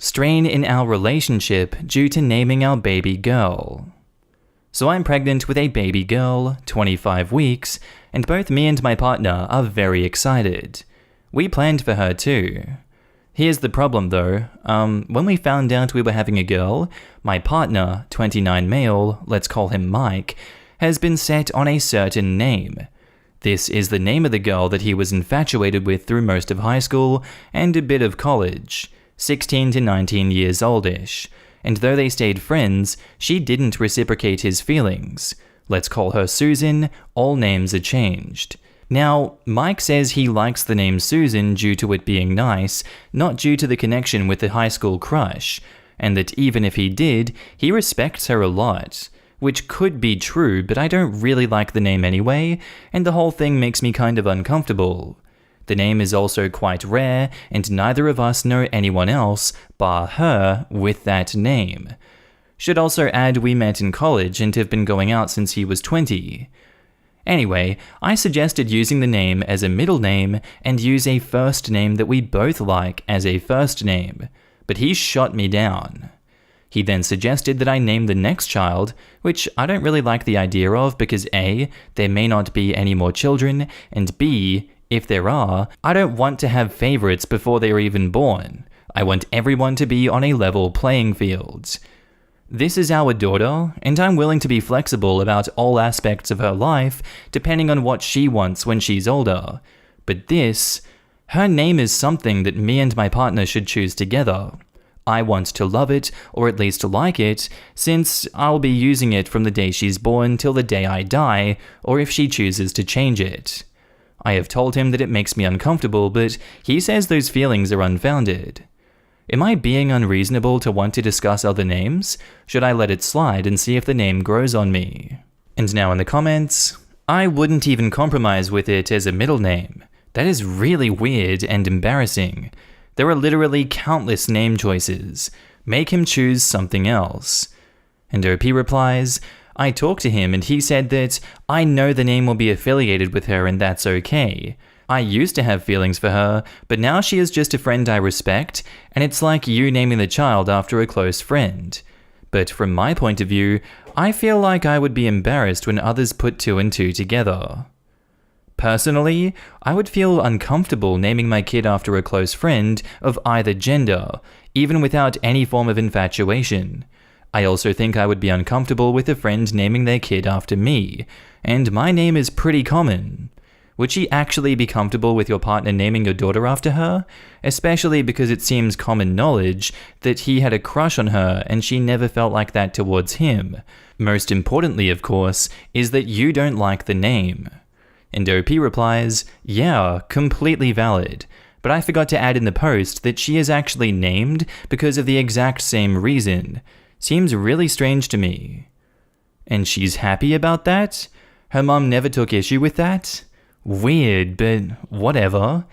Strain in our relationship due to naming our baby girl. So I'm pregnant with a baby girl, 25 weeks, and both me and my partner are very excited. We planned for her too. Here's the problem though, when we found out we were having a girl, my partner, 29 male, let's call him Mike, has been set on a certain name. This is the name of the girl that he was infatuated with through most of high school and a bit of college, 16 to 19 years oldish, and though they stayed friends, she didn't reciprocate his feelings. Let's call her Susan, all names are changed. Now, Mike says he likes the name Susan due to it being nice, not due to the connection with the high school crush, and that even if he did, he respects her a lot. Which could be true, but I don't really like the name anyway, and the whole thing makes me kind of uncomfortable. The name is also quite rare, and neither of us know anyone else, bar her, with that name. Should also add we met in college and have been going out since he was 20. Anyway, I suggested using the name as a middle name and use a first name that we both like as a first name, but he shot me down. He then suggested that I name the next child, which I don't really like the idea of because A, there may not be any more children, and B, if there are, I don't want to have favorites before they are even born. I want everyone to be on a level playing field. This is our daughter, and I'm willing to be flexible about all aspects of her life, depending on what she wants when she's older. But her name is something that me and my partner should choose together. I want to love it, or at least like it, since I'll be using it from the day she's born till the day I die, or if she chooses to change it. I have told him that it makes me uncomfortable, but he says those feelings are unfounded. Am I being unreasonable to want to discuss other names? Should I let it slide and see if the name grows on me? And now in the comments, I wouldn't even compromise with it as a middle name. That is really weird and embarrassing. There are literally countless name choices. Make him choose something else. And OP replies, I talked to him and he said that I know the name will be affiliated with her and that's okay. I used to have feelings for her, but now she is just a friend I respect, and it's like you naming the child after a close friend. But from my point of view, I feel like I would be embarrassed when others put two and two together. Personally, I would feel uncomfortable naming my kid after a close friend of either gender, even without any form of infatuation. I also think I would be uncomfortable with a friend naming their kid after me, and my name is pretty common. Would she actually be comfortable with your partner naming your daughter after her? Especially because it seems common knowledge that he had a crush on her and she never felt like that towards him. Most importantly, of course, is that you don't like the name. And OP replies, yeah, completely valid. But I forgot to add in the post that she is actually named because of the exact same reason. Seems really strange to me. And she's happy about that? Her mom never took issue with that? Weird, but whatever.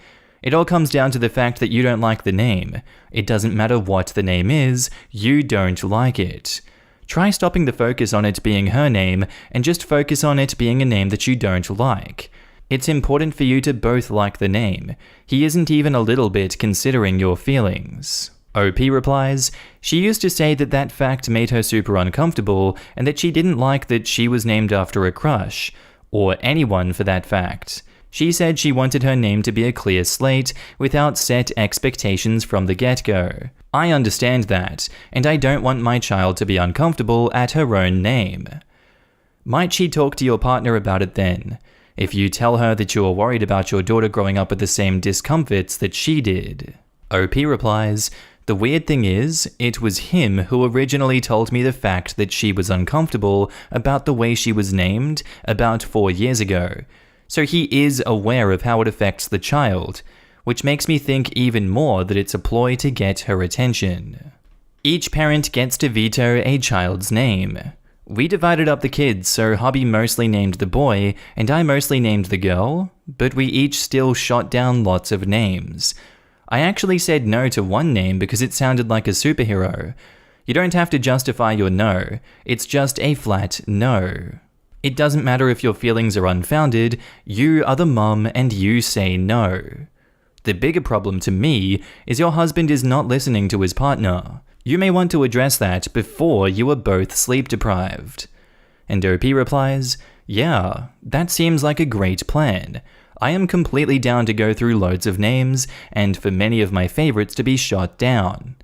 It all comes down to the fact that you don't like the name. It doesn't matter what the name is, you don't like it. Try stopping the focus on it being her name and just focus on it being a name that you don't like. It's important for you to both like the name. He isn't even a little bit considering your feelings. OP replies, she used to say that that fact made her super uncomfortable and that she didn't like that she was named after a crush, or anyone for that fact. She said she wanted her name to be a clear slate without set expectations from the get-go. I understand that, and I don't want my child to be uncomfortable at her own name. Might she talk to your partner about it then? If you tell her that you are worried about your daughter growing up with the same discomforts that she did. OP replies, the weird thing is, it was him who originally told me the fact that she was uncomfortable about the way she was named about 4 years ago. So he is aware of how it affects the child, which makes me think even more that it's a ploy to get her attention. Each parent gets to veto a child's name. We divided up the kids, so hubby mostly named the boy and I mostly named the girl, but we each still shot down lots of names. I actually said no to one name because it sounded like a superhero. You don't have to justify your no, it's just a flat no. It doesn't matter if your feelings are unfounded, you are the mum and you say no. The bigger problem to me is your husband is not listening to his partner. You may want to address that before you are both sleep deprived. And OP replies, yeah, that seems like a great plan. I am completely down to go through loads of names and for many of my favorites to be shot down.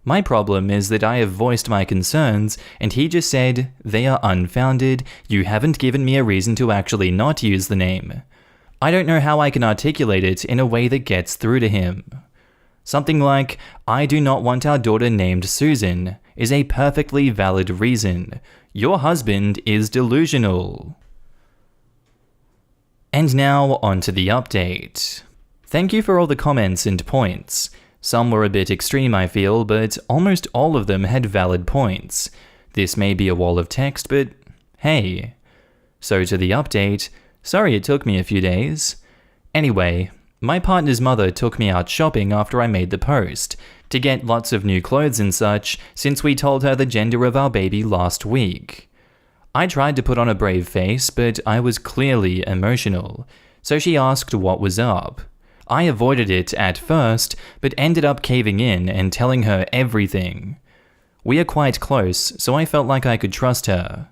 My problem is that I have voiced my concerns and he just said, they are unfounded, you haven't given me a reason to actually not use the name. I don't know how I can articulate it in a way that gets through to him. Something like, I do not want our daughter named Susan, is a perfectly valid reason. Your husband is delusional. And now on to the update. Thank you for all the comments and points. Some were a bit extreme, I feel, but almost all of them had valid points. This may be a wall of text, but hey. So to the update. Sorry it took me a few days. Anyway, my partner's mother took me out shopping after I made the post, to get lots of new clothes and such, since we told her the gender of our baby last week. I tried to put on a brave face, but I was clearly emotional, so she asked what was up. I avoided it at first, but ended up caving in and telling her everything. We are quite close, so I felt like I could trust her.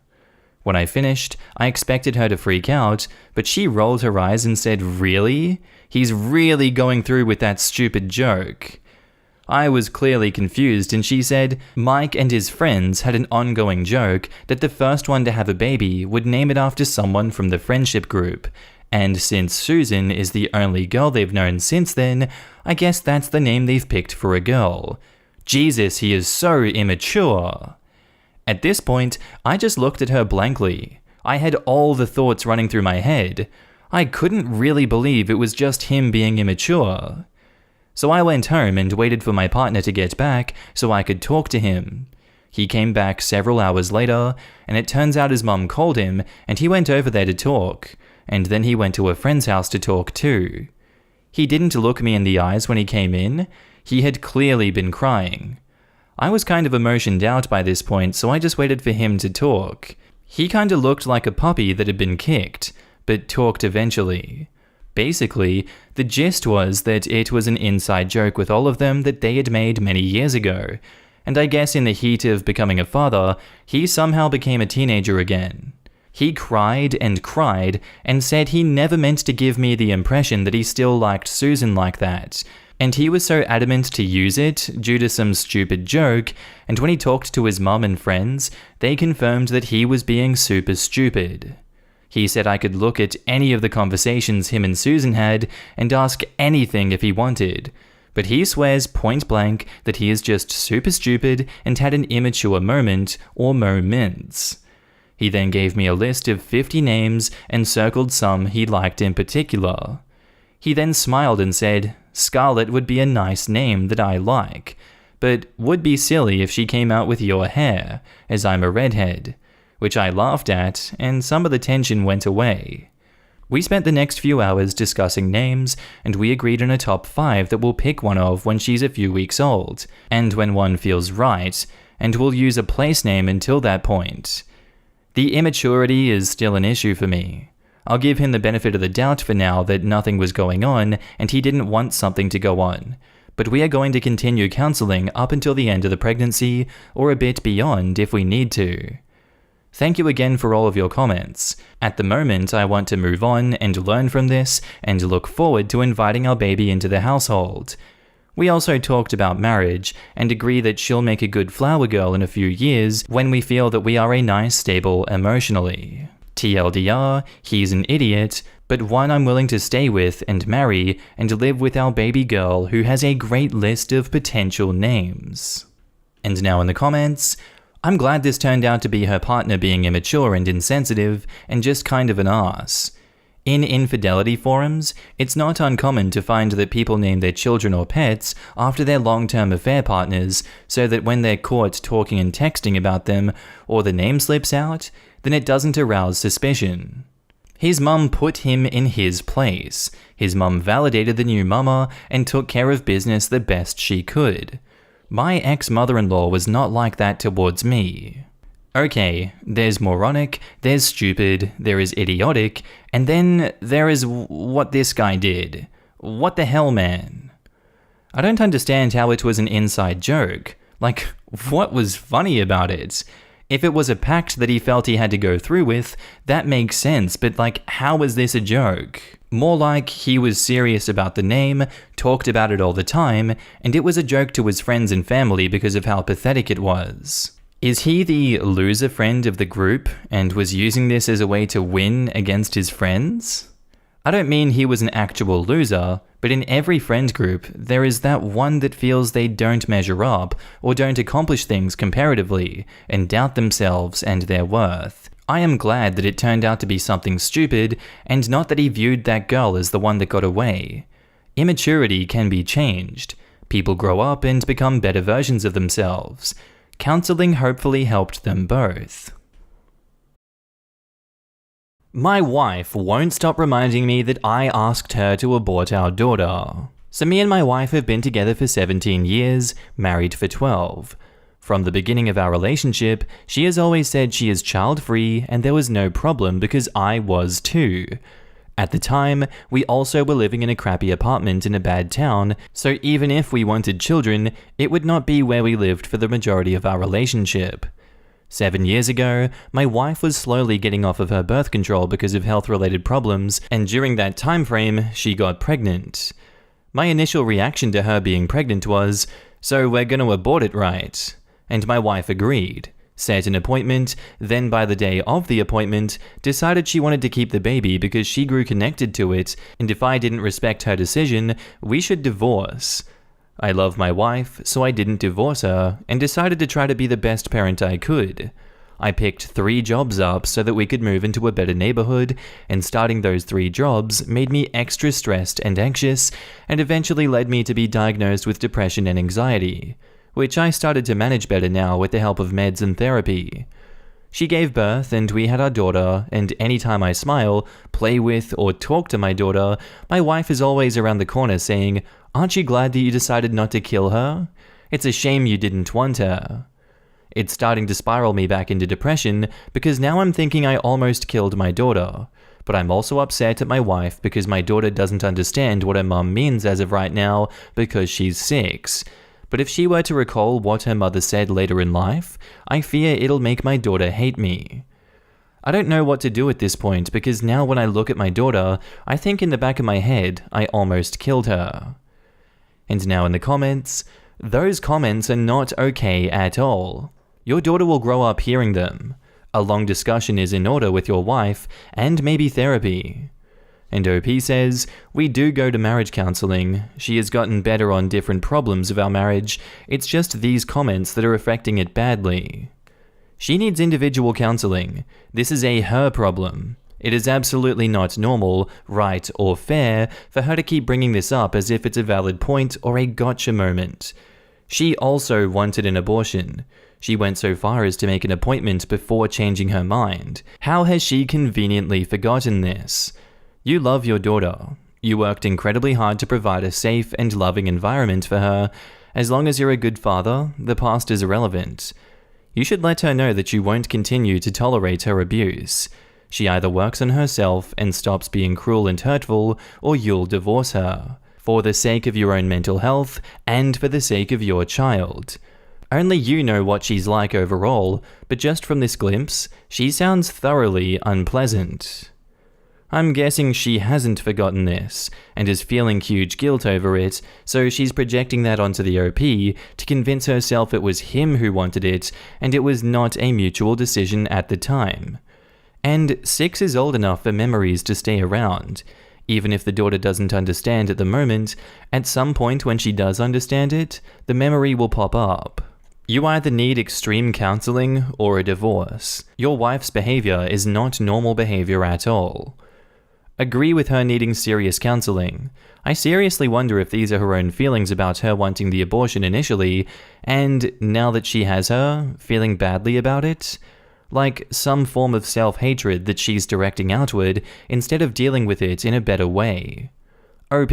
When I finished, I expected her to freak out, but she rolled her eyes and said, "Really? He's really going through with that stupid joke." I was clearly confused and she said Mike and his friends had an ongoing joke that the first one to have a baby would name it after someone from the friendship group, and since Susan is the only girl they've known since then, I guess that's the name they've picked for a girl. Jesus, he is so immature. At this point, I just looked at her blankly. I had all the thoughts running through my head. I couldn't really believe it was just him being immature. So I went home and waited for my partner to get back so I could talk to him. He came back several hours later, and it turns out his mum called him and he went over there to talk, and then he went to a friend's house to talk too. He didn't look me in the eyes when he came in. He had clearly been crying. I was kind of emotioned out by this point, so I just waited for him to talk. He kinda looked like a puppy that had been kicked, but talked eventually. Basically, the gist was that it was an inside joke with all of them that they had made many years ago, and I guess in the heat of becoming a father, he somehow became a teenager again. He cried and said he never meant to give me the impression that he still liked Susan like that, and he was so adamant to use it due to some stupid joke, and when he talked to his mum and friends, they confirmed that he was being super stupid. He said I could look at any of the conversations him and Susan had and ask anything if he wanted, but he swears point blank that he is just super stupid and had an immature moment or moments. He then gave me a list of 50 names and circled some he liked in particular. He then smiled and said, "Scarlett would be a nice name that I like, but would be silly if she came out with your hair, as I'm a redhead," which I laughed at, and some of the tension went away. We spent the next few hours discussing names, and we agreed on a top 5 that we'll pick one of when she's a few weeks old, and when one feels right, and we'll use a place name until that point. The immaturity is still an issue for me. I'll give him the benefit of the doubt for now that nothing was going on and he didn't want something to go on, but we are going to continue counseling up until the end of the pregnancy or a bit beyond if we need to. Thank you again for all of your comments. At the moment, I want to move on and learn from this and look forward to inviting our baby into the household. We also talked about marriage and agree that she'll make a good flower girl in a few years when we feel that we are a nice stable emotionally. TLDR, he's an idiot, but one I'm willing to stay with and marry and live with our baby girl who has a great list of potential names. And now in the comments, I'm glad this turned out to be her partner being immature and insensitive and just kind of an ass. In infidelity forums, it's not uncommon to find that people name their children or pets after their long-term affair partners so that when they're caught talking and texting about them or the name slips out, then it doesn't arouse suspicion. His mum put him in his place. His mum validated the new mama and took care of business the best she could. My ex-mother-in-law was not like that towards me. Okay, there's moronic, there's stupid, there is idiotic, and then there is what this guy did. What the hell, man? I don't understand how it was an inside joke. Like, what was funny about it? If it was a pact that he felt he had to go through with, that makes sense, but like, how was this a joke? More like he was serious about the name, talked about it all the time, and it was a joke to his friends and family because of how pathetic it was. Is he the loser friend of the group and was using this as a way to win against his friends? I don't mean he was an actual loser, but in every friend group, there is that one that feels they don't measure up or don't accomplish things comparatively and doubt themselves and their worth. I am glad that it turned out to be something stupid and not that he viewed that girl as the one that got away. Immaturity can be changed. People grow up and become better versions of themselves. Counseling hopefully helped them both. My wife won't stop reminding me that I asked her to abort our daughter. So me and my wife have been together for 17 years, married for 12. From the beginning of our relationship, she has always said she is child-free and there was no problem because I was too. At the time, we also were living in a crappy apartment in a bad town, so even if we wanted children, it would not be where we lived for the majority of our relationship. 7 years ago, my wife was slowly getting off of her birth control because of health-related problems, and during that time frame, she got pregnant. My initial reaction to her being pregnant was, "So we're gonna abort it, right?" And my wife agreed, set an appointment, then by the day of the appointment, decided she wanted to keep the baby because she grew connected to it, and if I didn't respect her decision, we should divorce. I love my wife, so I didn't divorce her, and decided to try to be the best parent I could. I picked 3 jobs up so that we could move into a better neighborhood, and starting those 3 jobs made me extra stressed and anxious, and eventually led me to be diagnosed with depression and anxiety, which I started to manage better now with the help of meds and therapy. She gave birth and we had our daughter, and anytime I smile, play with, or talk to my daughter, my wife is always around the corner saying, "Aren't you glad that you decided not to kill her? It's a shame you didn't want her." It's starting to spiral me back into depression because now I'm thinking I almost killed my daughter. But I'm also upset at my wife because my daughter doesn't understand what her mum means as of right now because she's 6. But if she were to recall what her mother said later in life, I fear it'll make my daughter hate me. I don't know what to do at this point because now when I look at my daughter, I think in the back of my head, I almost killed her. And now in the comments, those comments are not okay at all. Your daughter will grow up hearing them. A long discussion is in order with your wife, and maybe therapy. And OP says, "We do go to marriage counseling. She has gotten better on different problems of our marriage. It's just these comments that are affecting it badly." She needs individual counseling. This is her problem. It is absolutely not normal, right, or fair for her to keep bringing this up as if it's a valid point or a gotcha moment. She also wanted an abortion. She went so far as to make an appointment before changing her mind. How has she conveniently forgotten this? You love your daughter. You worked incredibly hard to provide a safe and loving environment for her. As long as you're a good father, the past is irrelevant. You should let her know that you won't continue to tolerate her abuse. She either works on herself and stops being cruel and hurtful, or you'll divorce her. For the sake of your own mental health, and for the sake of your child. Only you know what she's like overall, but just from this glimpse, she sounds thoroughly unpleasant. I'm guessing she hasn't forgotten this, and is feeling huge guilt over it, so she's projecting that onto the OP to convince herself it was him who wanted it, and it was not a mutual decision at the time. And 6 is old enough for memories to stay around. Even if the daughter doesn't understand at the moment, at some point when she does understand it, the memory will pop up. You either need extreme counseling or a divorce. Your wife's behavior is not normal behavior at all. Agree with her needing serious counseling. I seriously wonder if these are her own feelings about her wanting the abortion initially, and now that she has her, feeling badly about it? Like some form of self-hatred that she's directing outward instead of dealing with it in a better way. OP,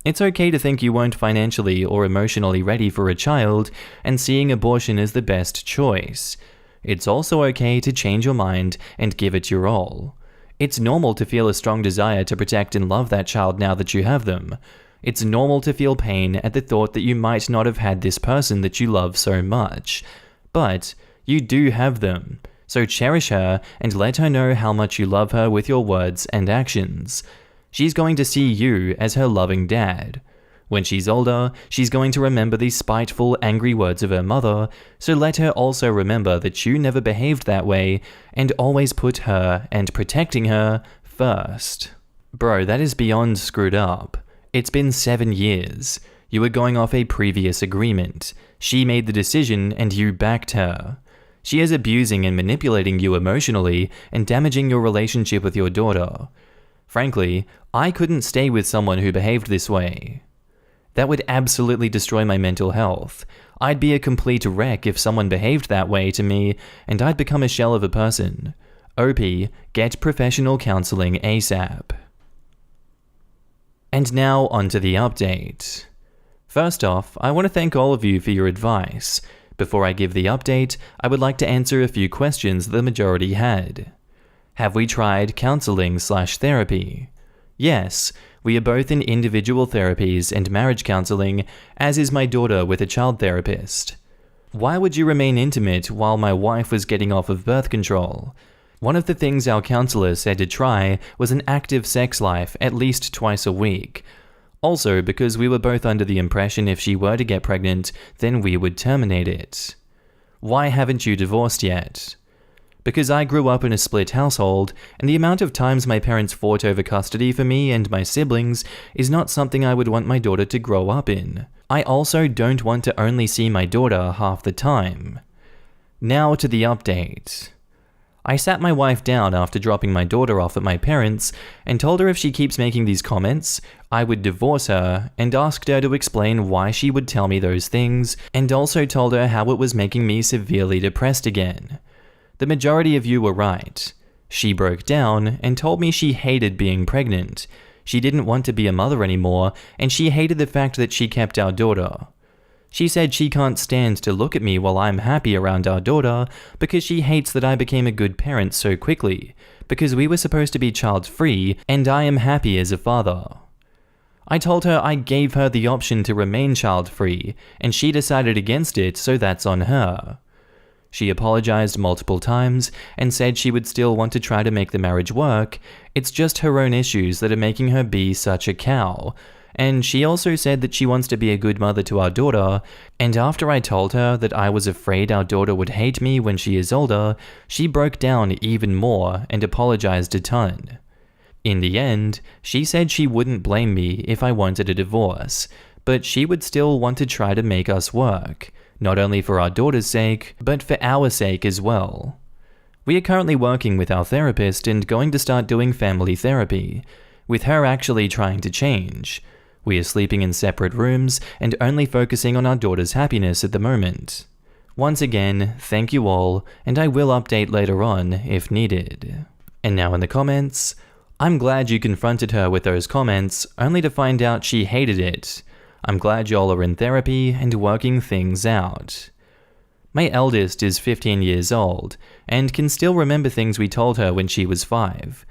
it's okay to think you weren't financially or emotionally ready for a child and seeing abortion as the best choice. It's also okay to change your mind and give it your all. It's normal to feel a strong desire to protect and love that child now that you have them. It's normal to feel pain at the thought that you might not have had this person that you love so much. But you do have them, so cherish her and let her know how much you love her with your words and actions. She's going to see you as her loving dad. When she's older, she's going to remember the spiteful, angry words of her mother, so let her also remember that you never behaved that way and always put her and protecting her first. Bro, that is beyond screwed up. It's been 7 years. You were going off a previous agreement. She made the decision and you backed her. She is abusing and manipulating you emotionally and damaging your relationship with your daughter. Frankly, I couldn't stay with someone who behaved this way. That would absolutely destroy my mental health. I'd be a complete wreck if someone behaved that way to me, and I'd become a shell of a person. OP, get professional counseling ASAP. And now onto the update. First off, I want to thank all of you for your advice. Before I give the update, I would like to answer a few questions the majority had. Have we tried counseling/therapy? Yes, we are both in individual therapies and marriage counseling, as is my daughter with a child therapist. Why would you remain intimate while my wife was getting off of birth control? One of the things our counselor said to try was an active sex life at least twice a week. Also, because we were both under the impression if she were to get pregnant, then we would terminate it. Why haven't you divorced yet? Because I grew up in a split household, and the amount of times my parents fought over custody for me and my siblings is not something I would want my daughter to grow up in. I also don't want to only see my daughter half the time. Now to the update. I sat my wife down after dropping my daughter off at my parents' and told her if she keeps making these comments, I would divorce her, and asked her to explain why she would tell me those things, and also told her how it was making me severely depressed again. The majority of you were right. She broke down and told me she hated being pregnant. She didn't want to be a mother anymore, and she hated the fact that she kept our daughter. She said she can't stand to look at me while I'm happy around our daughter because she hates that I became a good parent so quickly, because we were supposed to be child-free and I am happy as a father. I told her I gave her the option to remain child-free, and she decided against it, so that's on her. She apologized multiple times and said she would still want to try to make the marriage work. It's just her own issues that are making her be such a cow. And she also said that she wants to be a good mother to our daughter, and after I told her that I was afraid our daughter would hate me when she is older, she broke down even more and apologized a ton. In the end, she said she wouldn't blame me if I wanted a divorce, but she would still want to try to make us work, not only for our daughter's sake, but for our sake as well. We are currently working with our therapist and going to start doing family therapy, with her actually trying to change. We are sleeping in separate rooms and only focusing on our daughter's happiness at the moment. Once again, thank you all, and I will update later on if needed. And now in the comments, I'm glad you confronted her with those comments, only to find out she hated it. I'm glad y'all are in therapy and working things out. My eldest is 15 years old, and can still remember things we told her when she was 5.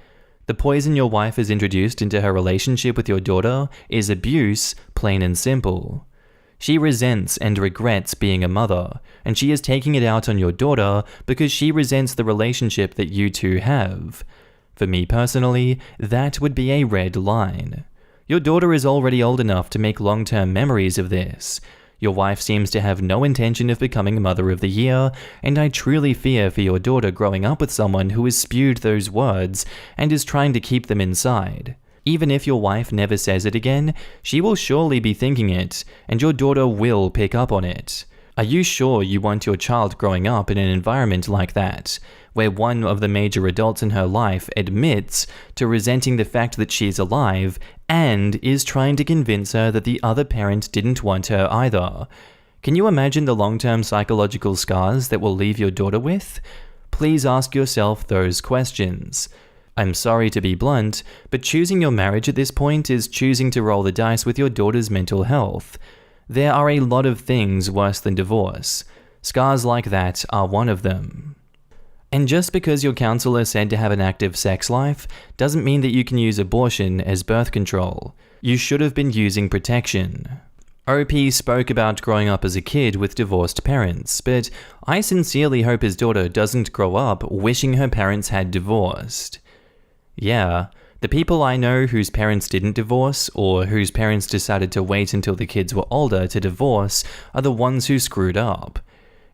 The poison your wife has introduced into her relationship with your daughter is abuse, plain and simple. She resents and regrets being a mother, and she is taking it out on your daughter because she resents the relationship that you two have. For me personally, that would be a red line. Your daughter is already old enough to make long-term memories of this. Your wife seems to have no intention of becoming Mother of the Year, and I truly fear for your daughter growing up with someone who has spewed those words and is trying to keep them inside. Even if your wife never says it again, she will surely be thinking it, and your daughter will pick up on it. Are you sure you want your child growing up in an environment like that, where one of the major adults in her life admits to resenting the fact that she's alive and is trying to convince her that the other parent didn't want her either? Can you imagine the long-term psychological scars that will leave your daughter with? Please ask yourself those questions. I'm sorry to be blunt, but choosing your marriage at this point is choosing to roll the dice with your daughter's mental health. There are a lot of things worse than divorce. Scars like that are one of them. And just because your counselor said to have an active sex life doesn't mean that you can use abortion as birth control. You should have been using protection. OP spoke about growing up as a kid with divorced parents, but I sincerely hope his daughter doesn't grow up wishing her parents had divorced. Yeah, the people I know whose parents didn't divorce, or whose parents decided to wait until the kids were older to divorce, are the ones who screwed up.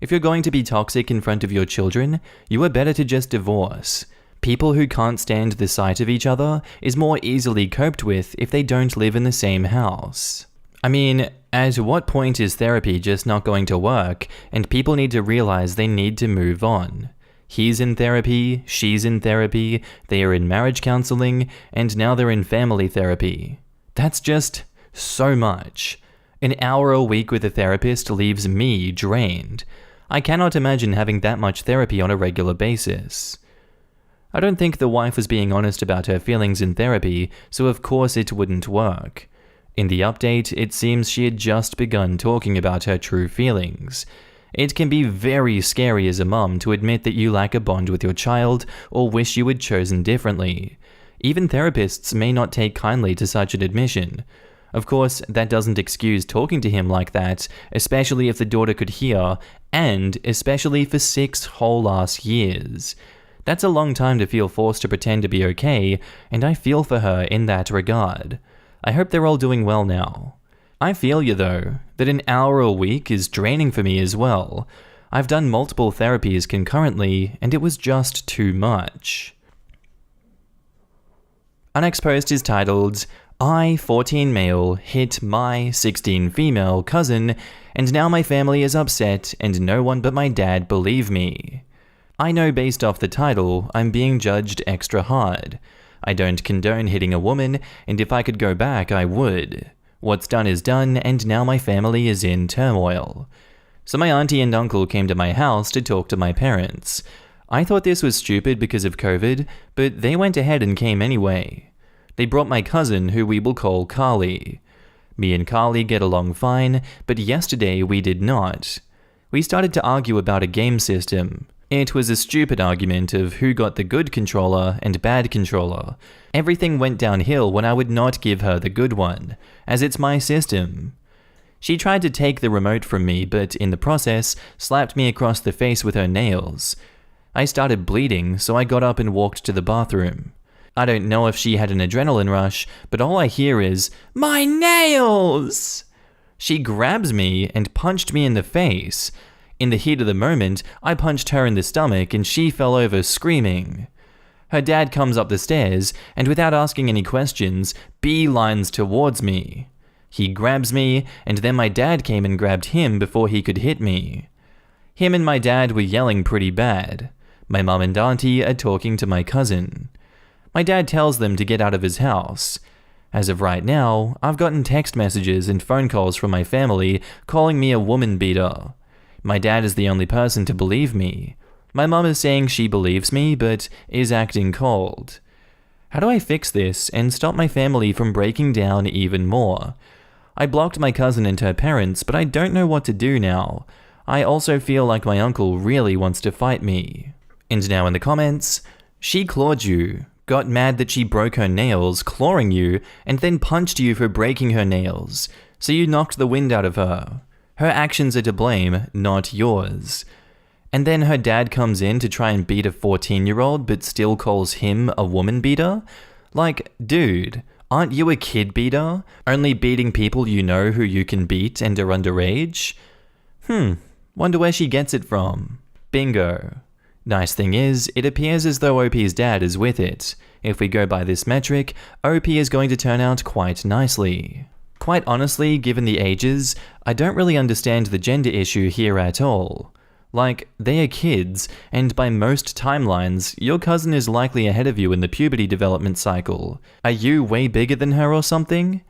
If you're going to be toxic in front of your children, you are better to just divorce. People who can't stand the sight of each other is more easily coped with if they don't live in the same house. I mean, at what point is therapy just not going to work, and people need to realize they need to move on? He's in therapy, she's in therapy, they are in marriage counseling, and now they're in family therapy. That's just so much. An hour a week with a therapist leaves me drained. I cannot imagine having that much therapy on a regular basis. I don't think the wife was being honest about her feelings in therapy, so of course it wouldn't work. In the update, it seems she had just begun talking about her true feelings. It can be very scary as a mum to admit that you lack a bond with your child or wish you had chosen differently. Even therapists may not take kindly to such an admission. Of course, that doesn't excuse talking to him like that, especially if the daughter could hear, and especially for 6 whole ass years. That's a long time to feel forced to pretend to be okay, and I feel for her in that regard. I hope they're all doing well now. I feel you though, that an hour a week is draining for me as well. I've done multiple therapies concurrently, and it was just too much. Our next post is titled, I, 14 male, hit my, 16 female, cousin, and now my family is upset and no one but my dad believe me. I know based off the title, I'm being judged extra hard. I don't condone hitting a woman, and if I could go back, I would. What's done is done, and now my family is in turmoil. So my auntie and uncle came to my house to talk to my parents. I thought this was stupid because of COVID, but they went ahead and came anyway. They brought my cousin, who we will call Carly. Me and Carly get along fine, but yesterday we did not. We started to argue about a game system. It was a stupid argument of who got the good controller and bad controller. Everything went downhill when I would not give her the good one, as it's my system. She tried to take the remote from me, but in the process, slapped me across the face with her nails. I started bleeding, so I got up and walked to the bathroom. I don't know if she had an adrenaline rush, but all I hear is, "My nails!" She grabs me and punched me in the face. In the heat of the moment, I punched her in the stomach and she fell over screaming. Her dad comes up the stairs and without asking any questions, beelines towards me. He grabs me and then my dad came and grabbed him before he could hit me. Him and my dad were yelling pretty bad. My mum and auntie are talking to my cousin. My dad tells them to get out of his house. As of right now, I've gotten text messages and phone calls from my family calling me a woman beater. My dad is the only person to believe me. My mum is saying she believes me, but is acting cold. How do I fix this and stop my family from breaking down even more? I blocked my cousin and her parents, but I don't know what to do now. I also feel like my uncle really wants to fight me. And now in the comments, she clawed you, got mad that she broke her nails, clawing you, and then punched you for breaking her nails, so you knocked the wind out of her. Her actions are to blame, not yours. And then her dad comes in to try and beat a 14-year-old but still calls him a woman beater? Like, dude, aren't you a kid beater? Only beating people you know who you can beat and are underage? Wonder where she gets it from. Bingo. Nice thing is, it appears as though OP's dad is with it. If we go by this metric, OP is going to turn out quite nicely. Quite honestly, given the ages, I don't really understand the gender issue here at all. Like, they are kids, and by most timelines, your cousin is likely ahead of you in the puberty development cycle. Are you way bigger than her or something?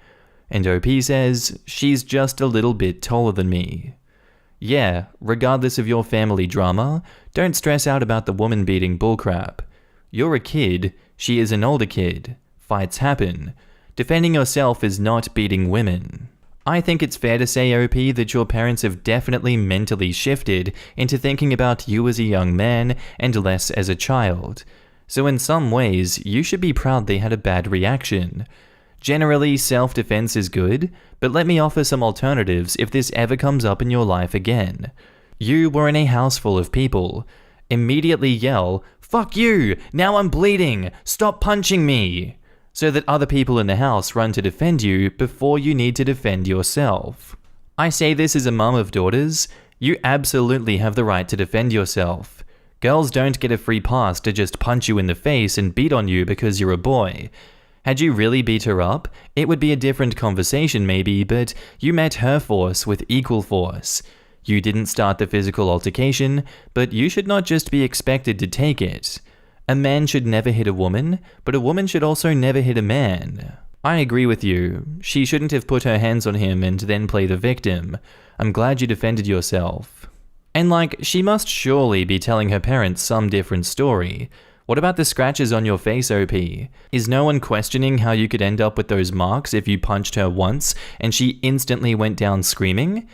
And OP says, she's just a little bit taller than me. Yeah, regardless of your family drama, don't stress out about the woman beating bullcrap. You're a kid, she is an older kid. Fights happen. Defending yourself is not beating women. I think it's fair to say, OP, that your parents have definitely mentally shifted into thinking about you as a young man and less as a child. So in some ways, you should be proud they had a bad reaction. Generally, self-defense is good, but let me offer some alternatives if this ever comes up in your life again. You were in a house full of people. Immediately yell, "Fuck you! Now I'm bleeding! Stop punching me!" so that other people in the house run to defend you before you need to defend yourself. I say this as a mum of daughters. You absolutely have the right to defend yourself. Girls don't get a free pass to just punch you in the face and beat on you because you're a boy. Had you really beat her up, it would be a different conversation maybe, but you met her force with equal force. You didn't start the physical altercation, but you should not just be expected to take it. A man should never hit a woman, but a woman should also never hit a man. I agree with you. She shouldn't have put her hands on him and then play the victim. I'm glad you defended yourself. And she must surely be telling her parents some different story. What about the scratches on your face, OP? Is no one questioning how you could end up with those marks if you punched her once and she instantly went down screaming?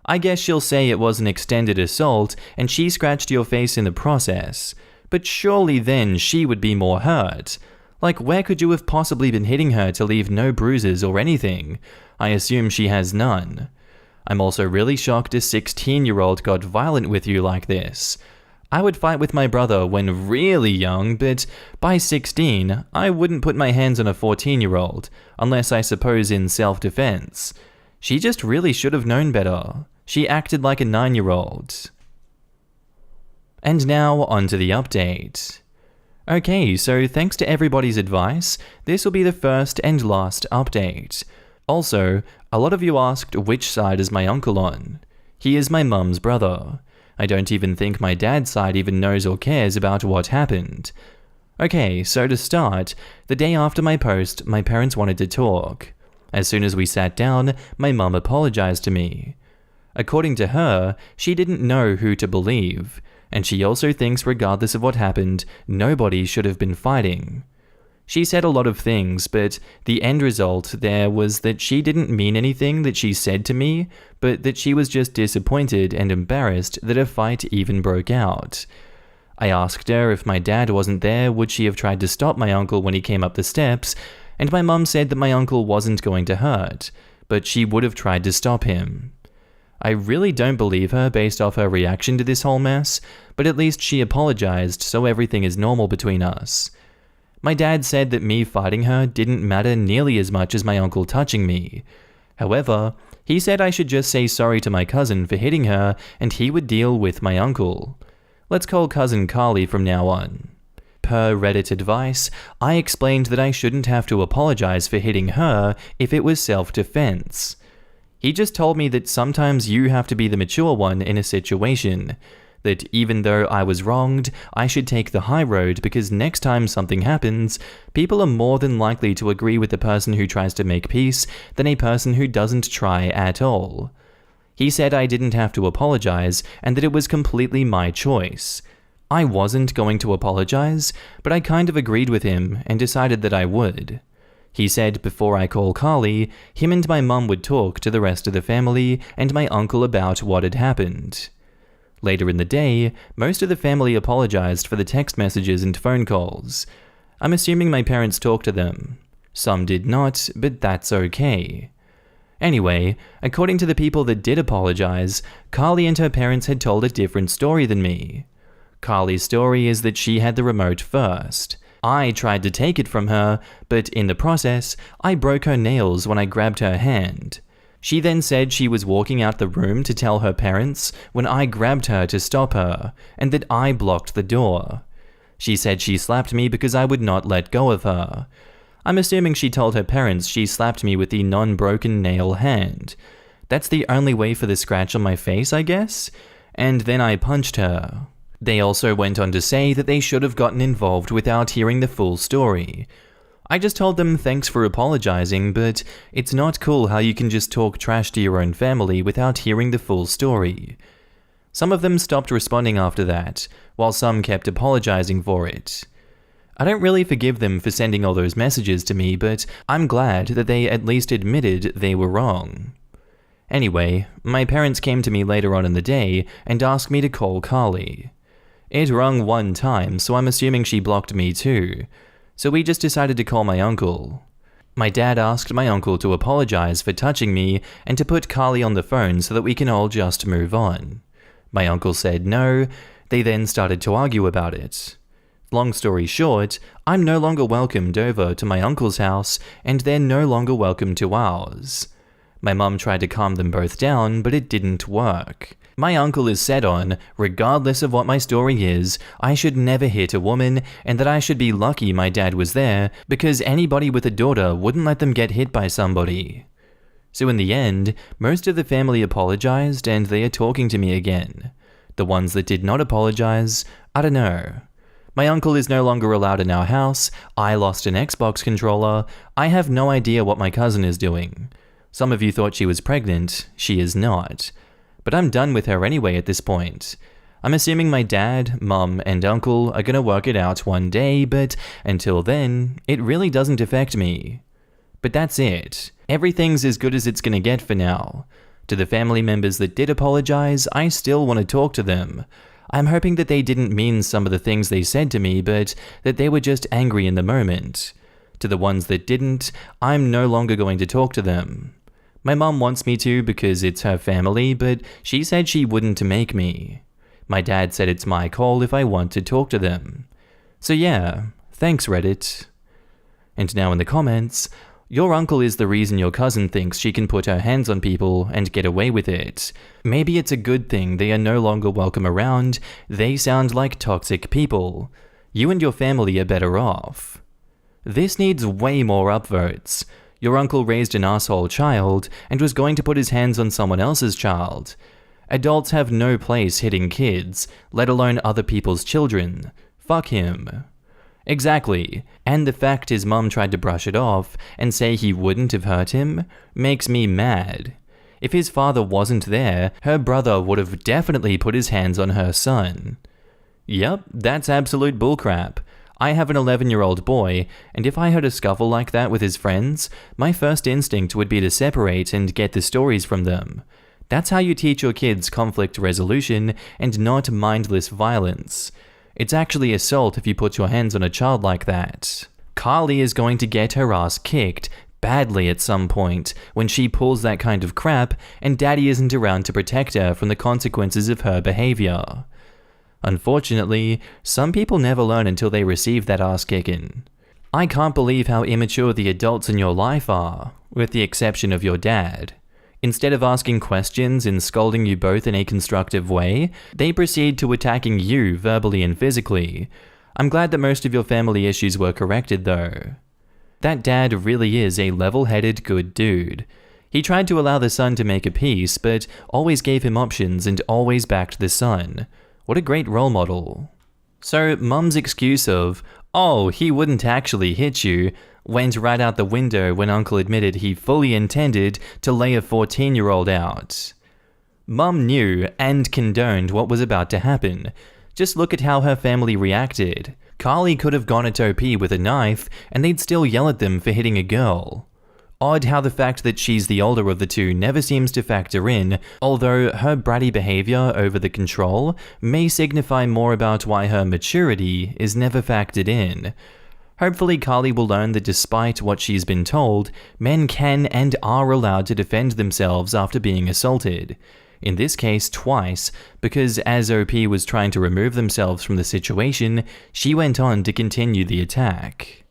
I guess she'll say it was an extended assault and she scratched your face in the process. But surely then she would be more hurt. Where could you have possibly been hitting her to leave no bruises or anything? I assume she has none. I'm also really shocked a 16-year-old got violent with you like this. I would fight with my brother when really young, but by 16, I wouldn't put my hands on a 14-year-old, unless I suppose in self-defense. She just really should have known better. She acted like a 9-year-old. And now, on to the update. Okay, so thanks to everybody's advice, this will be the first and last update. Also, a lot of you asked which side is my uncle on. He is my mum's brother. I don't even think my dad's side even knows or cares about what happened. Okay, so to start, the day after my post, my parents wanted to talk. As soon as we sat down, my mum apologized to me. According to her, she didn't know who to believe. And she also thinks regardless of what happened, nobody should have been fighting. She said a lot of things, but the end result there was that she didn't mean anything that she said to me, but that she was just disappointed and embarrassed that a fight even broke out. I asked her if my dad wasn't there, would she have tried to stop my uncle when he came up the steps, and my mum said that my uncle wasn't going to hurt, but she would have tried to stop him. I really don't believe her based off her reaction to this whole mess, but at least she apologized, so everything is normal between us. My dad said that me fighting her didn't matter nearly as much as my uncle touching me. However, he said I should just say sorry to my cousin for hitting her and he would deal with my uncle. Let's call cousin Carly from now on. Per Reddit advice, I explained that I shouldn't have to apologize for hitting her if it was self-defense. He just told me that sometimes you have to be the mature one in a situation, that even though I was wronged, I should take the high road because next time something happens, people are more than likely to agree with the person who tries to make peace than a person who doesn't try at all. He said I didn't have to apologize and that it was completely my choice. I wasn't going to apologize, but I kind of agreed with him and decided that I would. He said before I call Carly, him and my mum would talk to the rest of the family and my uncle about what had happened. Later in the day, most of the family apologized for the text messages and phone calls. I'm assuming my parents talked to them. Some did not, but that's okay. Anyway, according to the people that did apologize, Carly and her parents had told a different story than me. Carly's story is that she had the remote first. I tried to take it from her, but in the process, I broke her nails when I grabbed her hand. She then said she was walking out the room to tell her parents when I grabbed her to stop her, and that I blocked the door. She said she slapped me because I would not let go of her. I'm assuming she told her parents she slapped me with the non-broken nail hand. That's the only way for the scratch on my face, I guess? And then I punched her. They also went on to say that they should have gotten involved without hearing the full story. I just told them thanks for apologizing, but it's not cool how you can just talk trash to your own family without hearing the full story. Some of them stopped responding after that, while some kept apologizing for it. I don't really forgive them for sending all those messages to me, but I'm glad that they at least admitted they were wrong. Anyway, my parents came to me later on in the day and asked me to call Carly. It rung one time, so I'm assuming she blocked me too. So we just decided to call my uncle. My dad asked my uncle to apologize for touching me and to put Carly on the phone so that we can all just move on. My uncle said no. They then started to argue about it. Long story short, I'm no longer welcomed over to my uncle's house, and they're no longer welcome to ours. My mum tried to calm them both down, but it didn't work. My uncle is set on, regardless of what my story is, I should never hit a woman, and that I should be lucky my dad was there, because anybody with a daughter wouldn't let them get hit by somebody. So in the end, most of the family apologized, and they are talking to me again. The ones that did not apologize, I don't know. My uncle is no longer allowed in our house, I lost an Xbox controller, I have no idea what my cousin is doing. Some of you thought she was pregnant, she is not. But I'm done with her anyway at this point. I'm assuming my dad, mum, and uncle are gonna work it out one day, but until then, it really doesn't affect me. But that's it. Everything's as good as it's gonna get for now. To the family members that did apologize, I still want to talk to them. I'm hoping that they didn't mean some of the things they said to me, but that they were just angry in the moment. To the ones that didn't, I'm no longer going to talk to them. My mum wants me to because it's her family, but she said she wouldn't make me. My dad said it's my call if I want to talk to them. So yeah, thanks Reddit. And now in the comments, your uncle is the reason your cousin thinks she can put her hands on people and get away with it. Maybe it's a good thing they are no longer welcome around, they sound like toxic people. You and your family are better off. This needs way more upvotes. Your uncle raised an asshole child and was going to put his hands on someone else's child. Adults have no place hitting kids, let alone other people's children. Fuck him. Exactly, and the fact his mum tried to brush it off and say he wouldn't have hurt him makes me mad. If his father wasn't there, her brother would have definitely put his hands on her son. Yep, that's absolute bullcrap. I have an 11-year-old boy, and if I heard a scuffle like that with his friends, my first instinct would be to separate and get the stories from them. That's how you teach your kids conflict resolution and not mindless violence. It's actually assault if you put your hands on a child like that. Carly is going to get her ass kicked badly at some point when she pulls that kind of crap and daddy isn't around to protect her from the consequences of her behavior. Unfortunately, some people never learn until they receive that ass kicking. I can't believe how immature the adults in your life are, with the exception of your dad. Instead of asking questions and scolding you both in a constructive way, they proceed to attacking you verbally and physically. I'm glad that most of your family issues were corrected though. That dad really is a level-headed good dude. He tried to allow the son to make a peace, but always gave him options and always backed the son. What a great role model. So mum's excuse of, oh, he wouldn't actually hit you, went right out the window when uncle admitted he fully intended to lay a 14-year-old out. Mum knew and condoned what was about to happen. Just look at how her family reacted. Carly could have gone at OP with a knife and they'd still yell at them for hitting a girl. Odd how the fact that she's the older of the two never seems to factor in, although her bratty behavior over the control may signify more about why her maturity is never factored in. Hopefully Carly will learn that despite what she's been told, men can and are allowed to defend themselves after being assaulted. In this case, twice, because as OP was trying to remove themselves from the situation, she went on to continue the attack.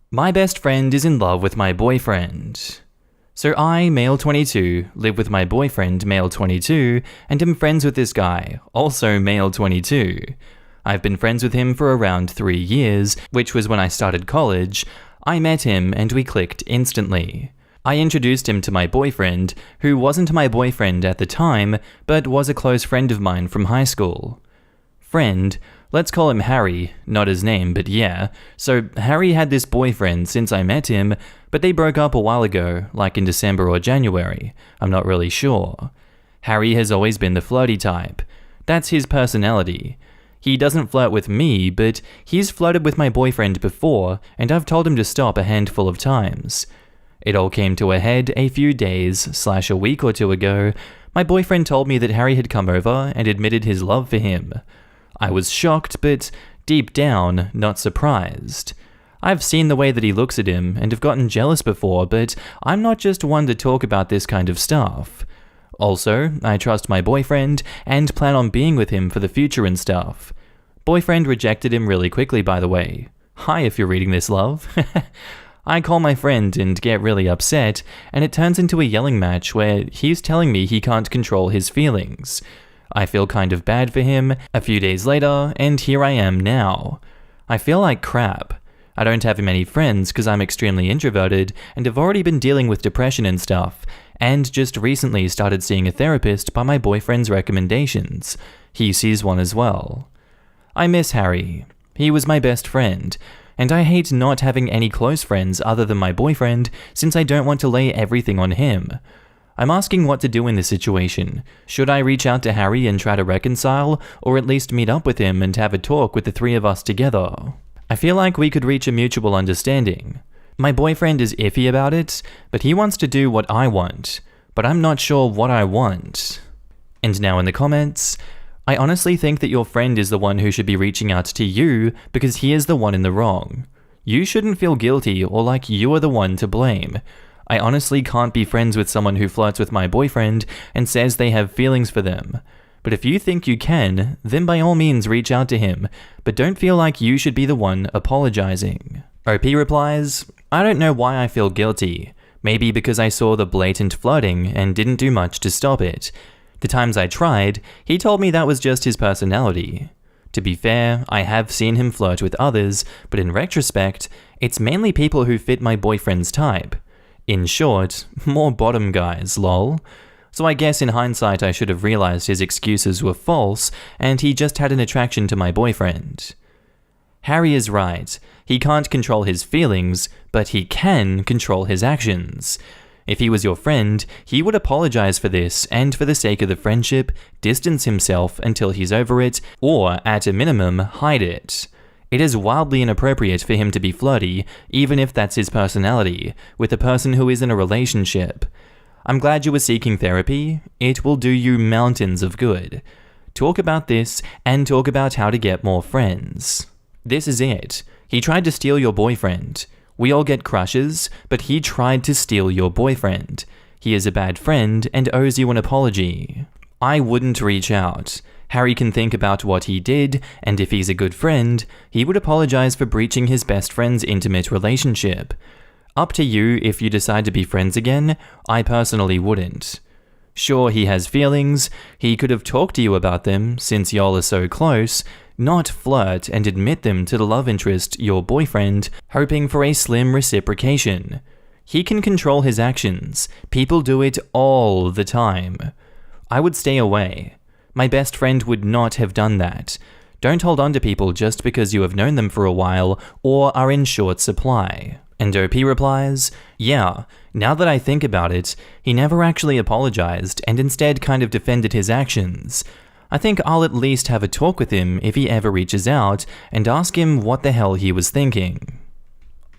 My best friend is in love with my boyfriend. So I, male 22, live with my boyfriend, male 22, and am friends with this guy, also male 22. I've been friends with him for around 3 years, which was when I started college. I met him and we clicked instantly. I introduced him to my boyfriend, who wasn't my boyfriend at the time, but was a close friend of mine from high school. Friend, let's call him Harry, not his name, but yeah. So Harry had this boyfriend since I met him, but they broke up a while ago, like in December or January. I'm not really sure. Harry has always been the flirty type. That's his personality. He doesn't flirt with me, but he's flirted with my boyfriend before, and I've told him to stop a handful of times. It all came to a head a few days/a week or two ago. My boyfriend told me that Harry had come over and admitted his love for him. I was shocked, but deep down, not surprised. I've seen the way that he looks at him and have gotten jealous before, but I'm not just one to talk about this kind of stuff. Also, I trust my boyfriend and plan on being with him for the future and stuff. Boyfriend rejected him really quickly, by the way. Hi if you're reading this, love. I call my friend and get really upset, and it turns into a yelling match where he's telling me he can't control his feelings. I feel kind of bad for him a few days later, and here I am now. I feel like crap. I don't have many friends because I'm extremely introverted and have already been dealing with depression and stuff, and just recently started seeing a therapist by my boyfriend's recommendations. He sees one as well. I miss Harry. He was my best friend, and I hate not having any close friends other than my boyfriend since I don't want to lay everything on him. I'm asking what to do in this situation. Should I reach out to Harry and try to reconcile, or at least meet up with him and have a talk with the three of us together? I feel like we could reach a mutual understanding. My boyfriend is iffy about it, but he wants to do what I want, but I'm not sure what I want. And now in the comments, I honestly think that your friend is the one who should be reaching out to you because he is the one in the wrong. You shouldn't feel guilty or like you are the one to blame. I honestly can't be friends with someone who flirts with my boyfriend and says they have feelings for them. But if you think you can, then by all means reach out to him, but don't feel like you should be the one apologizing. OP replies, I don't know why I feel guilty. Maybe because I saw the blatant flirting and didn't do much to stop it. The times I tried, he told me that was just his personality. To be fair, I have seen him flirt with others, but in retrospect, it's mainly people who fit my boyfriend's type. In short, more bottom guys, lol. So I guess in hindsight I should have realized his excuses were false, and he just had an attraction to my boyfriend. Harry is right. He can't control his feelings, but he can control his actions. If he was your friend, he would apologize for this and for the sake of the friendship, distance himself until he's over it, or at a minimum, hide it. It is wildly inappropriate for him to be flirty, even if that's his personality, with a person who is in a relationship. I'm glad you were seeking therapy. It will do you mountains of good. Talk about this and talk about how to get more friends. This is it. He tried to steal your boyfriend. We all get crushes, but he tried to steal your boyfriend. He is a bad friend and owes you an apology. I wouldn't reach out. Harry can think about what he did, and if he's a good friend, he would apologize for breaching his best friend's intimate relationship. Up to you if you decide to be friends again. I personally wouldn't. Sure, he has feelings. He could have talked to you about them, since y'all are so close, not flirt and admit them to the love interest, your boyfriend, hoping for a slim reciprocation. He can control his actions. People do it all the time. I would stay away. My best friend would not have done that. Don't hold on to people just because you have known them for a while or are in short supply. And OP replies, yeah, now that I think about it, he never actually apologized and instead kind of defended his actions. I think I'll at least have a talk with him if he ever reaches out and ask him what the hell he was thinking.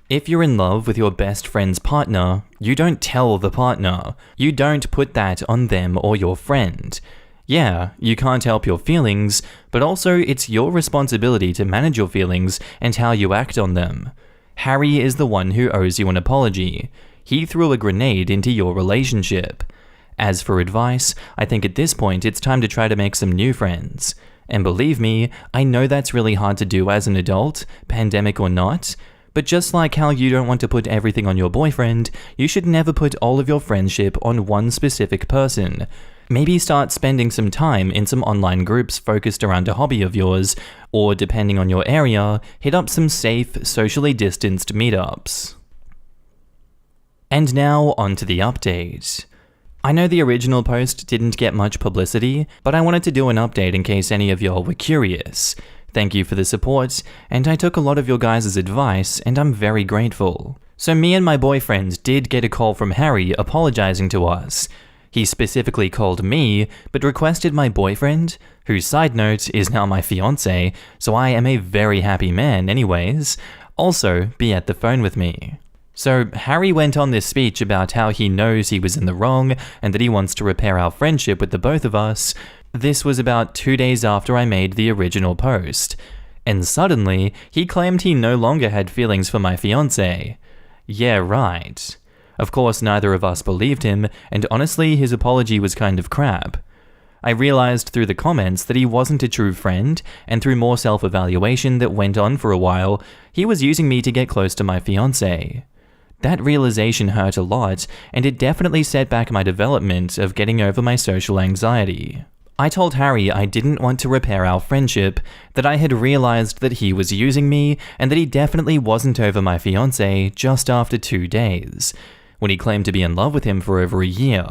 If you're in love with your best friend's partner, you don't tell the partner. You don't put that on them or your friend. Yeah, you can't help your feelings, but also it's your responsibility to manage your feelings and how you act on them. Harry is the one who owes you an apology. He threw a grenade into your relationship. As for advice, I think at this point it's time to try to make some new friends. And believe me, I know that's really hard to do as an adult, pandemic or not, but just like how you don't want to put everything on your boyfriend, you should never put all of your friendship on one specific person. Maybe start spending some time in some online groups focused around a hobby of yours, or depending on your area, hit up some safe, socially distanced meetups. And now, on to the update. I know the original post didn't get much publicity, but I wanted to do an update in case any of y'all were curious. Thank you for the support, and I took a lot of your guys' advice, and I'm very grateful. So me and my boyfriend did get a call from Harry apologizing to us. He specifically called me, but requested my boyfriend, whose side note is now my fiancé, so I am a very happy man anyways, also be at the phone with me. So Harry went on this speech about how he knows he was in the wrong and that he wants to repair our friendship with the both of us. This was about 2 days after I made the original post. And suddenly, he claimed he no longer had feelings for my fiancé. Yeah, right. Of course, neither of us believed him, and honestly, his apology was kind of crap. I realized through the comments that he wasn't a true friend, and through more self-evaluation that went on for a while, he was using me to get close to my fiancé. That realization hurt a lot, and it definitely set back my development of getting over my social anxiety. I told Harry I didn't want to repair our friendship, that I had realized that he was using me, and that he definitely wasn't over my fiancé just after 2 days, when he claimed to be in love with him for over a year.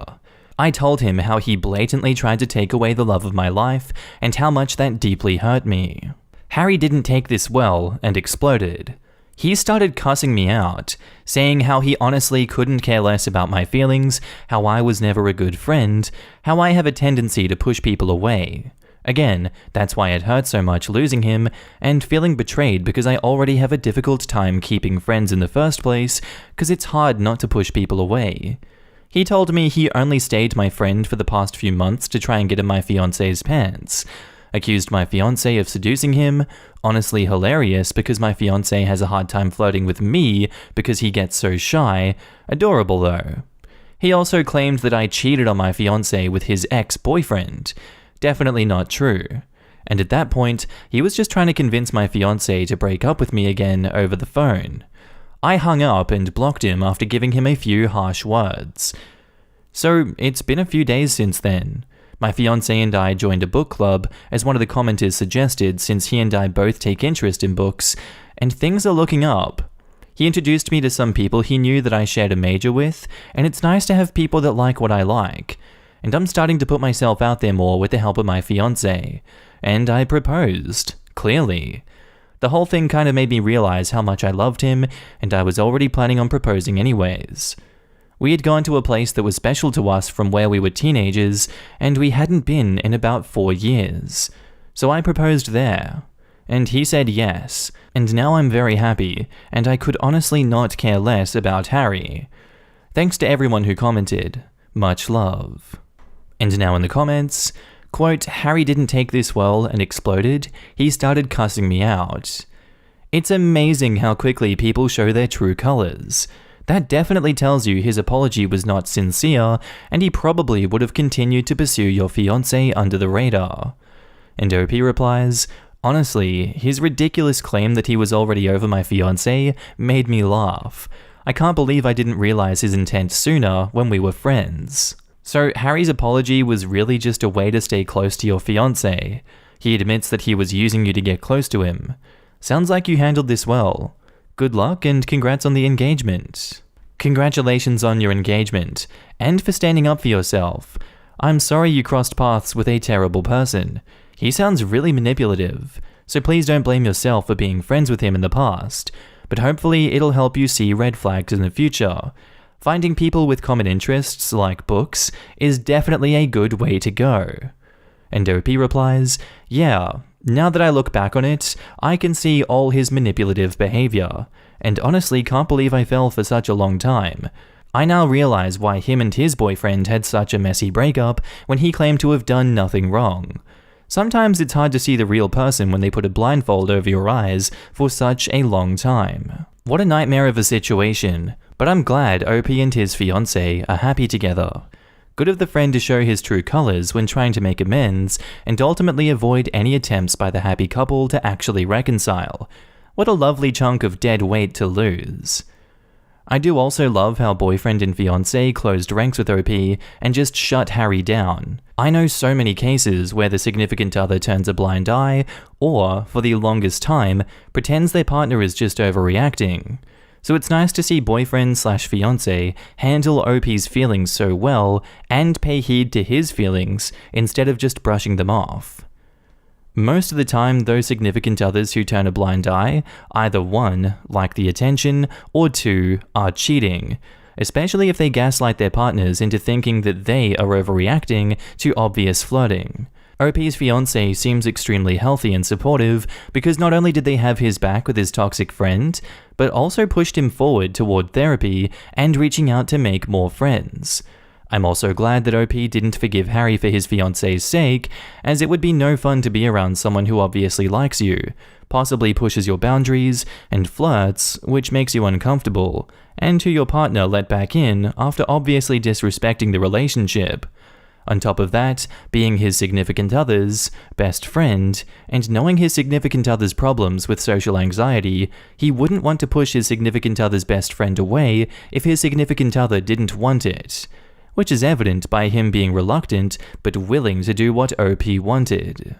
I told him how he blatantly tried to take away the love of my life, and how much that deeply hurt me. Harry didn't take this well, and exploded. He started cussing me out, saying how he honestly couldn't care less about my feelings, how I was never a good friend, how I have a tendency to push people away. Again, that's why it hurt so much losing him, and feeling betrayed because I already have a difficult time keeping friends in the first place, because it's hard not to push people away. He told me he only stayed my friend for the past few months to try and get in my fiancé's pants. Accused my fiancé of seducing him, honestly hilarious because my fiancé has a hard time flirting with me because he gets so shy, adorable though. He also claimed that I cheated on my fiancé with his ex-boyfriend, definitely not true. And at that point, he was just trying to convince my fiancé to break up with me again over the phone. I hung up and blocked him after giving him a few harsh words. So it's been a few days since then. My fiancé and I joined a book club, as one of the commenters suggested, since he and I both take interest in books, and things are looking up. He introduced me to some people he knew that I shared a major with, and it's nice to have people that like what I like. And I'm starting to put myself out there more with the help of my fiancé. And I proposed, clearly. The whole thing kind of made me realize how much I loved him, and I was already planning on proposing anyways. We had gone to a place that was special to us from where we were teenagers, and we hadn't been in about 4 years. So I proposed there. And he said yes, and now I'm very happy, and I could honestly not care less about Harry. Thanks to everyone who commented. Much love. And now in the comments, quote, Harry didn't take this well and exploded. He started cussing me out. It's amazing how quickly people show their true colors. That definitely tells you his apology was not sincere, and he probably would have continued to pursue your fiancé under the radar. And OP replies, honestly, his ridiculous claim that he was already over my fiancé made me laugh. I can't believe I didn't realize his intent sooner when we were friends. So Harry's apology was really just a way to stay close to your fiancé. He admits that he was using you to get close to him. Sounds like you handled this well. Good luck and congrats on the engagement. Congratulations on your engagement, and for standing up for yourself. I'm sorry you crossed paths with a terrible person. He sounds really manipulative, so please don't blame yourself for being friends with him in the past, but hopefully it'll help you see red flags in the future. Finding people with common interests, like books, is definitely a good way to go. And OP replies, yeah, now that I look back on it, I can see all his manipulative behavior, and honestly can't believe I fell for such a long time. I now realize why him and his boyfriend had such a messy breakup when he claimed to have done nothing wrong. Sometimes it's hard to see the real person when they put a blindfold over your eyes for such a long time. What a nightmare of a situation, but I'm glad OP and his fiancé are happy together. Good of the friend to show his true colors when trying to make amends, and ultimately avoid any attempts by the happy couple to actually reconcile. What a lovely chunk of dead weight to lose. I do also love how boyfriend and fiancé closed ranks with OP and just shut Harry down. I know so many cases where the significant other turns a blind eye, or, for the longest time, pretends their partner is just overreacting. So it's nice to see boyfriend/fiancé handle OP's feelings so well and pay heed to his feelings instead of just brushing them off. Most of the time, those significant others who turn a blind eye, either 1, like the attention, or 2, are cheating, especially if they gaslight their partners into thinking that they are overreacting to obvious flirting. OP's fiancé seems extremely healthy and supportive because not only did they have his back with his toxic friend, but also pushed him forward toward therapy and reaching out to make more friends. I'm also glad that OP didn't forgive Harry for his fiance's sake, as it would be no fun to be around someone who obviously likes you, possibly pushes your boundaries, and flirts, which makes you uncomfortable, and who your partner let back in after obviously disrespecting the relationship. On top of that, being his significant other's best friend, and knowing his significant other's problems with social anxiety, he wouldn't want to push his significant other's best friend away if his significant other didn't want it, which is evident by him being reluctant but willing to do what OP wanted.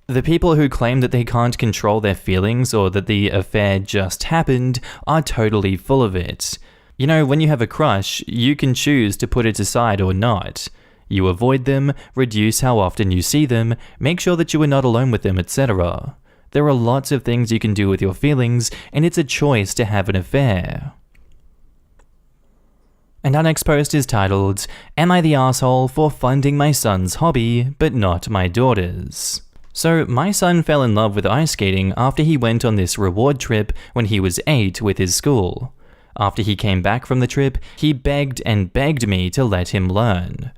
The people who claim that they can't control their feelings or that the affair just happened are totally full of it. You know, when you have a crush, you can choose to put it aside or not. You avoid them, reduce how often you see them, make sure that you are not alone with them, etc. There are lots of things you can do with your feelings, and it's a choice to have an affair. And our next post is titled, "Am I the asshole for funding my son's hobby, but not my daughter's?" So, my son fell in love with ice skating after he went on this reward trip when he was 8 with his school. After he came back from the trip, he begged and begged me to let him learn.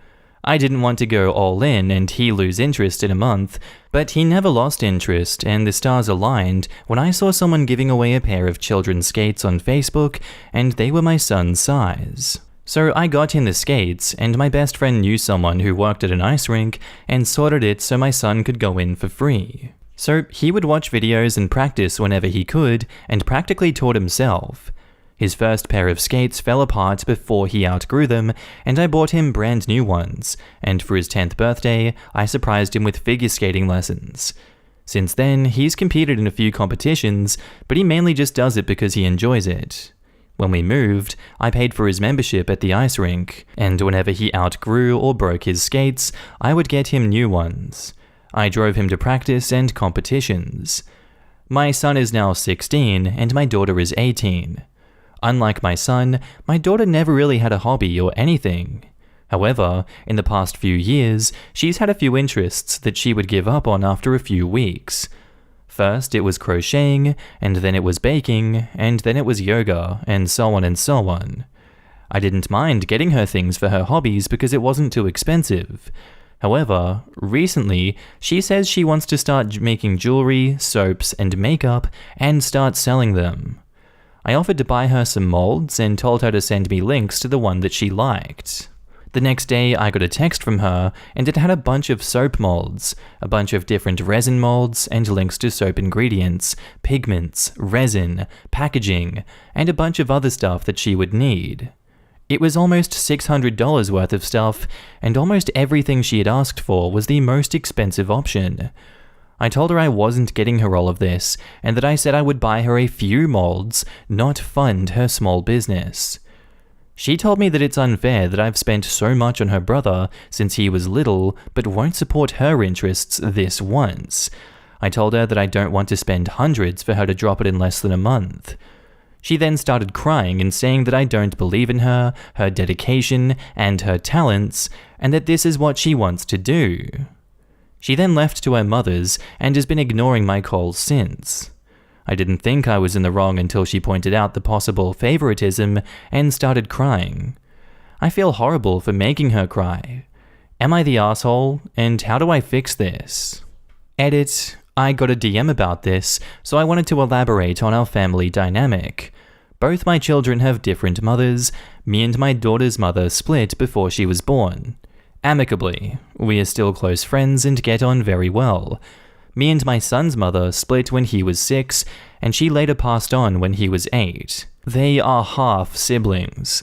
I didn't want to go all in and he lose interest in a month, but he never lost interest and the stars aligned when I saw someone giving away a pair of children's skates on Facebook and they were my son's size. So I got him the skates and my best friend knew someone who worked at an ice rink and sorted it so my son could go in for free. So he would watch videos and practice whenever he could and practically taught himself. His first pair of skates fell apart before he outgrew them, and I bought him brand new ones, and for his 10th birthday, I surprised him with figure skating lessons. Since then, he's competed in a few competitions, but he mainly just does it because he enjoys it. When we moved, I paid for his membership at the ice rink, and whenever he outgrew or broke his skates, I would get him new ones. I drove him to practice and competitions. My son is now 16, and my daughter is 18. Unlike my son, my daughter never really had a hobby or anything. However, in the past few years, she's had a few interests that she would give up on after a few weeks. First, it was crocheting, and then it was baking, and then it was yoga, and so on and so on. I didn't mind getting her things for her hobbies because it wasn't too expensive. However, recently, she says she wants to start making jewelry, soaps, and makeup, and start selling them. I offered to buy her some molds and told her to send me links to the one that she liked. The next day, I got a text from her, and it had a bunch of soap molds, a bunch of different resin molds, and links to soap ingredients, pigments, resin, packaging, and a bunch of other stuff that she would need. It was almost $600 worth of stuff, and almost everything she had asked for was the most expensive option. I told her I wasn't getting her all of this, and that I said I would buy her a few molds, not fund her small business. She told me that it's unfair that I've spent so much on her brother since he was little, but won't support her interests this once. I told her that I don't want to spend hundreds for her to drop it in less than a month. She then started crying and saying that I don't believe in her, her dedication, and her talents, and that this is what she wants to do. She then left to her mother's and has been ignoring my calls since. I didn't think I was in the wrong until she pointed out the possible favoritism and started crying. I feel horrible for making her cry. Am I the asshole, and how do I fix this? Edit. I got a DM about this, so I wanted to elaborate on our family dynamic. Both my children have different mothers. Me and my daughter's mother split before she was born. Amicably, we are still close friends and get on very well. Me and my son's mother split when he was 6, and she later passed on when he was 8. They are half siblings.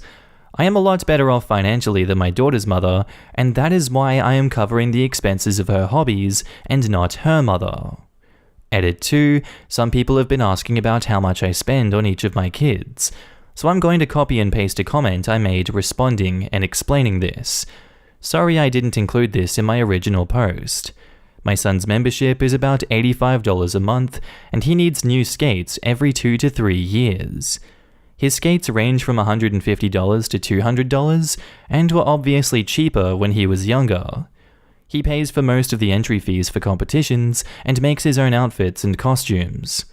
I am a lot better off financially than my daughter's mother, and that is why I am covering the expenses of her hobbies and not her mother. Edit 2, some people have been asking about how much I spend on each of my kids, so I'm going to copy and paste a comment I made responding and explaining this. Sorry I didn't include this in my original post. My son's membership is about $85 a month, and he needs new skates every 2 to 3 years. His skates range from $150 to $200, and were obviously cheaper when he was younger. He pays for most of the entry fees for competitions, and makes his own outfits and costumes.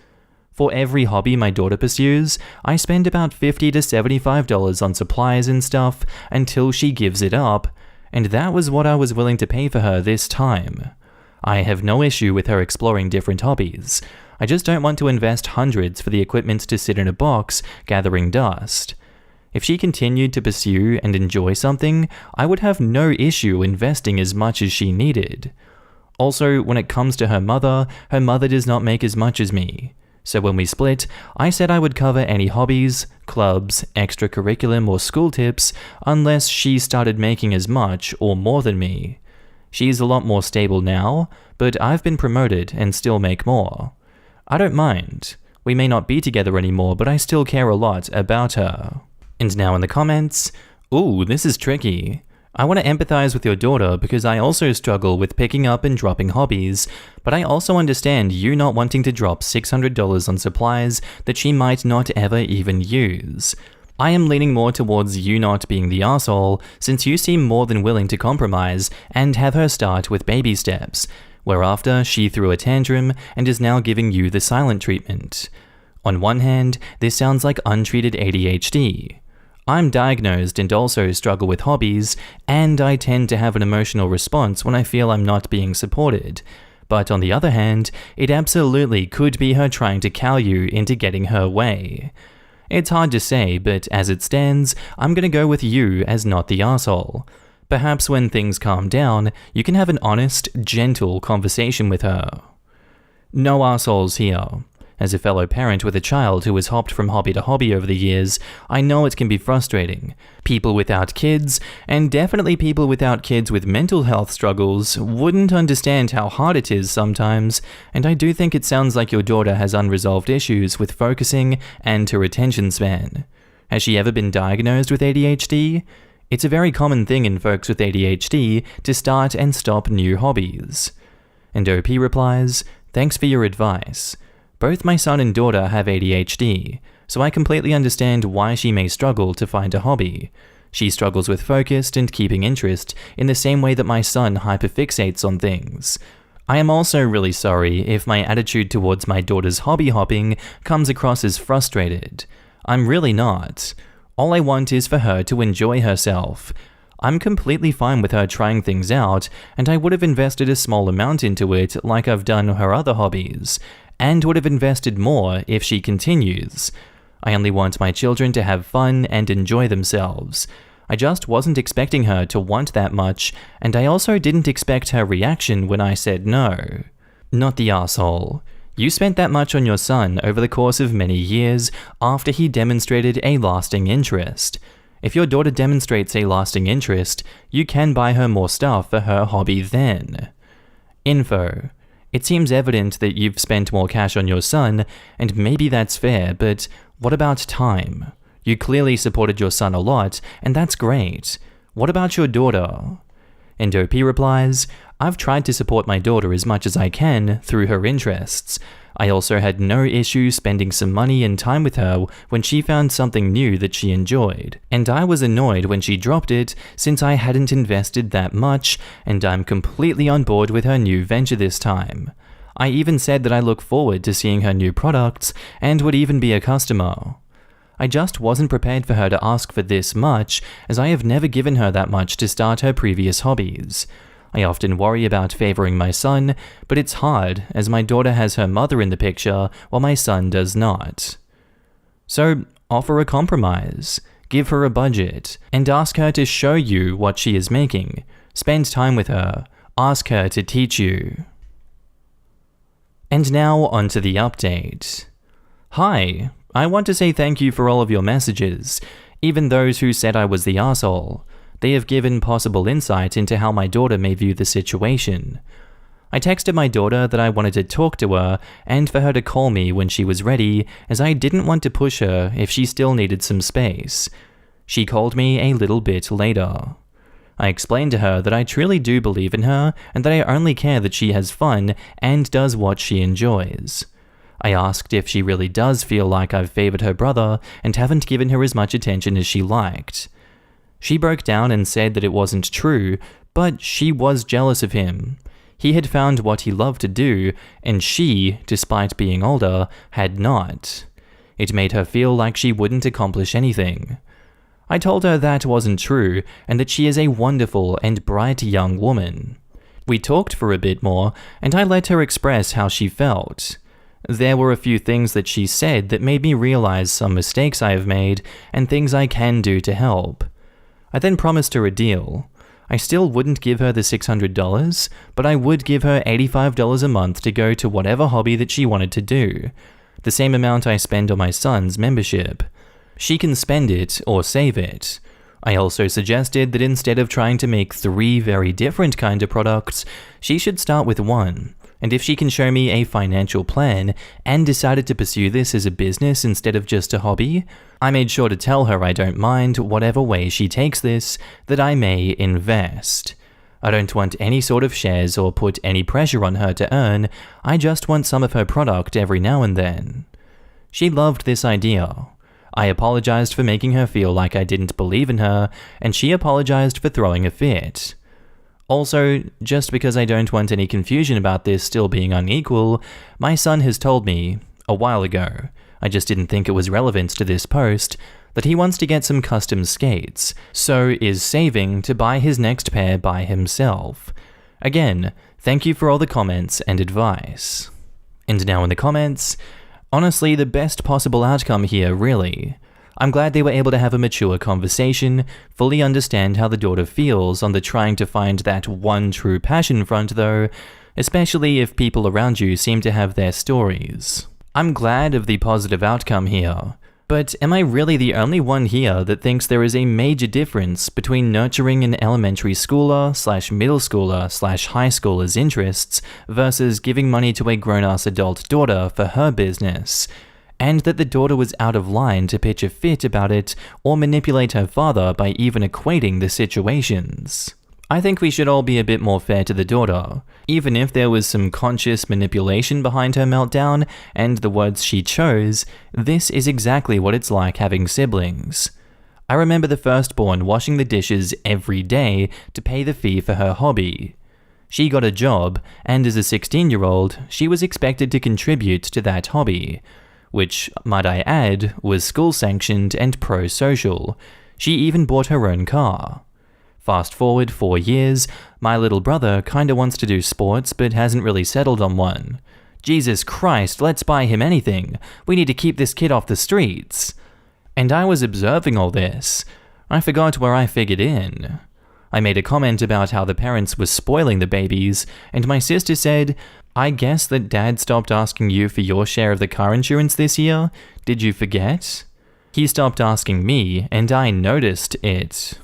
For every hobby my daughter pursues, I spend about $50 to $75 on supplies and stuff until she gives it up, and that was what I was willing to pay for her this time. I have no issue with her exploring different hobbies. I just don't want to invest hundreds for the equipment to sit in a box, gathering dust. If she continued to pursue and enjoy something, I would have no issue investing as much as she needed. Also, when it comes to her mother does not make as much as me. So when we split, I said I would cover any hobbies, clubs, extracurriculum or school tips unless she started making as much or more than me. She's a lot more stable now, but I've been promoted and still make more. I don't mind. We may not be together anymore, but I still care a lot about her. And now in the comments, ooh, this is tricky. I want to empathize with your daughter because I also struggle with picking up and dropping hobbies, but I also understand you not wanting to drop $600 on supplies that she might not ever even use. I am leaning more towards you not being the arsehole, since you seem more than willing to compromise and have her start with baby steps, whereafter she threw a tantrum and is now giving you the silent treatment. On one hand, this sounds like untreated ADHD. I'm diagnosed and also struggle with hobbies, and I tend to have an emotional response when I feel I'm not being supported. But on the other hand, it absolutely could be her trying to cow you into getting her way. It's hard to say, but as it stands, I'm gonna go with you as not the arsehole. Perhaps when things calm down, you can have an honest, gentle conversation with her. No arseholes here. As a fellow parent with a child who has hopped from hobby to hobby over the years, I know it can be frustrating. People without kids, and definitely people without kids with mental health struggles, wouldn't understand how hard it is sometimes, and I do think it sounds like your daughter has unresolved issues with focusing and her attention span. Has she ever been diagnosed with ADHD? It's a very common thing in folks with ADHD to start and stop new hobbies. And OP replies, "Thanks for your advice. Both my son and daughter have ADHD, so I completely understand why she may struggle to find a hobby. She struggles with focus and keeping interest in the same way that my son hyperfixates on things. I am also really sorry if my attitude towards my daughter's hobby hopping comes across as frustrated. I'm really not. All I want is for her to enjoy herself. I'm completely fine with her trying things out, and I would have invested a small amount into it like I've done her other hobbies, and would have invested more if she continues. I only want my children to have fun and enjoy themselves. I just wasn't expecting her to want that much, and I also didn't expect her reaction when I said no. Not the arsehole. You spent that much on your son over the course of many years after he demonstrated a lasting interest. If your daughter demonstrates a lasting interest, you can buy her more stuff for her hobby then. Info. It seems evident that you've spent more cash on your son, and maybe that's fair, but what about time? You clearly supported your son a lot, and that's great. What about your daughter? And OP replies, I've tried to support my daughter as much as I can through her interests. I also had no issue spending some money and time with her when she found something new that she enjoyed, and I was annoyed when she dropped it since I hadn't invested that much, and I'm completely on board with her new venture this time. I even said that I look forward to seeing her new products and would even be a customer. I just wasn't prepared for her to ask for this much, as I have never given her that much to start her previous hobbies. I often worry about favoring my son, but it's hard as my daughter has her mother in the picture while my son does not. So, offer a compromise, give her a budget, and ask her to show you what she is making. Spend time with her, ask her to teach you. And now onto the update. Hi, I want to say thank you for all of your messages, even those who said I was the arsehole. They have given possible insight into how my daughter may view the situation. I texted my daughter that I wanted to talk to her and for her to call me when she was ready, as I didn't want to push her if she still needed some space. She called me a little bit later. I explained to her that I truly do believe in her and that I only care that she has fun and does what she enjoys. I asked if she really does feel like I've favored her brother and haven't given her as much attention as she liked. She broke down and said that it wasn't true, but she was jealous of him. He had found what he loved to do, and she, despite being older, had not. It made her feel like she wouldn't accomplish anything. I told her that wasn't true, and that she is a wonderful and bright young woman. We talked for a bit more, and I let her express how she felt. There were a few things that she said that made me realize some mistakes I have made and things I can do to help. I then promised her a deal. I still wouldn't give her the $600, but I would give her $85 a month to go to whatever hobby that she wanted to do, the same amount I spend on my son's membership. She can spend it or save it. I also suggested that instead of trying to make 3 very different kinds of products, she should start with one, and if she can show me a financial plan and decided to pursue this as a business instead of just a hobby, I made sure to tell her I don't mind whatever way she takes this, that I may invest. I don't want any sort of shares or put any pressure on her to earn, I just want some of her product every now and then. She loved this idea. I apologized for making her feel like I didn't believe in her, and she apologized for throwing a fit. Also, just because I don't want any confusion about this still being unequal, my son has told me, a while ago, I just didn't think it was relevant to this post, that he wants to get some custom skates, so is saving to buy his next pair by himself. Again, thank you for all the comments and advice. And now in the comments, honestly, the best possible outcome here, really. I'm glad they were able to have a mature conversation, fully understand how the daughter feels on the trying to find that one true passion front though, especially if people around you seem to have their stories. I'm glad of the positive outcome here, but am I really the only one here that thinks there is a major difference between nurturing an elementary schooler/middle schooler/high schooler's interests versus giving money to a grown-ass adult daughter for her business, and that the daughter was out of line to pitch a fit about it or manipulate her father by even equating the situations? I think we should all be a bit more fair to the daughter, even if there was some conscious manipulation behind her meltdown and the words she chose. This is exactly what it's like having siblings. I remember the firstborn washing the dishes every day to pay the fee for her hobby. She got a job, and as a 16-year-old, she was expected to contribute to that hobby, which, might I add, was school-sanctioned and pro-social. She even bought her own car. Fast forward 4 years, my little brother kinda wants to do sports but hasn't really settled on one. Jesus Christ, let's buy him anything. We need to keep this kid off the streets. And I was observing all this. I forgot where I figured in. I made a comment about how the parents were spoiling the babies, and my sister said, I guess that Dad stopped asking you for your share of the car insurance this year? Did you forget? He stopped asking me, and I noticed it.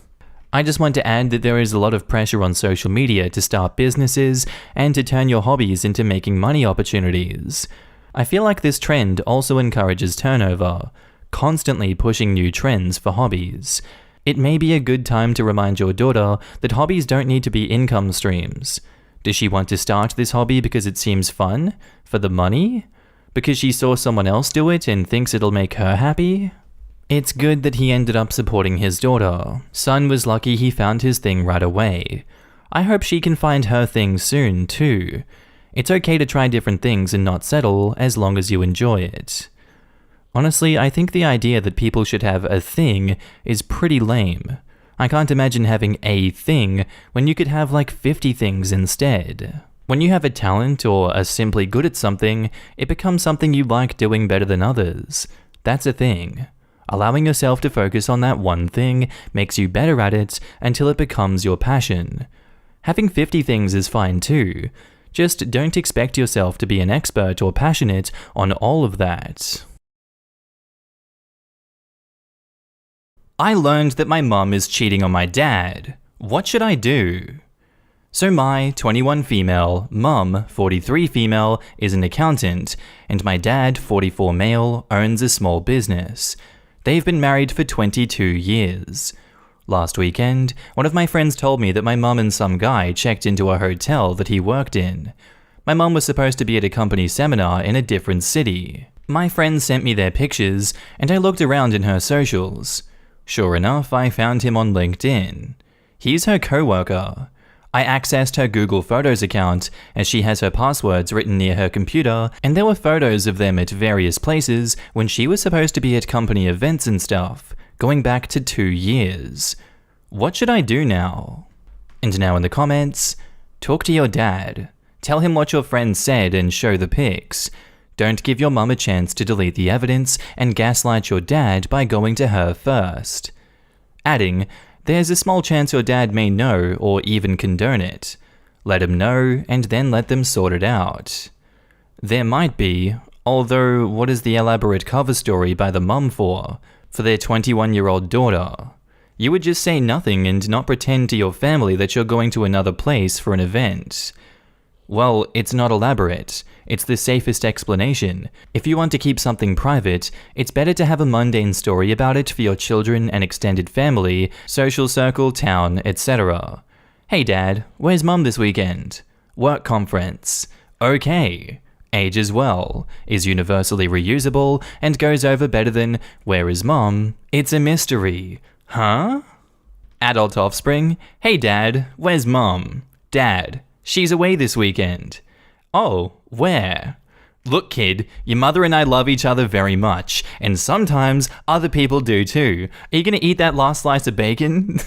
I just want to add that there is a lot of pressure on social media to start businesses and to turn your hobbies into making money opportunities. I feel like this trend also encourages turnover, constantly pushing new trends for hobbies. It may be a good time to remind your daughter that hobbies don't need to be income streams. Does she want to start this hobby because it seems fun? For the money? Because she saw someone else do it and thinks it'll make her happy? It's good that he ended up supporting his daughter. Son was lucky he found his thing right away. I hope she can find her thing soon, too. It's okay to try different things and not settle as long as you enjoy it. Honestly, I think the idea that people should have a thing is pretty lame. I can't imagine having a thing when you could have like 50 things instead. When you have a talent or are simply good at something, it becomes something you like doing better than others. That's a thing. Allowing yourself to focus on that one thing makes you better at it until it becomes your passion. Having 50 things is fine too. Just don't expect yourself to be an expert or passionate on all of that. I learned that my mum is cheating on my dad. What should I do? So my 21 female, mum 43 female, is an accountant, and my dad 44 male owns a small business. They've been married for 22 years. Last weekend, one of my friends told me that my mum and some guy checked into a hotel that he worked in. My mum was supposed to be at a company seminar in a different city. My friend sent me their pictures, and I looked around in her socials. Sure enough, I found him on LinkedIn. He's her coworker. I accessed her Google Photos account as she has her passwords written near her computer, and there were photos of them at various places when she was supposed to be at company events and stuff, going back to 2 years. What should I do now? And now in the comments, talk to your dad. Tell him what your friend said and show the pics. Don't give your mum a chance to delete the evidence and gaslight your dad by going to her first. Adding, there's a small chance your dad may know or even condone it. Let him know and then let them sort it out. There might be, although what is the elaborate cover story by the mum for their 21-year-old daughter? You would just say nothing and not pretend to your family that you're going to another place for an event. Well, it's not elaborate. It's the safest explanation. If you want to keep something private, it's better to have a mundane story about it for your children and extended family, social circle, town, etc. Hey dad, where's mum this weekend? Work conference. Okay. Age as well. Is universally reusable and goes over better than where is mom? It's a mystery. Huh? Adult offspring. Hey dad, where's mom? Dad. She's away this weekend. Oh, where? Look kid, your mother and I love each other very much, and sometimes other people do too. Are you gonna eat that last slice of bacon?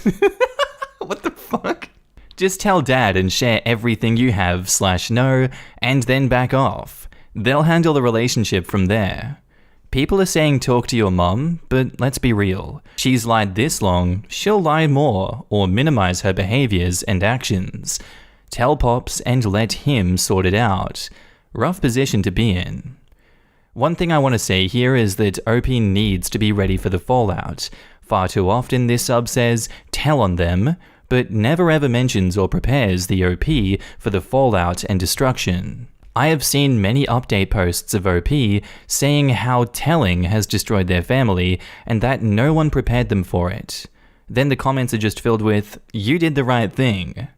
What the fuck? Just tell dad and share everything you have/know, and then back off. They'll handle the relationship from there. People are saying talk to your mum, but let's be real. She's lied this long, she'll lie more, or minimize her behaviors and actions. Tell Pops and let him sort it out. Rough position to be in. One thing I want to say here is that OP needs to be ready for the fallout. Far too often this sub says, tell on them, but never ever mentions or prepares the OP for the fallout and destruction. I have seen many update posts of OP saying how telling has destroyed their family and that no one prepared them for it. Then the comments are just filled with, you did the right thing.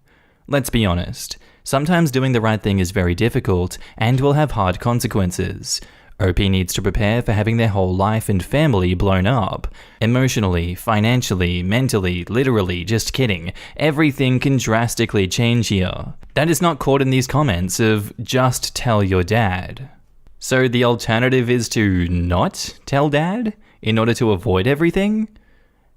Let's be honest, sometimes doing the right thing is very difficult and will have hard consequences. OP needs to prepare for having their whole life and family blown up. Emotionally, financially, mentally, literally, just kidding. Everything can drastically change here. That is not caught in these comments of just tell your dad. So the alternative is to not tell dad in order to avoid everything?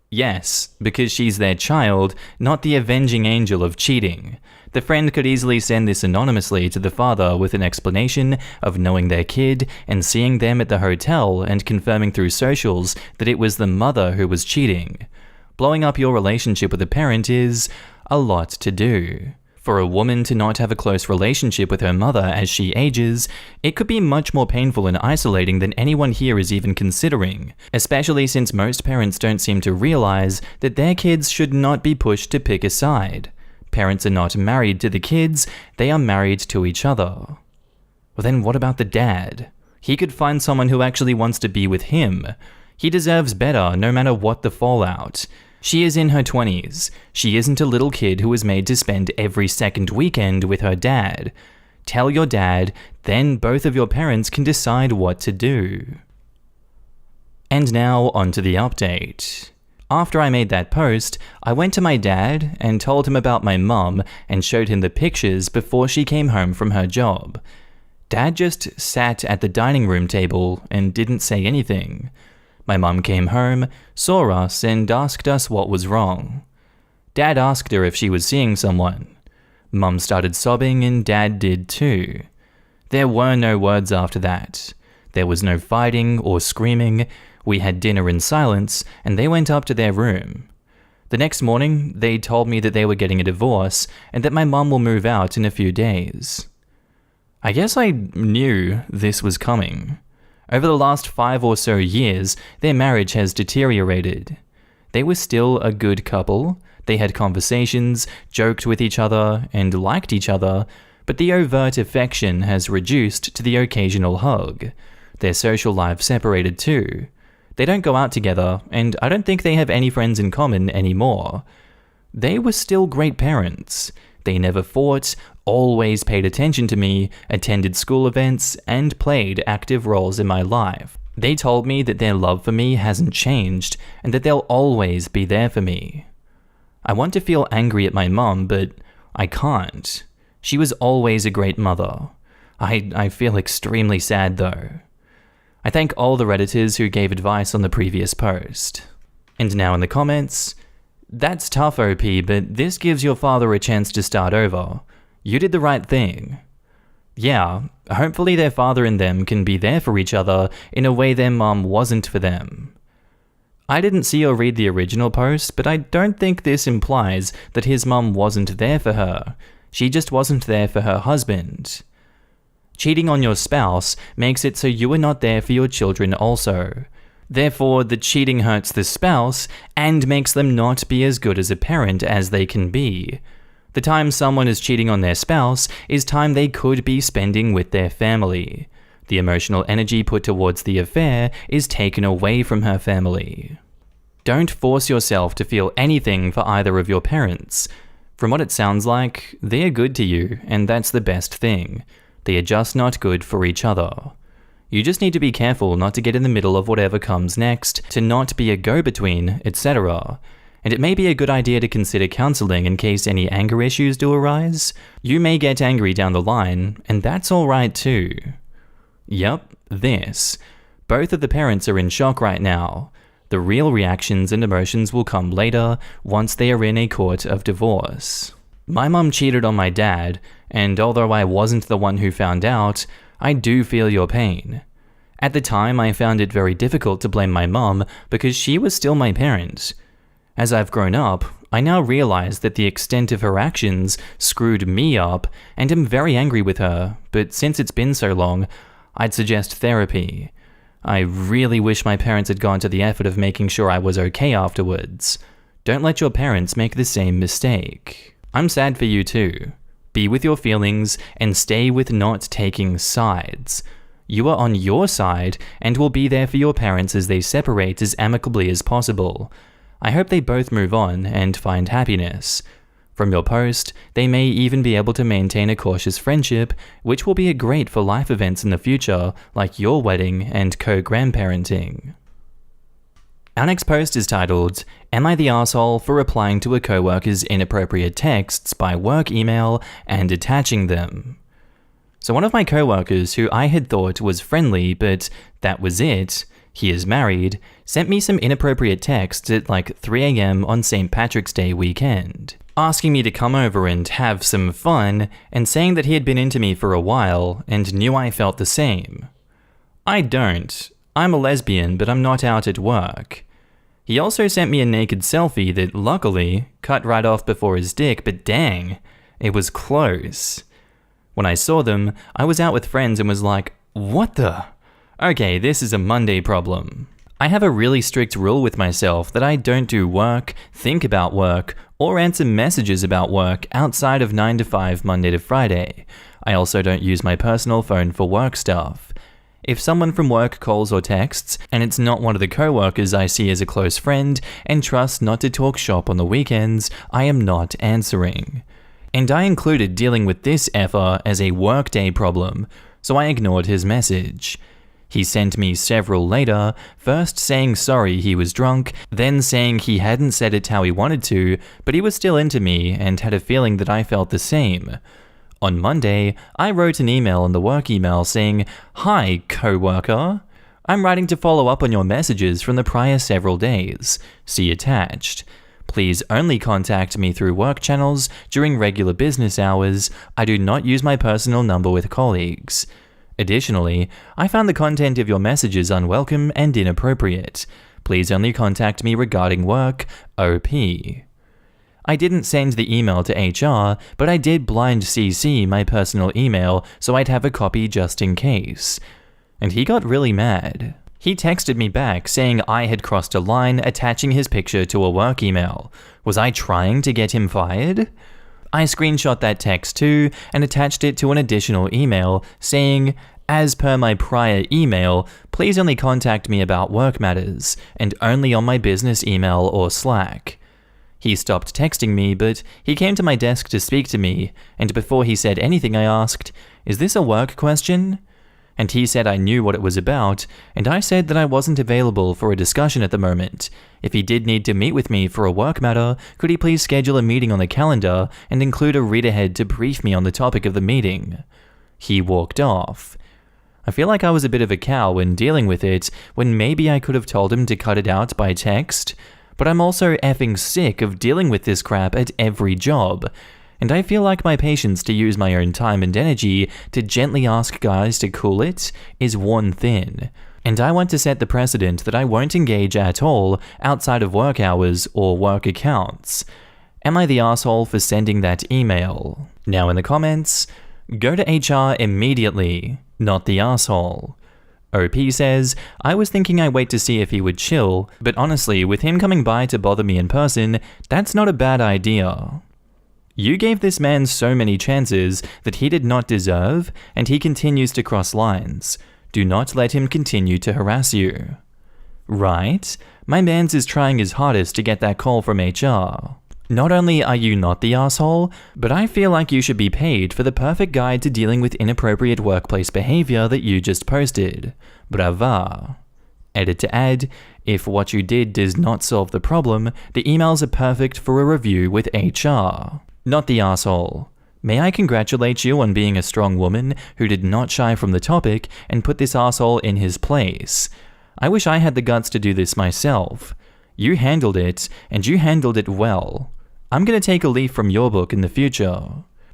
Yes, because she's their child, not the avenging angel of cheating. The friend could easily send this anonymously to the father with an explanation of knowing their kid and seeing them at the hotel and confirming through socials that it was the mother who was cheating. Blowing up your relationship with a parent is a lot to do. For a woman to not have a close relationship with her mother as she ages, it could be much more painful and isolating than anyone here is even considering, especially since most parents don't seem to realize that their kids should not be pushed to pick a side. Parents are not married to the kids, they are married to each other. Well then what about the dad? He could find someone who actually wants to be with him. He deserves better no matter what the fallout. She is in her 20s. She isn't a little kid who is made to spend every second weekend with her dad. Tell your dad, then both of your parents can decide what to do. And now onto the update. After I made that post, I went to my dad and told him about my mum and showed him the pictures before she came home from her job. Dad just sat at the dining room table and didn't say anything. My mum came home, saw us, and asked us what was wrong. Dad asked her if she was seeing someone. Mum started sobbing and Dad did too. There were no words after that. There was no fighting or screaming. We had dinner in silence and they went up to their room. The next morning, they told me that they were getting a divorce and that my mum will move out in a few days. I guess I knew this was coming. Over the last 5 or so years, their marriage has deteriorated. They were still a good couple, they had conversations, joked with each other, and liked each other, but the overt affection has reduced to the occasional hug. Their social lives separated too. They don't go out together, and I don't think they have any friends in common anymore. They were still great parents. They never fought, always paid attention to me, attended school events, and played active roles in my life. They told me that their love for me hasn't changed, and that they'll always be there for me. I want to feel angry at my mum, but I can't. She was always a great mother. I feel extremely sad though. I thank all the Redditors who gave advice on the previous post. And now in the comments, that's tough OP, but this gives your father a chance to start over. You did the right thing. Yeah, hopefully their father and them can be there for each other in a way their mom wasn't for them. I didn't see or read the original post, but I don't think this implies that his mom wasn't there for her. She just wasn't there for her husband. Cheating on your spouse makes it so you are not there for your children also. Therefore, the cheating hurts the spouse and makes them not be as good as a parent as they can be. The time someone is cheating on their spouse is time they could be spending with their family. The emotional energy put towards the affair is taken away from her family. Don't force yourself to feel anything for either of your parents. From what it sounds like, they are good to you, and that's the best thing. They are just not good for each other. You just need to be careful not to get in the middle of whatever comes next, to not be a go-between, etc. And it may be a good idea to consider counseling in case any anger issues do arise. You may get angry down the line, and that's alright too. Yep, this. Both of the parents are in shock right now. The real reactions and emotions will come later, once they are in a court of divorce. My mum cheated on my dad, and although I wasn't the one who found out, I do feel your pain. At the time, I found it very difficult to blame my mum because she was still my parent. As I've grown up, I now realize that the extent of her actions screwed me up and am very angry with her, but since it's been so long, I'd suggest therapy. I really wish my parents had gone to the effort of making sure I was okay afterwards. Don't let your parents make the same mistake. I'm sad for you too. Be with your feelings and stay with not taking sides. You are on your side and will be there for your parents as they separate as amicably as possible. I hope they both move on and find happiness. From your post, they may even be able to maintain a cautious friendship, which will be great for life events in the future, like your wedding and co-grandparenting. Our next post is titled, Am I the Asshole for replying to a coworker's inappropriate texts by work email and attaching them? So one of my coworkers, who I had thought was friendly, but that was it, he is married, sent me some inappropriate texts at like 3 AM on St. Patrick's Day weekend, asking me to come over and have some fun, and saying that he had been into me for a while and knew I felt the same. I don't. I'm a lesbian, but I'm not out at work. He also sent me a naked selfie that, luckily, cut right off before his dick, but dang, it was close. When I saw them, I was out with friends and was like, what the? Okay, this is a Monday problem. I have a really strict rule with myself that I don't do work, think about work, or answer messages about work outside of 9 to 5 Monday to Friday. I also don't use my personal phone for work stuff. If someone from work calls or texts, and it's not one of the co-workers I see as a close friend and trust not to talk shop on the weekends, I am not answering. And I included dealing with this effer as a workday problem, so I ignored his message. He sent me several later, first saying sorry he was drunk, then saying he hadn't said it how he wanted to, but he was still into me and had a feeling that I felt the same. On Monday, I wrote an email in the work email saying, Hi, co-worker. I'm writing to follow up on your messages from the prior several days. See attached. Please only contact me through work channels during regular business hours. I do not use my personal number with colleagues. Additionally, I found the content of your messages unwelcome and inappropriate. Please only contact me regarding work, OP. I didn't send the email to HR, but I did blind CC my personal email so I'd have a copy just in case. And he got really mad. He texted me back saying I had crossed a line attaching his picture to a work email. Was I trying to get him fired? I screenshot that text too and attached it to an additional email saying, as per my prior email, please only contact me about work matters and only on my business email or Slack. He stopped texting me, but he came to my desk to speak to me, and before he said anything I asked, Is this a work question? And he said I knew what it was about, and I said that I wasn't available for a discussion at the moment. If he did need to meet with me for a work matter, could he please schedule a meeting on the calendar and include a read-ahead to brief me on the topic of the meeting? He walked off. I feel like I was a bit of a cow when dealing with it, when maybe I could have told him to cut it out by text. But I'm also effing sick of dealing with this crap at every job. And I feel like my patience to use my own time and energy to gently ask guys to cool it is worn thin. And I want to set the precedent that I won't engage at all outside of work hours or work accounts. Am I the asshole for sending that email? Now in the comments, go to HR immediately, not the asshole. OP says, I was thinking I'd wait to see if he would chill, but honestly, with him coming by to bother me in person, that's not a bad idea. You gave this man so many chances that he did not deserve, and he continues to cross lines. Do not let him continue to harass you. Right? My mans is trying his hardest to get that call from HR. Not only are you not the asshole, but I feel like you should be paid for the perfect guide to dealing with inappropriate workplace behavior that you just posted. Brava. Edit to add, if what you did does not solve the problem, the emails are perfect for a review with HR. Not the asshole. May I congratulate you on being a strong woman who did not shy from the topic and put this asshole in his place. I wish I had the guts to do this myself. You handled it, and you handled it well. I'm gonna take a leaf from your book in the future.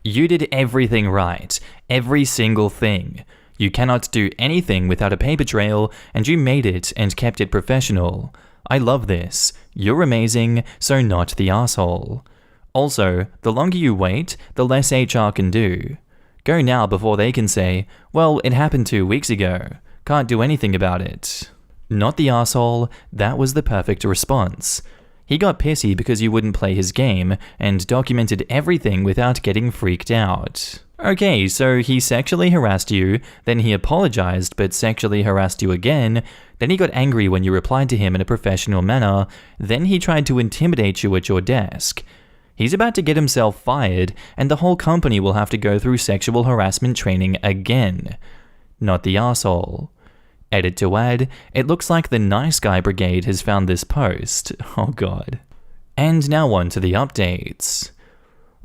You did everything right. Every single thing. You cannot do anything without a paper trail, and you made it and kept it professional. I love this. You're amazing, so not the asshole. Also, the longer you wait, the less HR can do. Go now before they can say, well, it happened 2 weeks ago. Can't do anything about it. Not the asshole, that was the perfect response. He got pissy because you wouldn't play his game and documented everything without getting freaked out. Okay, so he sexually harassed you, then he apologized but sexually harassed you again, then he got angry when you replied to him in a professional manner, then he tried to intimidate you at your desk. He's about to get himself fired, and the whole company will have to go through sexual harassment training again. Not the asshole. Edit to add, it looks like the nice guy brigade has found this post. Oh god. And now on to the updates.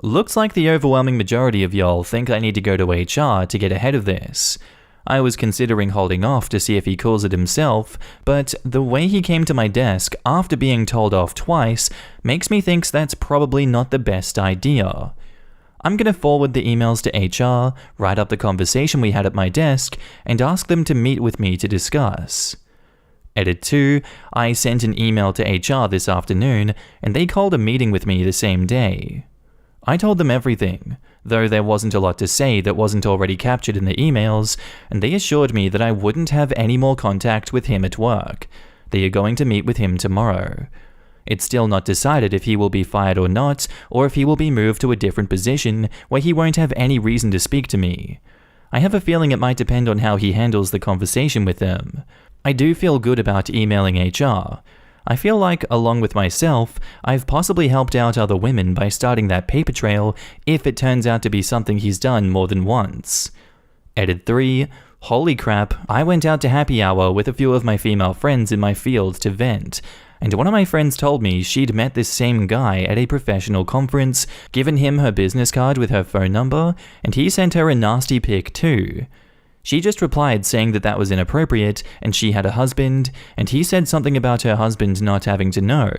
Looks like the overwhelming majority of y'all think I need to go to HR to get ahead of this. I was considering holding off to see if he calls it himself, but the way he came to my desk after being told off twice makes me think that's probably not the best idea. I'm gonna forward the emails to HR, write up the conversation we had at my desk, and ask them to meet with me to discuss. Edit 2, I sent an email to HR this afternoon, and they called a meeting with me the same day. I told them everything, though there wasn't a lot to say that wasn't already captured in the emails, and they assured me that I wouldn't have any more contact with him at work. They are going to meet with him tomorrow. It's still not decided if he will be fired or not, or if he will be moved to a different position where he won't have any reason to speak to me. I have a feeling it might depend on how he handles the conversation with them. I do feel good about emailing HR. I feel like, along with myself, I've possibly helped out other women by starting that paper trail if it turns out to be something he's done more than once. Edit 3, holy crap, I went out to happy hour with a few of my female friends in my field to vent, and one of my friends told me she'd met this same guy at a professional conference, given him her business card with her phone number, and he sent her a nasty pic too. She just replied saying that that was inappropriate and she had a husband, and he said something about her husband not having to know.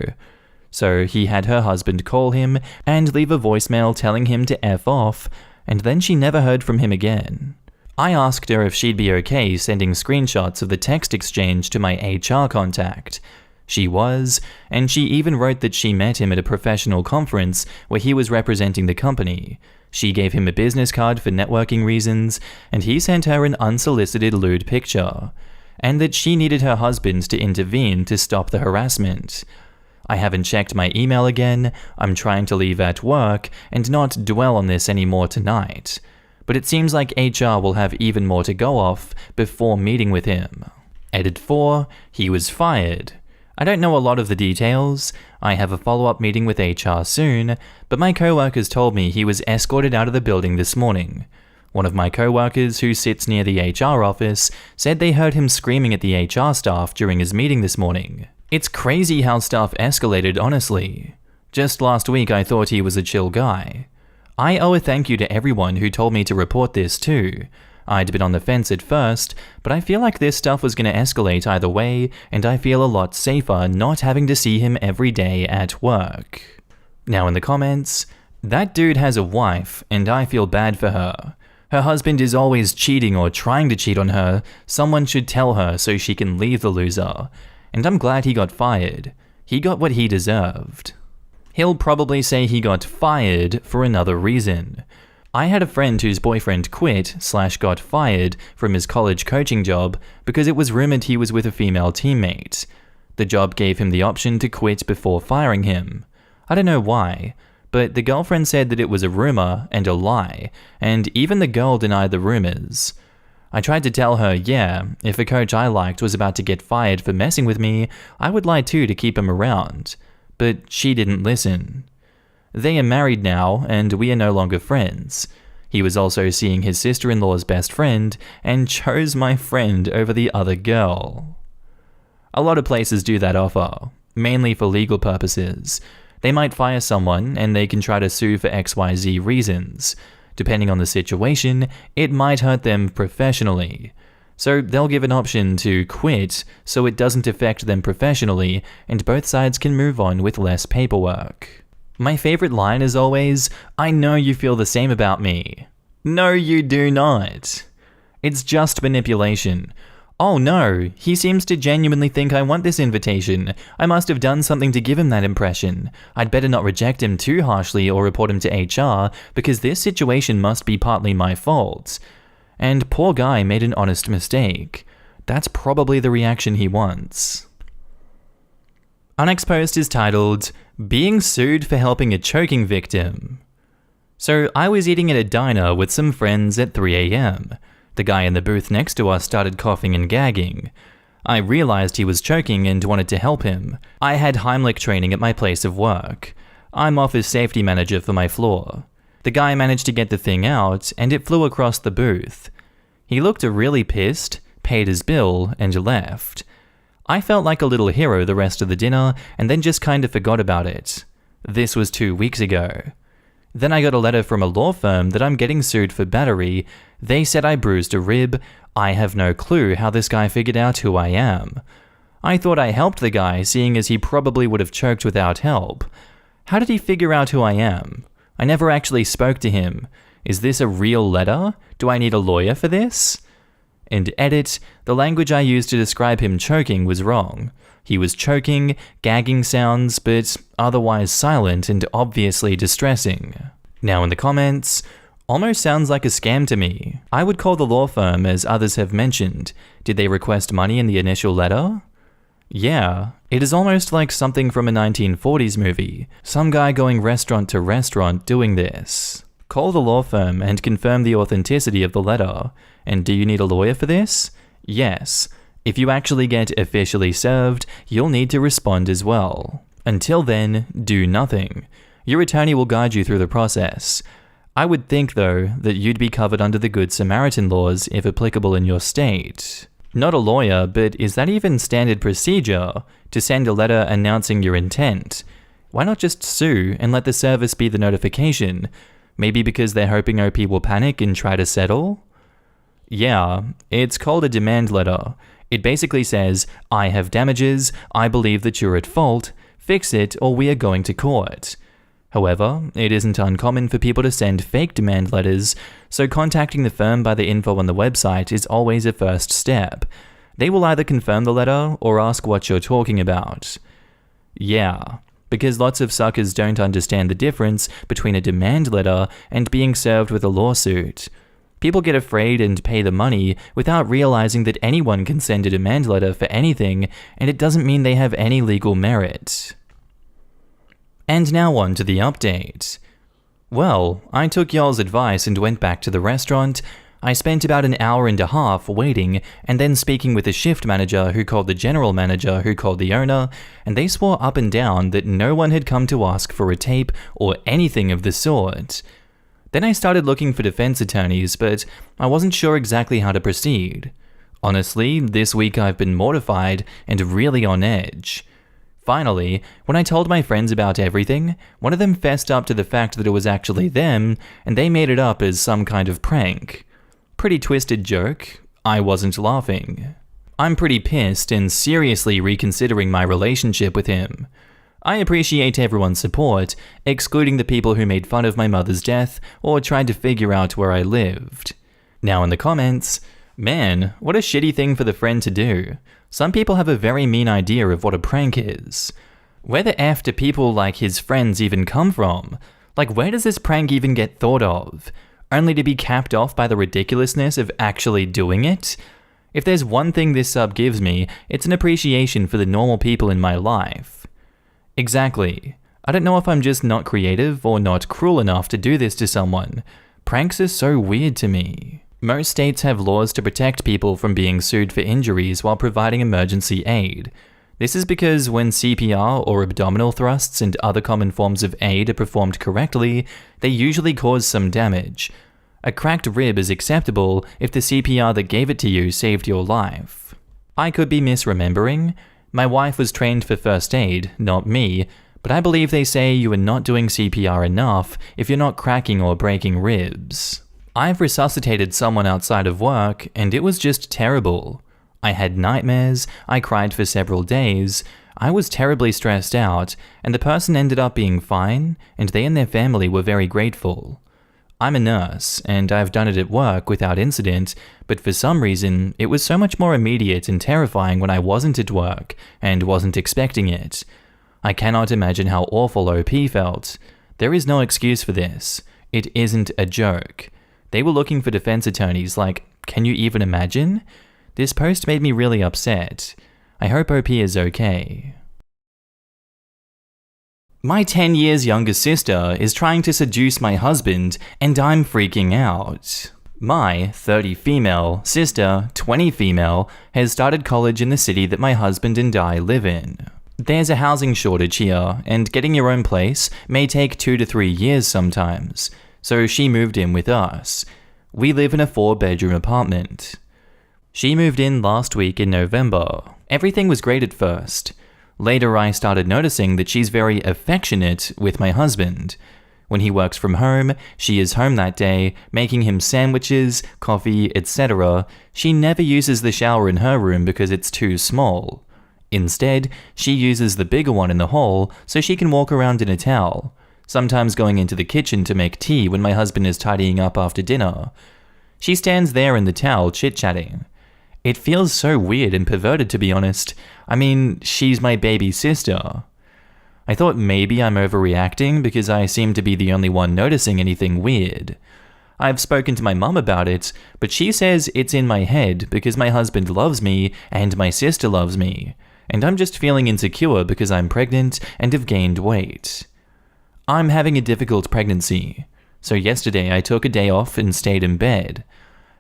So he had her husband call him and leave a voicemail telling him to F off, and then she never heard from him again. I asked her if she'd be okay sending screenshots of the text exchange to my HR contact. She was, and she even wrote that she met him at a professional conference where he was representing the company. She gave him a business card for networking reasons, and he sent her an unsolicited lewd picture, and that she needed her husband to intervene to stop the harassment. I haven't checked my email again, I'm trying to leave at work and not dwell on this anymore tonight, but it seems like HR will have even more to go off before meeting with him. Edit 4, he was fired. I don't know a lot of the details. I have a follow-up meeting with HR soon, but my co-workers told me he was escorted out of the building this morning. One of my coworkers who sits near the HR office said they heard him screaming at the HR staff during his meeting this morning. It's crazy how stuff escalated, honestly. Just last week I thought he was a chill guy. I owe a thank you to everyone who told me to report this too. I'd been on the fence at first, but I feel like this stuff was going to escalate either way, and I feel a lot safer not having to see him every day at work. Now in the comments, that dude has a wife, and I feel bad for her. Her husband is always cheating or trying to cheat on her. Someone should tell her so she can leave the loser. And I'm glad he got fired. He got what he deserved. He'll probably say he got fired for another reason. I had a friend whose boyfriend quit/got fired from his college coaching job because it was rumored he was with a female teammate. The job gave him the option to quit before firing him. I don't know why, but the girlfriend said that it was a rumor and a lie, and even the girl denied the rumors. I tried to tell her, yeah, if a coach I liked was about to get fired for messing with me, I would lie too to keep him around. But she didn't listen. They are married now, and we are no longer friends. He was also seeing his sister-in-law's best friend, and chose my friend over the other girl. A lot of places do that offer, mainly for legal purposes. They might fire someone, and they can try to sue for XYZ reasons. Depending on the situation, it might hurt them professionally. So they'll give an option to quit so it doesn't affect them professionally, and both sides can move on with less paperwork. My favorite line is always, "I know you feel the same about me." No, you do not. It's just manipulation. Oh no, he seems to genuinely think I want this invitation. I must have done something to give him that impression. I'd better not reject him too harshly or report him to HR, because this situation must be partly my fault. And poor guy made an honest mistake. That's probably the reaction he wants. Our next post is titled, "Being Sued for Helping a Choking Victim." So I was eating at a diner with some friends at 3 a.m. The guy in the booth next to us started coughing and gagging. I realized he was choking and wanted to help him. I had Heimlich training at my place of work. I'm office safety manager for my floor. The guy managed to get the thing out, and it flew across the booth. He looked really pissed, paid his bill, and left. I felt like a little hero the rest of the dinner, and then just kind of forgot about it. This was 2 weeks ago. Then I got a letter from a law firm that I'm getting sued for battery. They said I bruised a rib. I have no clue how this guy figured out who I am. I thought I helped the guy, seeing as he probably would have choked without help. How did he figure out who I am? I never actually spoke to him. Is this a real letter? Do I need a lawyer for this? And edit, the language I used to describe him choking was wrong. He was choking, gagging sounds, but otherwise silent and obviously distressing. Now in the comments, almost sounds like a scam to me. I would call the law firm, as others have mentioned. Did they request money in the initial letter? Yeah, it is almost like something from a 1940s movie. Some guy going restaurant to restaurant doing this. Call the law firm and confirm the authenticity of the letter. And do you need a lawyer for this? Yes. If you actually get officially served, you'll need to respond as well. Until then, do nothing. Your attorney will guide you through the process. I would think, though, that you'd be covered under the Good Samaritan laws if applicable in your state. Not a lawyer, but is that even standard procedure? To send a letter announcing your intent? Why not just sue and let the service be the notification? Maybe because they're hoping OP will panic and try to settle? Yeah, it's called a demand letter. It basically says, I have damages, I believe that you're at fault, fix it or we are going to court. However, it isn't uncommon for people to send fake demand letters, so contacting the firm by the info on the website is always a first step. They will either confirm the letter or ask what you're talking about. Yeah, because lots of suckers don't understand the difference between a demand letter and being served with a lawsuit. People get afraid and pay the money without realizing that anyone can send a demand letter for anything, and it doesn't mean they have any legal merit. And now on to the update. Well, I took y'all's advice and went back to the restaurant. I spent about an hour and a half waiting and then speaking with the shift manager who called the general manager who called the owner, and they swore up and down that no one had come to ask for a tape or anything of the sort. Then I started looking for defense attorneys, but I wasn't sure exactly how to proceed. Honestly, this week I've been mortified and really on edge. Finally, when I told my friends about everything, one of them fessed up to the fact that it was actually them, and they made it up as some kind of prank. Pretty twisted joke. I wasn't laughing. I'm pretty pissed and seriously reconsidering my relationship with him. I appreciate everyone's support, excluding the people who made fun of my mother's death or tried to figure out where I lived. Now in the comments, man, what a shitty thing for the friend to do. Some people have a very mean idea of what a prank is. Where the F do people like his friends even come from? Like, where does this prank even get thought of? Only to be capped off by the ridiculousness of actually doing it? If there's one thing this sub gives me, it's an appreciation for the normal people in my life. Exactly. I don't know if I'm just not creative or not cruel enough to do this to someone. Pranks are so weird to me. Most states have laws to protect people from being sued for injuries while providing emergency aid. This is because when CPR or abdominal thrusts and other common forms of aid are performed correctly, they usually cause some damage. A cracked rib is acceptable if the CPR that gave it to you saved your life. I could be misremembering. My wife was trained for first aid, not me, but I believe they say you are not doing CPR enough if you're not cracking or breaking ribs. I've resuscitated someone outside of work, and it was just terrible. I had nightmares, I cried for several days, I was terribly stressed out, and the person ended up being fine, and they and their family were very grateful. I'm a nurse, and I've done it at work without incident, but for some reason, it was so much more immediate and terrifying when I wasn't at work, and wasn't expecting it. I cannot imagine how awful OP felt. There is no excuse for this. It isn't a joke. They were looking for defense attorneys, like, can you even imagine? This post made me really upset. I hope OP is okay. My 10 years younger sister is trying to seduce my husband, and I'm freaking out. My 30 female sister, 20 female, has started college in the city that my husband and I live in. There's a housing shortage here, and getting your own place may take 2 to 3 years sometimes. So she moved in with us. We live in a 4-bedroom apartment. She moved in last week in November. Everything was great at first. Later I started noticing that she's very affectionate with my husband. When he works from home, she is home that day, making him sandwiches, coffee, etc. She never uses the shower in her room because it's too small. Instead, she uses the bigger one in the hall so she can walk around in a towel. Sometimes going into the kitchen to make tea when my husband is tidying up after dinner. She stands there in the towel chit-chatting. It feels so weird and perverted, to be honest. I mean, she's my baby sister. I thought maybe I'm overreacting because I seem to be the only one noticing anything weird. I've spoken to my mum about it, but she says it's in my head because my husband loves me and my sister loves me, and I'm just feeling insecure because I'm pregnant and have gained weight. I'm having a difficult pregnancy, so yesterday I took a day off and stayed in bed.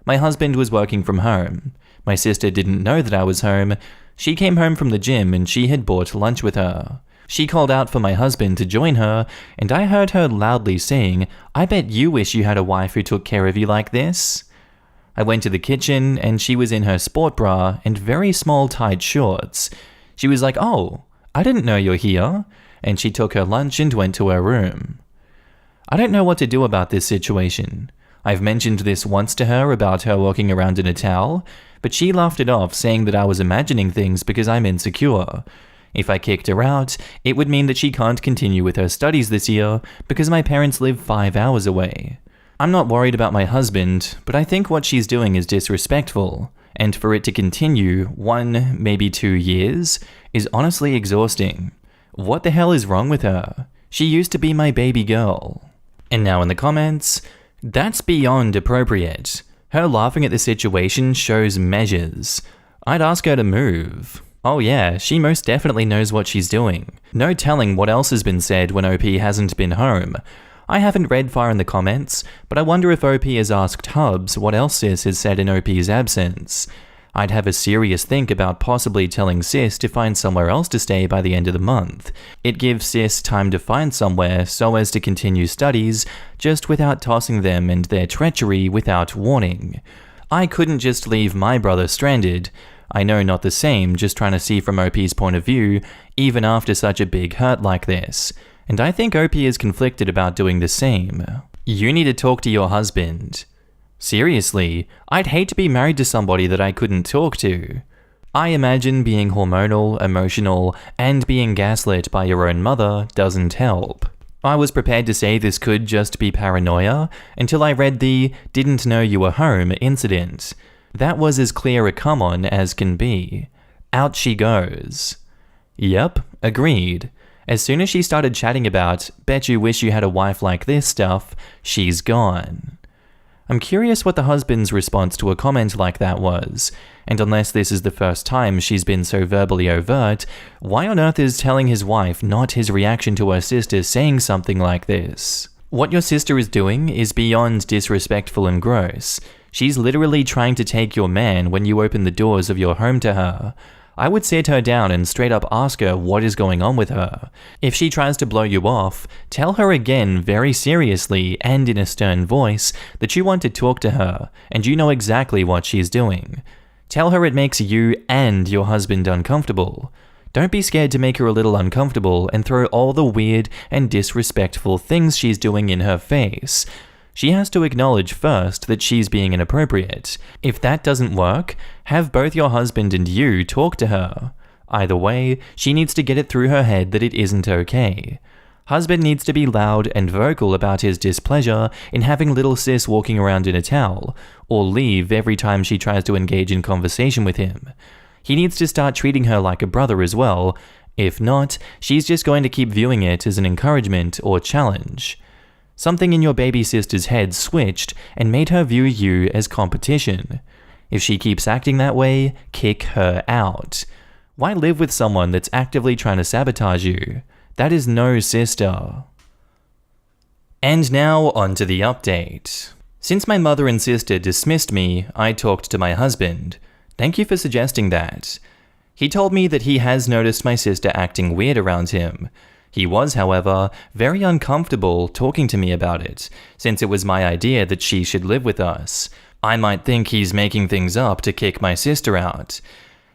My husband was working from home. My sister didn't know that I was home. She came home from the gym and she had bought lunch with her. She called out for my husband to join her, and I heard her loudly saying, "I bet you wish you had a wife who took care of you like this." I went to the kitchen and she was in her sport bra and very small tight shorts. She was like, "Oh, I didn't know you're here." And she took her lunch and went to her room. I don't know what to do about this situation. I've mentioned this once to her about her walking around in a towel, but she laughed it off, saying that I was imagining things because I'm insecure. If I kicked her out, it would mean that she can't continue with her studies this year because my parents live 5 hours away. I'm not worried about my husband, but I think what she's doing is disrespectful, and for it to continue 1, maybe 2 years is honestly exhausting. What the hell is wrong with her? She used to be my baby girl. And now in the comments, that's beyond appropriate. Her laughing at the situation shows measures. I'd ask her to move. Oh yeah, she most definitely knows what she's doing. No telling what else has been said when OP hasn't been home. I haven't read far in the comments, but I wonder if OP has asked Hubs what else Sis has said in OP's absence. I'd have a serious think about possibly telling sis to find somewhere else to stay by the end of the month. It gives sis time to find somewhere so as to continue studies, just without tossing them and their treachery without warning. I couldn't just leave my brother stranded. I know not the same, just trying to see from OP's point of view, even after such a big hurt like this. And I think OP is conflicted about doing the same. You need to talk to your husband. Seriously, I'd hate to be married to somebody that I couldn't talk to. I imagine being hormonal, emotional, and being gaslit by your own mother doesn't help. I was prepared to say this could just be paranoia until I read the "didn't know you were home" incident. That was as clear a come on as can be. Out she goes. Yep, agreed. As soon as she started chatting about "bet you wish you had a wife like this" stuff, she's gone. I'm curious what the husband's response to a comment like that was, and unless this is the first time she's been so verbally overt, why on earth is telling his wife not his reaction to her sister saying something like this? What your sister is doing is beyond disrespectful and gross. She's literally trying to take your man when you open the doors of your home to her. I would sit her down and straight up ask her what is going on with her. If she tries to blow you off, tell her again very seriously and in a stern voice that you want to talk to her and you know exactly what she's doing. Tell her it makes you and your husband uncomfortable. Don't be scared to make her a little uncomfortable and throw all the weird and disrespectful things she's doing in her face. She has to acknowledge first that she's being inappropriate. If that doesn't work, have both your husband and you talk to her. Either way, she needs to get it through her head that it isn't okay. Husband needs to be loud and vocal about his displeasure in having little sis walking around in a towel, or leave every time she tries to engage in conversation with him. He needs to start treating her like a brother as well. If not, she's just going to keep viewing it as an encouragement or challenge. Something in your baby sister's head switched and made her view you as competition. If she keeps acting that way, kick her out. Why live with someone that's actively trying to sabotage you? That is no sister. And now on to the update. Since my mother and sister dismissed me, I talked to my husband. Thank you for suggesting that. He told me that he has noticed my sister acting weird around him. He was, however, very uncomfortable talking to me about it, since it was my idea that she should live with us. I might think he's making things up to kick my sister out.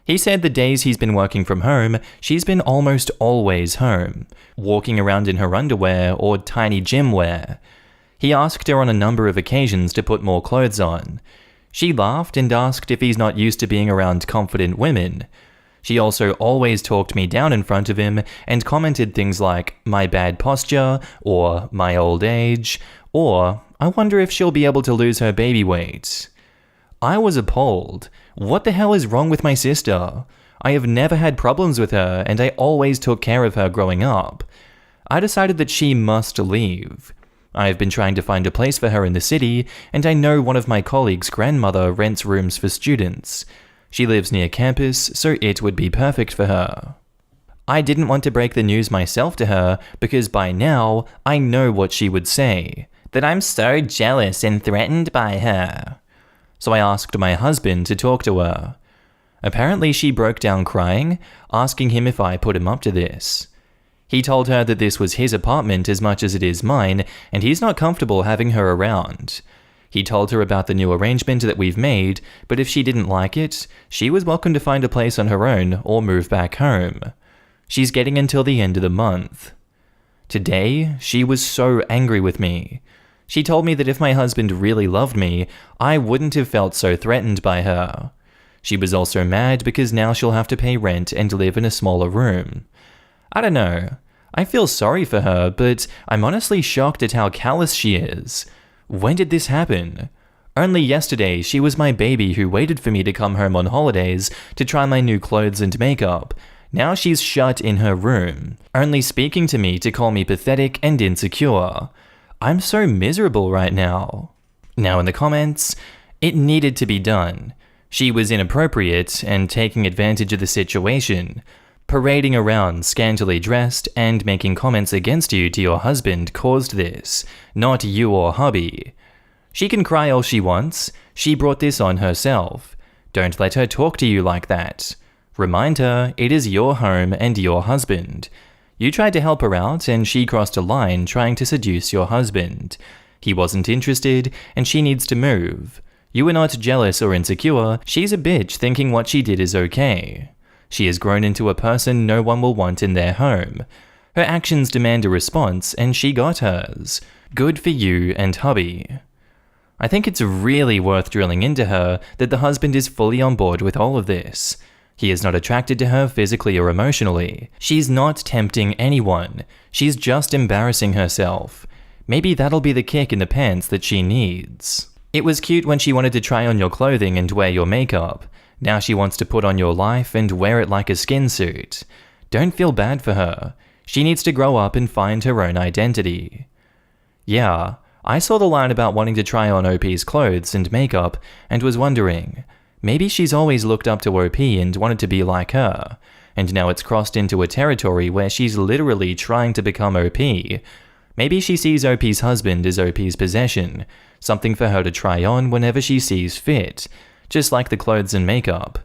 He said the days he's been working from home, she's been almost always home, walking around in her underwear or tiny gym wear. He asked her on a number of occasions to put more clothes on. She laughed and asked if he's not used to being around confident women. She also always talked me down in front of him and commented things like "my bad posture" or "my old age" or "I wonder if she'll be able to lose her baby weight." I was appalled. What the hell is wrong with my sister? I have never had problems with her and I always took care of her growing up. I decided that she must leave. I've been trying to find a place for her in the city, and I know one of my colleagues' grandmother rents rooms for students. She lives near campus, so it would be perfect for her. I didn't want to break the news myself to her because by now, I know what she would say. That I'm so jealous and threatened by her. So I asked my husband to talk to her. Apparently she broke down crying, asking him if I put him up to this. He told her that this was his apartment as much as it is mine, and he's not comfortable having her around. He told her about the new arrangement that we've made, but if she didn't like it, she was welcome to find a place on her own or move back home. She's getting until the end of the month. Today, she was so angry with me. She told me that if my husband really loved me, I wouldn't have felt so threatened by her. She was also mad because now she'll have to pay rent and live in a smaller room. I don't know. I feel sorry for her, but I'm honestly shocked at how callous she is. When did this happen? Only yesterday, she was my baby who waited for me to come home on holidays to try my new clothes and makeup. Now she's shut in her room, only speaking to me to call me pathetic and insecure. I'm so miserable right now. Now in the comments, it needed to be done. She was inappropriate and taking advantage of the situation. Parading around scantily dressed and making comments against you to your husband caused this, not you or hubby. She can cry all she wants. She brought this on herself. Don't let her talk to you like that. Remind her it is your home and your husband. You tried to help her out and she crossed a line trying to seduce your husband. He wasn't interested and she needs to move. You are not jealous or insecure, she's a bitch thinking what she did is okay. She has grown into a person no one will want in their home. Her actions demand a response and she got hers. Good for you and hubby. I think it's really worth drilling into her that the husband is fully on board with all of this. He is not attracted to her physically or emotionally. She's not tempting anyone. She's just embarrassing herself. Maybe that'll be the kick in the pants that she needs. It was cute when she wanted to try on your clothing and wear your makeup. Now she wants to put on your life and wear it like a skin suit. Don't feel bad for her. She needs to grow up and find her own identity. Yeah, I saw the line about wanting to try on OP's clothes and makeup and was wondering, maybe she's always looked up to OP and wanted to be like her, and now it's crossed into a territory where she's literally trying to become OP. Maybe she sees OP's husband as OP's possession, something for her to try on whenever she sees fit, just like the clothes and makeup.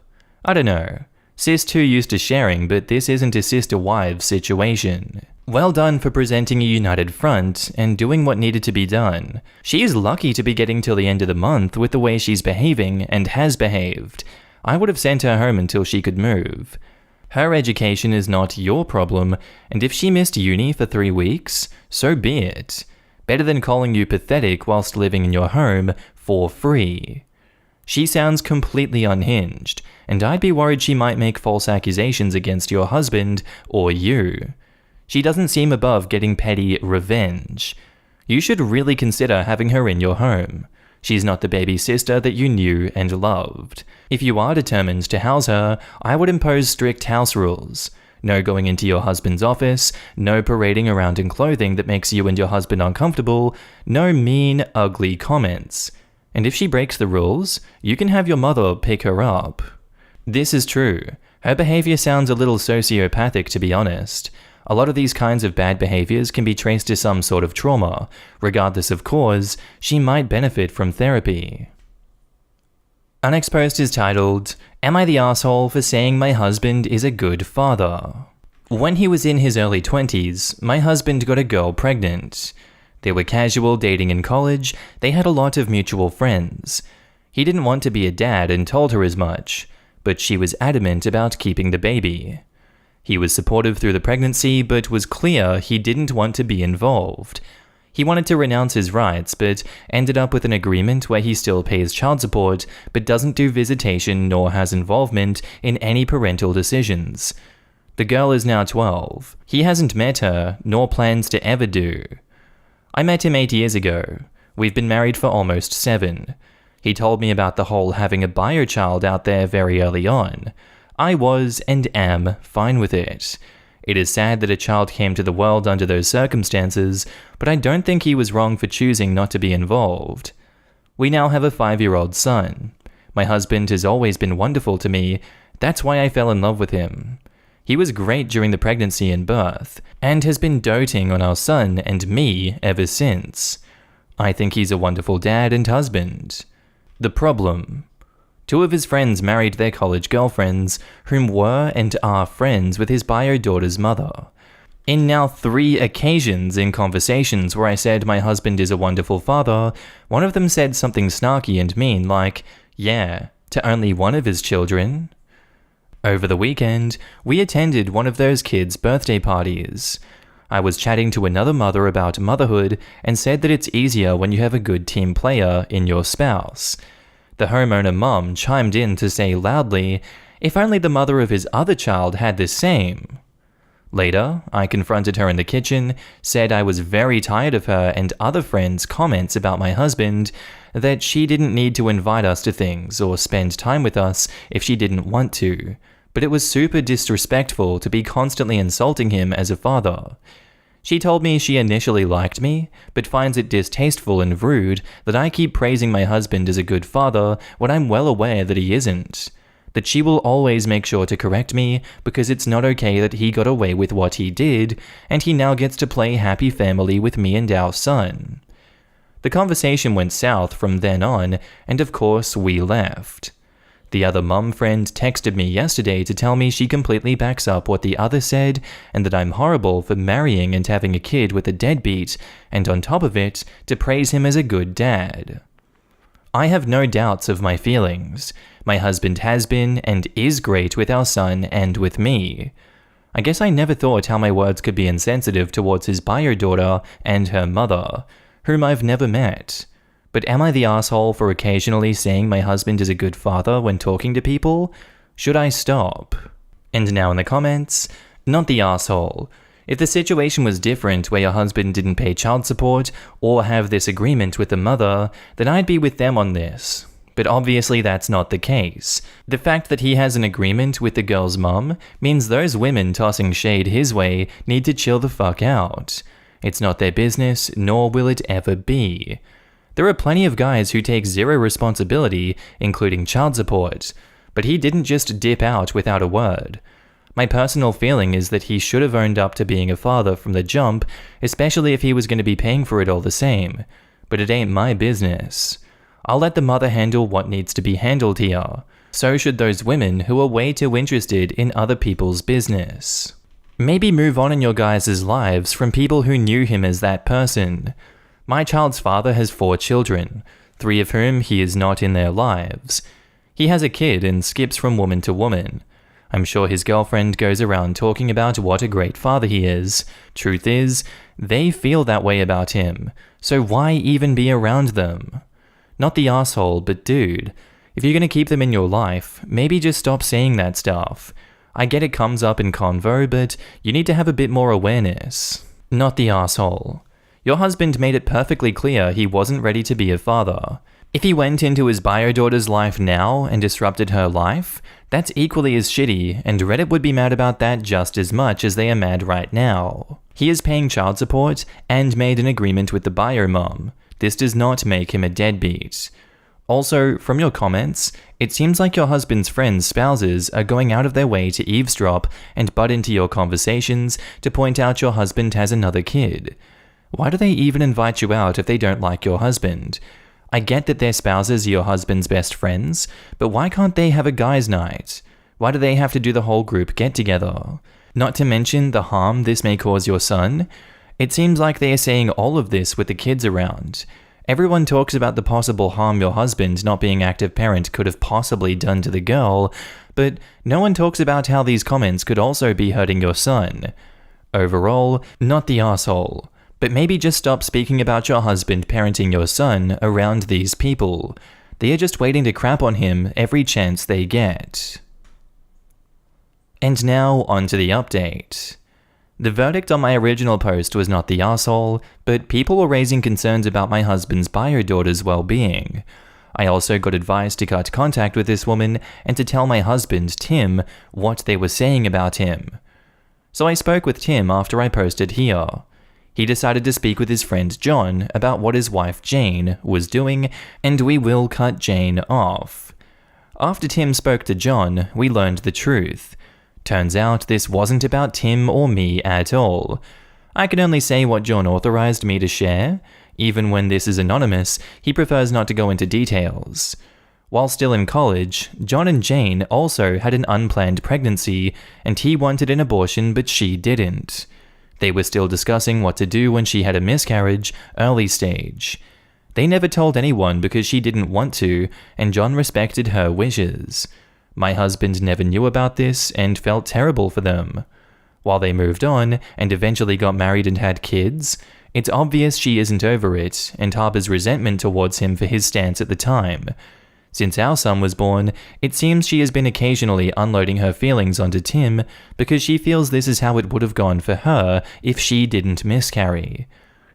I don't know. Sis 2 used to sharing, but this isn't a sister-wives situation. Well done for presenting a united front and doing what needed to be done. She is lucky to be getting till the end of the month with the way she's behaving and has behaved. I would have sent her home until she could move. Her education is not your problem, and if she missed uni for 3 weeks, so be it. Better than calling you pathetic whilst living in your home for free. She sounds completely unhinged, and I'd be worried she might make false accusations against your husband or you. She doesn't seem above getting petty revenge. You should really consider having her in your home. She's not the baby sister that you knew and loved. If you are determined to house her, I would impose strict house rules. No going into your husband's office, no parading around in clothing that makes you and your husband uncomfortable, no mean, ugly comments. And if she breaks the rules, you can have your mother pick her up. This is true. Her behavior sounds a little sociopathic, to be honest. A lot of these kinds of bad behaviors can be traced to some sort of trauma. Regardless of cause, she might benefit from therapy. Unexposed post is titled, "Am I the asshole for saying my husband is a good father?" When he was in his early 20s, my husband got a girl pregnant. They were casual dating in college, they had a lot of mutual friends. He didn't want to be a dad and told her as much, but she was adamant about keeping the baby. He was supportive through the pregnancy, but was clear he didn't want to be involved. He wanted to renounce his rights, but ended up with an agreement where he still pays child support, but doesn't do visitation nor has involvement in any parental decisions. The girl is now 12. He hasn't met her, nor plans to ever do. I met him 8 years ago. We've been married for almost 7. He told me about the whole having a bio child out there very early on. I was and am fine with it. It is sad that a child came to the world under those circumstances, but I don't think he was wrong for choosing not to be involved. We now have a 5-year-old son. My husband has always been wonderful to me. That's why I fell in love with him. He was great during the pregnancy and birth, and has been doting on our son and me ever since. I think he's a wonderful dad and husband. The problem: 2 of his friends married their college girlfriends, whom were and are friends with his bio daughter's mother. In now 3 occasions in conversations where I said my husband is a wonderful father, one of them said something snarky and mean like, "Yeah, to only one of his children." Over the weekend, we attended one of those kids' birthday parties. I was chatting to another mother about motherhood and said that it's easier when you have a good team player in your spouse. The homeowner mum chimed in to say loudly, if only the mother of his other child had the same. Later, I confronted her in the kitchen, said I was very tired of her and other friends' comments about my husband, that she didn't need to invite us to things or spend time with us if she didn't want to, but it was super disrespectful to be constantly insulting him as a father. She told me she initially liked me, but finds it distasteful and rude that I keep praising my husband as a good father when I'm well aware that he isn't. That she will always make sure to correct me because it's not okay that he got away with what he did, and he now gets to play happy family with me and our son. The conversation went south from then on, and of course we left. The other mum friend texted me yesterday to tell me she completely backs up what the other said and that I'm horrible for marrying and having a kid with a deadbeat, and on top of it, to praise him as a good dad. I have no doubts of my feelings. My husband has been and is great with our son and with me. I guess I never thought how my words could be insensitive towards his bio daughter and her mother, whom I've never met. But am I the asshole for occasionally saying my husband is a good father when talking to people? Should I stop? And now in the comments, not the asshole. If the situation was different where your husband didn't pay child support or have this agreement with the mother, then I'd be with them on this. But obviously that's not the case. The fact that he has an agreement with the girl's mum means those women tossing shade his way need to chill the fuck out. It's not their business, nor will it ever be. There are plenty of guys who take zero responsibility, including child support, but he didn't just dip out without a word. My personal feeling is that he should have owned up to being a father from the jump, especially if he was going to be paying for it all the same. But it ain't my business. I'll let the mother handle what needs to be handled here. So should those women who are way too interested in other people's business. Maybe move on in your guys' lives from people who knew him as that person. My child's father has 4 children, 3 of whom he is not in their lives. He has a kid and skips from woman to woman. I'm sure his girlfriend goes around talking about what a great father he is. Truth is, they feel that way about him, so why even be around them? Not the asshole, but dude, if you're gonna keep them in your life, maybe just stop saying that stuff. I get it comes up in convo, but you need to have a bit more awareness. Not the asshole. Your husband made it perfectly clear he wasn't ready to be a father. If he went into his bio daughter's life now and disrupted her life, that's equally as shitty, and Reddit would be mad about that just as much as they are mad right now. He is paying child support and made an agreement with the bio mom. This does not make him a deadbeat. Also, from your comments, it seems like your husband's friends' spouses are going out of their way to eavesdrop and butt into your conversations to point out your husband has another kid. Why do they even invite you out if they don't like your husband? I get that their spouses are your husband's best friends, but why can't they have a guys' night? Why do they have to do the whole group get-together? Not to mention the harm this may cause your son. It seems like they are saying all of this with the kids around. Everyone talks about the possible harm your husband not being active parent could have possibly done to the girl, but no one talks about how these comments could also be hurting your son. Overall, not the asshole. But maybe just stop speaking about your husband parenting your son around these people. They are just waiting to crap on him every chance they get. And now, on to the update. The verdict on my original post was not the asshole, but people were raising concerns about my husband's bio daughter's well-being. I also got advice to cut contact with this woman and to tell my husband, Tim, what they were saying about him. So I spoke with Tim after I posted here. He decided to speak with his friend John about what his wife Jane was doing, and we will cut Jane off. After Tim spoke to John, we learned the truth. Turns out this wasn't about Tim or me at all. I can only say what John authorized me to share. Even when this is anonymous, he prefers not to go into details. While still in college, John and Jane also had an unplanned pregnancy, and he wanted an abortion but she didn't. They were still discussing what to do when she had a miscarriage, early stage. They never told anyone because she didn't want to, and John respected her wishes. My husband never knew about this and felt terrible for them. While they moved on and eventually got married and had kids, it's obvious she isn't over it and harbors resentment towards him for his stance at the time. Since our son was born, it seems she has been occasionally unloading her feelings onto Tim because she feels this is how it would have gone for her if she didn't miscarry.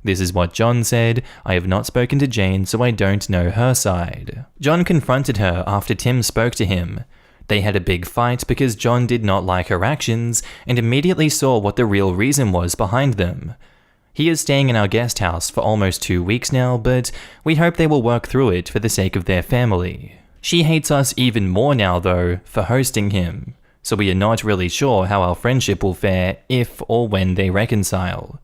This is what John said. I have not spoken to Jane, so I don't know her side. John confronted her after Tim spoke to him. They had a big fight because John did not like her actions and immediately saw what the real reason was behind them. He is staying in our guest house for almost 2 weeks now, but we hope they will work through it for the sake of their family. She hates us even more now though for hosting him, so we are not really sure how our friendship will fare if or when they reconcile.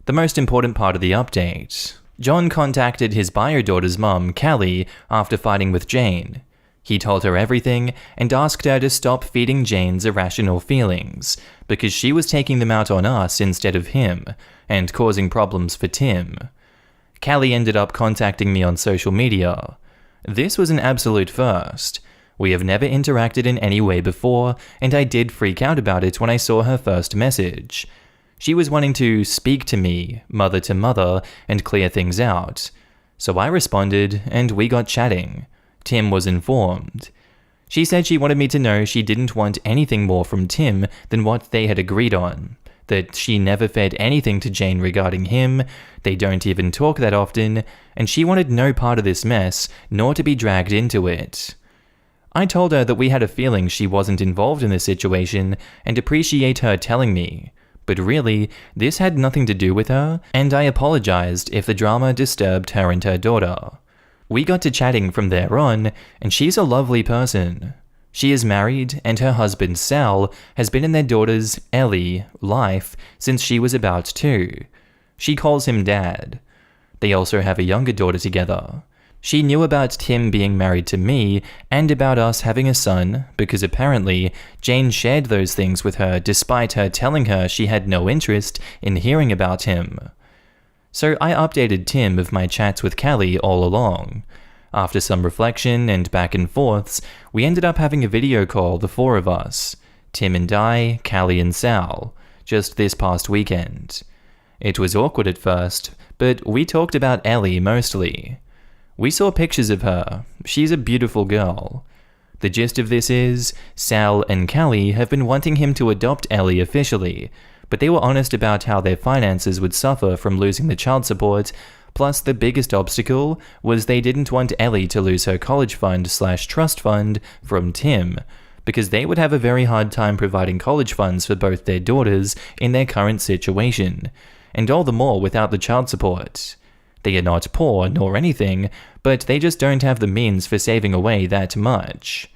The most important part of the update. John contacted his bio daughter's mum, Callie, after fighting with Jane. He told her everything and asked her to stop feeding Jane's irrational feelings, because she was taking them out on us instead of him, and causing problems for Tim. Callie ended up contacting me on social media. This was an absolute first. We have never interacted in any way before, and I did freak out about it when I saw her first message. She was wanting to speak to me, mother to mother, and clear things out. So I responded, and we got chatting. Tim was informed. She said she wanted me to know she didn't want anything more from Tim than what they had agreed on, that she never fed anything to Jane regarding him, they don't even talk that often, and she wanted no part of this mess, nor to be dragged into it. I told her that we had a feeling she wasn't involved in the situation and appreciate her telling me, but really, this had nothing to do with her, and I apologized if the drama disturbed her and her daughter. We got to chatting from there on, and she's a lovely person. She is married, and her husband Sal has been in their daughter's, Ellie, life since she was about 2. She calls him Dad. They also have a younger daughter together. She knew about Tim being married to me and about us having a son because apparently Jane shared those things with her despite her telling her she had no interest in hearing about him. So I updated Tim of my chats with Callie all along. After some reflection and back and forths, we ended up having a video call, the 4 of us, Tim and I, Callie and Sal, just this past weekend. It was awkward at first, but we talked about Ellie mostly. We saw pictures of her. She's a beautiful girl. The gist of this is, Sal and Callie have been wanting him to adopt Ellie officially, but they were honest about how their finances would suffer from losing the child support, plus the biggest obstacle was they didn't want Ellie to lose her college fund/trust fund from Tim, because they would have a very hard time providing college funds for both their daughters in their current situation, and all the more without the child support. They are not poor nor anything, but they just don't have the means for saving away that much.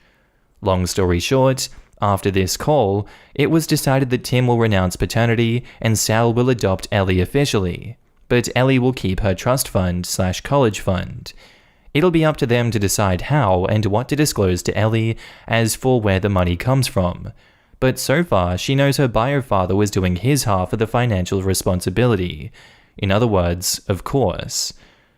Long story short, after this call, it was decided that Tim will renounce paternity and Sal will adopt Ellie officially, but Ellie will keep her trust fund/college fund. It'll be up to them to decide how and what to disclose to Ellie as for where the money comes from. But so far, she knows her bio father was doing his half of the financial responsibility. In other words, of course.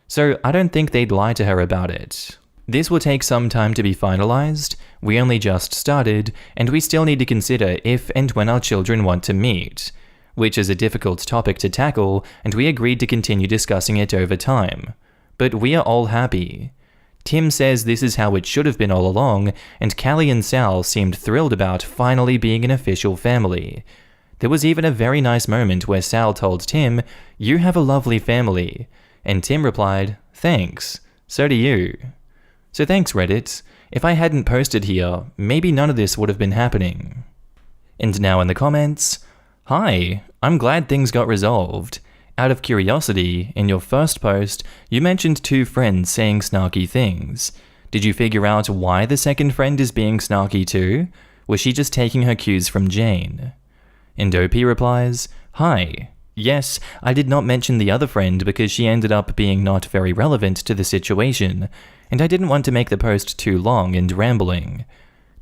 So I don't think they'd lie to her about it. This will take some time to be finalized. We only just started, and we still need to consider if and when our children want to meet, which is a difficult topic to tackle, and we agreed to continue discussing it over time. But we are all happy. Tim says this is how it should have been all along, and Callie and Sal seemed thrilled about finally being an official family. There was even a very nice moment where Sal told Tim, "You have a lovely family," and Tim replied, "Thanks, so do you." So thanks, Reddit. If I hadn't posted here, maybe none of this would have been happening. And now in the comments, "Hi, I'm glad things got resolved. Out of curiosity, in your first post, you mentioned 2 friends saying snarky things. Did you figure out why the second friend is being snarky too? Was she just taking her cues from Jane?" And OP replies, "Hi. Yes, I did not mention the other friend because she ended up being not very relevant to the situation, and I didn't want to make the post too long and rambling.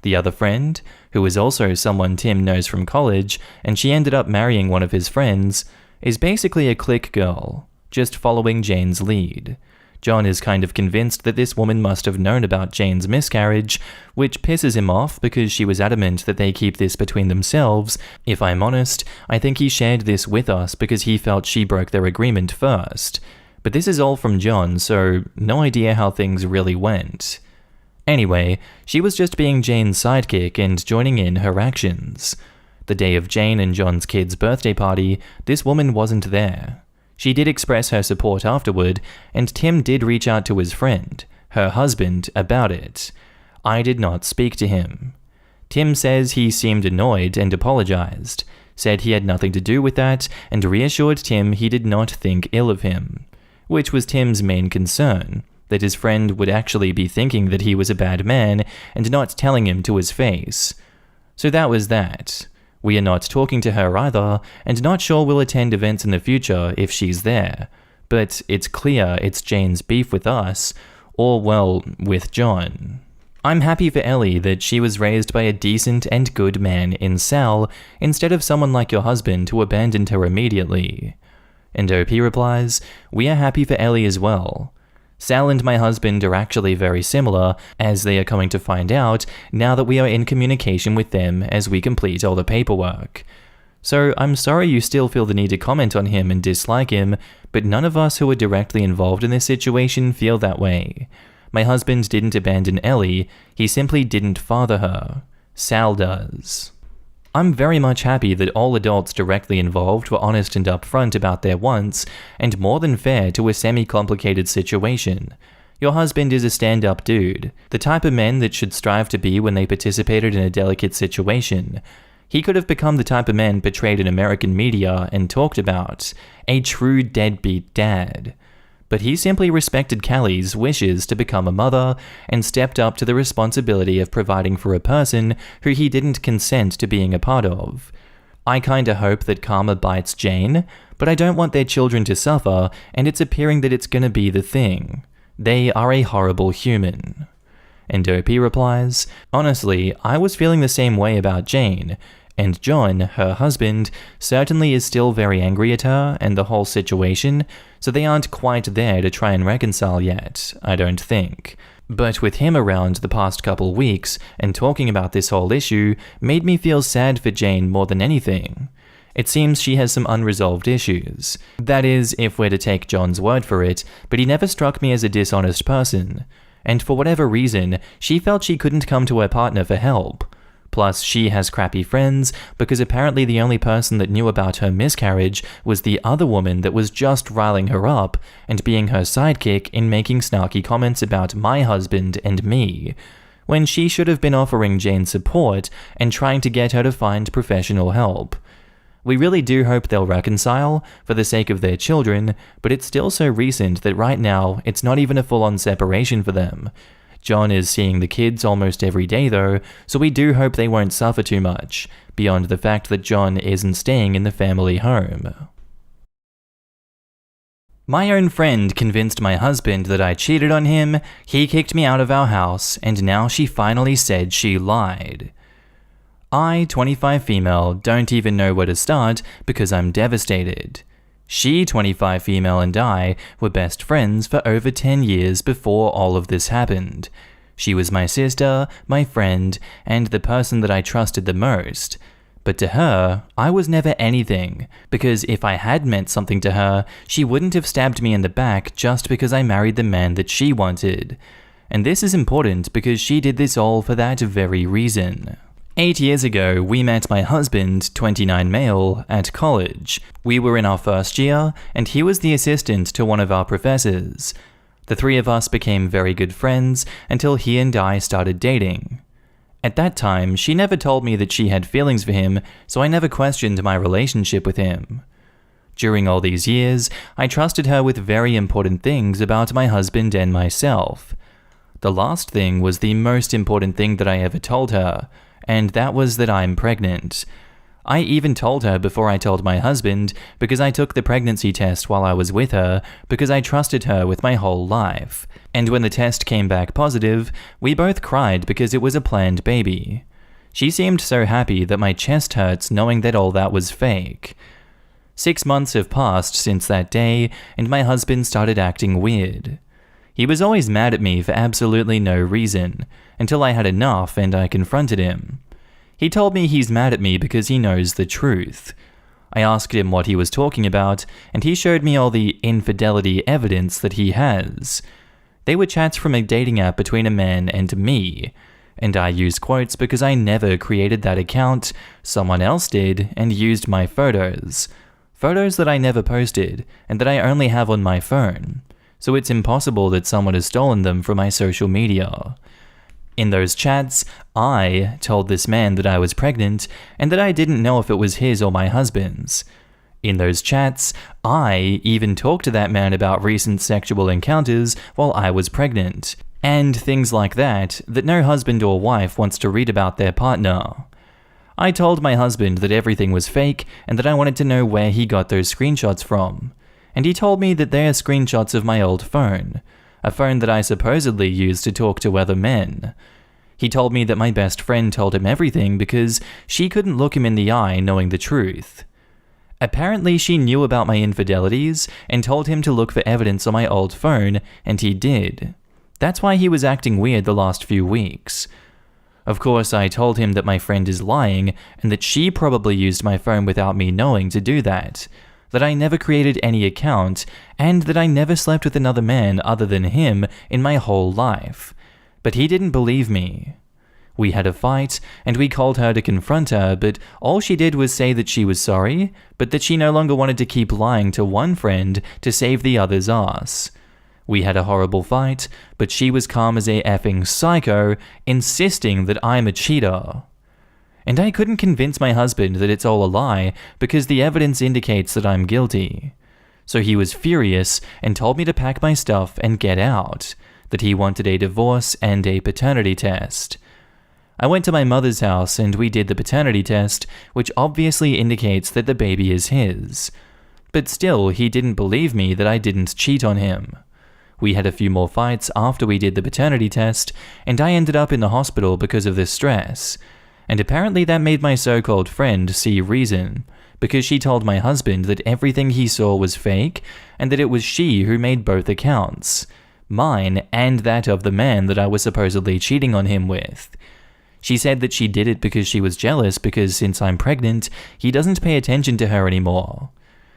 The other friend, who is also someone Tim knows from college, and she ended up marrying one of his friends, is basically a clique girl, just following Jane's lead. John is kind of convinced that this woman must have known about Jane's miscarriage, which pisses him off because she was adamant that they keep this between themselves. If I'm honest, I think he shared this with us because he felt she broke their agreement first. But this is all from John, so no idea how things really went. Anyway, she was just being Jane's sidekick and joining in her actions. The day of Jane and John's kid's birthday party, this woman wasn't there. She did express her support afterward, and Tim did reach out to his friend, her husband, about it. I did not speak to him. Tim says he seemed annoyed and apologized, said he had nothing to do with that, and reassured Tim he did not think ill of him, which was Tim's main concern, that his friend would actually be thinking that he was a bad man and not telling him to his face. So that was that. We are not talking to her either, and not sure we'll attend events in the future if she's there. But it's clear it's Jane's beef with us, or well, with John. I'm happy for Ellie that she was raised by a decent and good man in Sal instead of someone like your husband who abandoned her immediately. And OP replies, we are happy for Ellie as well. Sal and my husband are actually very similar, as they are coming to find out now that we are in communication with them as we complete all the paperwork. So I'm sorry you still feel the need to comment on him and dislike him, but none of us who are directly involved in this situation feel that way. My husband didn't abandon Ellie, he simply didn't father her. Sal does. I'm very much happy that all adults directly involved were honest and upfront about their wants, and more than fair to a semi-complicated situation. Your husband is a stand-up dude, the type of men that should strive to be when they participated in a delicate situation. He could have become the type of man portrayed in American media and talked about, a true deadbeat dad. But he simply respected Callie's wishes to become a mother and stepped up to the responsibility of providing for a person who he didn't consent to being a part of. I kinda hope that karma bites Jane, but I don't want their children to suffer, and it's appearing that it's gonna be the thing. They are a horrible human. And OP replies, honestly, I was feeling the same way about Jane, and John, her husband, certainly is still very angry at her and the whole situation, so they aren't quite there to try and reconcile yet, I don't think. But with him around the past couple weeks and talking about this whole issue made me feel sad for Jane more than anything. It seems she has some unresolved issues. That is, if we're to take John's word for it, but he never struck me as a dishonest person. And for whatever reason, she felt she couldn't come to her partner for help. Plus, she has crappy friends, because apparently the only person that knew about her miscarriage was the other woman that was just riling her up and being her sidekick in making snarky comments about my husband and me, when she should have been offering Jane support and trying to get her to find professional help. We really do hope they'll reconcile, for the sake of their children, but it's still so recent that right now it's not even a full-on separation for them. John is seeing the kids almost every day though, so we do hope they won't suffer too much, beyond the fact that John isn't staying in the family home. My own friend convinced my husband that I cheated on him, he kicked me out of our house, and now she finally said she lied. I, 25 female, don't even know where to start because I'm devastated. She, 25 female, and I were best friends for over 10 years before all of this happened. She was my sister, my friend, and the person that I trusted the most. But to her, I was never anything, because if I had meant something to her, she wouldn't have stabbed me in the back just because I married the man that she wanted. And this is important because she did this all for that very reason. 8 years ago, we met my husband, 29 male, at college. We were in our first year, and he was the assistant to one of our professors. The three of us became very good friends until he and I started dating. At that time, she never told me that she had feelings for him, so I never questioned my relationship with him. During all these years, I trusted her with very important things about my husband and myself. The last thing was the most important thing that I ever told her, and that was that I'm pregnant. I even told her before I told my husband because I took the pregnancy test while I was with her because I trusted her with my whole life. And when the test came back positive, we both cried because it was a planned baby. She seemed so happy that my chest hurts knowing that all that was fake. 6 months have passed since that day, and my husband started acting weird. He was always mad at me for absolutely no reason, until I had enough and I confronted him. He told me he's mad at me because he knows the truth. I asked him what he was talking about, and he showed me all the infidelity evidence that he has. They were chats from a dating app between a man and me, and I use quotes because I never created that account, someone else did, and used my photos. Photos that I never posted, and that I only have on my phone. So it's impossible that someone has stolen them from my social media. In those chats, I told this man that I was pregnant and that I didn't know if it was his or my husband's. In those chats, I even talked to that man about recent sexual encounters while I was pregnant, and things like that no husband or wife wants to read about their partner. I told my husband that everything was fake and that I wanted to know where he got those screenshots from. And he told me that they are screenshots of my old phone, a phone that I supposedly used to talk to other men. He told me that my best friend told him everything because she couldn't look him in the eye knowing the truth. Apparently, she knew about my infidelities and told him to look for evidence on my old phone, and he did. That's why he was acting weird the last few weeks. Of course, I told him that my friend is lying and that she probably used my phone without me knowing to do that I never created any account, and that I never slept with another man other than him in my whole life. But he didn't believe me. We had a fight, and we called her to confront her, but all she did was say that she was sorry, but that she no longer wanted to keep lying to one friend to save the other's ass. We had a horrible fight, but she was calm as a effing psycho, insisting that I'm a cheater. And I couldn't convince my husband that it's all a lie because the evidence indicates that I'm guilty. So he was furious and told me to pack my stuff and get out, that he wanted a divorce and a paternity test. I went to my mother's house and we did the paternity test, which obviously indicates that the baby is his. But still, he didn't believe me that I didn't cheat on him. We had a few more fights after we did the paternity test, and I ended up in the hospital because of this stress. And apparently that made my so-called friend see reason, because she told my husband that everything he saw was fake, and that it was she who made both accounts. Mine and that of the man that I was supposedly cheating on him with. She said that she did it because she was jealous because since I'm pregnant, he doesn't pay attention to her anymore.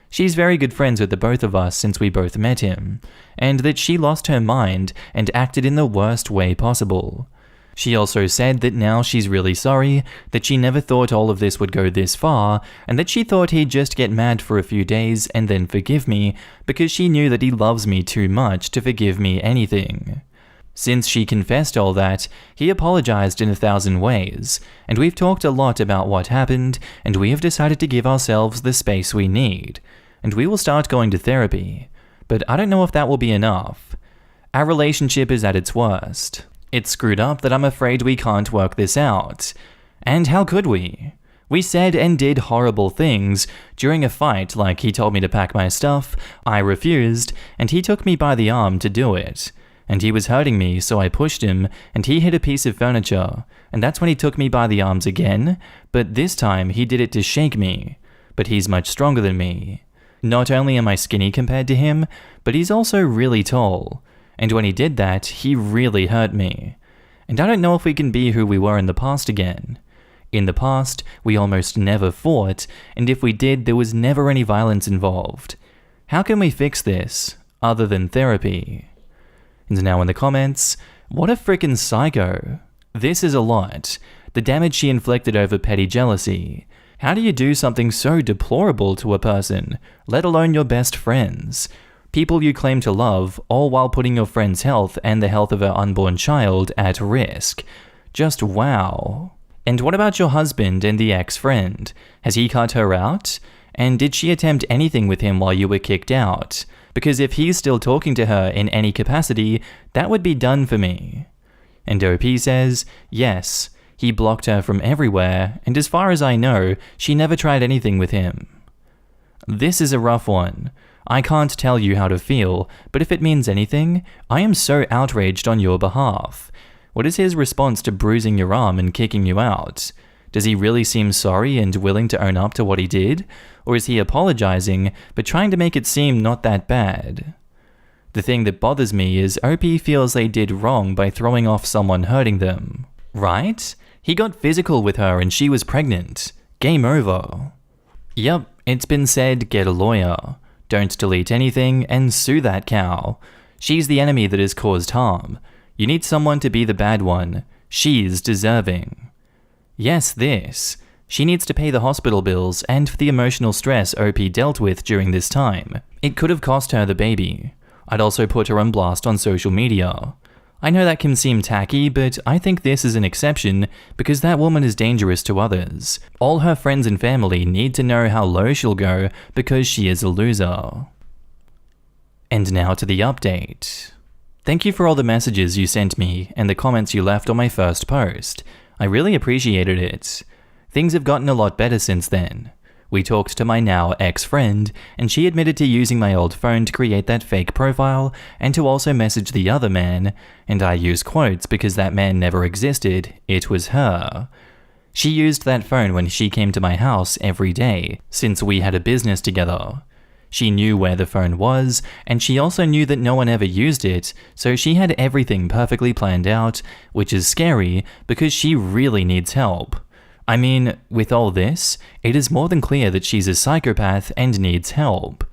She's very good friends with the both of us since we both met him, and that she lost her mind and acted in the worst way possible. She also said that now she's really sorry, that she never thought all of this would go this far, and that she thought he'd just get mad for a few days and then forgive me because she knew that he loves me too much to forgive me anything. Since she confessed all that, he apologized in 1,000 ways, and we've talked a lot about what happened, and we have decided to give ourselves the space we need, and we will start going to therapy, but I don't know if that will be enough. Our relationship is at its worst. It's screwed up that I'm afraid we can't work this out. And how could we? We said and did horrible things during a fight, like he told me to pack my stuff, I refused, and he took me by the arm to do it. And he was hurting me, so I pushed him, and he hit a piece of furniture, and that's when he took me by the arms again, but this time he did it to shake me. But he's much stronger than me. Not only am I skinny compared to him, but he's also really tall, and when he did that, he really hurt me. And I don't know if we can be who we were in the past again. In the past, we almost never fought, and if we did, there was never any violence involved. How can we fix this, other than therapy? And now in the comments, what a frickin' psycho. This is a lot. The damage she inflicted over petty jealousy. How do you do something so deplorable to a person, let alone your best friends? People you claim to love, all while putting your friend's health and the health of her unborn child at risk. Just wow. And what about your husband and the ex-friend? Has he cut her out? And did she attempt anything with him while you were kicked out? Because if he's still talking to her in any capacity, that would be done for me. And OP says, yes, he blocked her from everywhere, and as far as I know, she never tried anything with him. This is a rough one. I can't tell you how to feel, but if it means anything, I am so outraged on your behalf. What is his response to bruising your arm and kicking you out? Does he really seem sorry and willing to own up to what he did? Or is he apologizing, but trying to make it seem not that bad? The thing that bothers me is OP feels they did wrong by throwing off someone hurting them. Right? He got physical with her and she was pregnant. Game over. Yep, it's been said, get a lawyer. Don't delete anything and sue that cow. She's the enemy that has caused harm. You need someone to be the bad one. She's deserving. Yes, this. She needs to pay the hospital bills and for the emotional stress OP dealt with during this time. It could have cost her the baby. I'd also put her on blast on social media. I know that can seem tacky, but I think this is an exception because that woman is dangerous to others. All her friends and family need to know how low she'll go because she is a loser. And now to the update. Thank you for all the messages you sent me and the comments you left on my first post. I really appreciated it. Things have gotten a lot better since then. We talked to my now ex-friend, and she admitted to using my old phone to create that fake profile and to also message the other man, and I use quotes because that man never existed, it was her. She used that phone when she came to my house every day, since we had a business together. She knew where the phone was, and she also knew that no one ever used it, so she had everything perfectly planned out, which is scary because she really needs help. I mean, with all this, it is more than clear that she's a psychopath and needs help.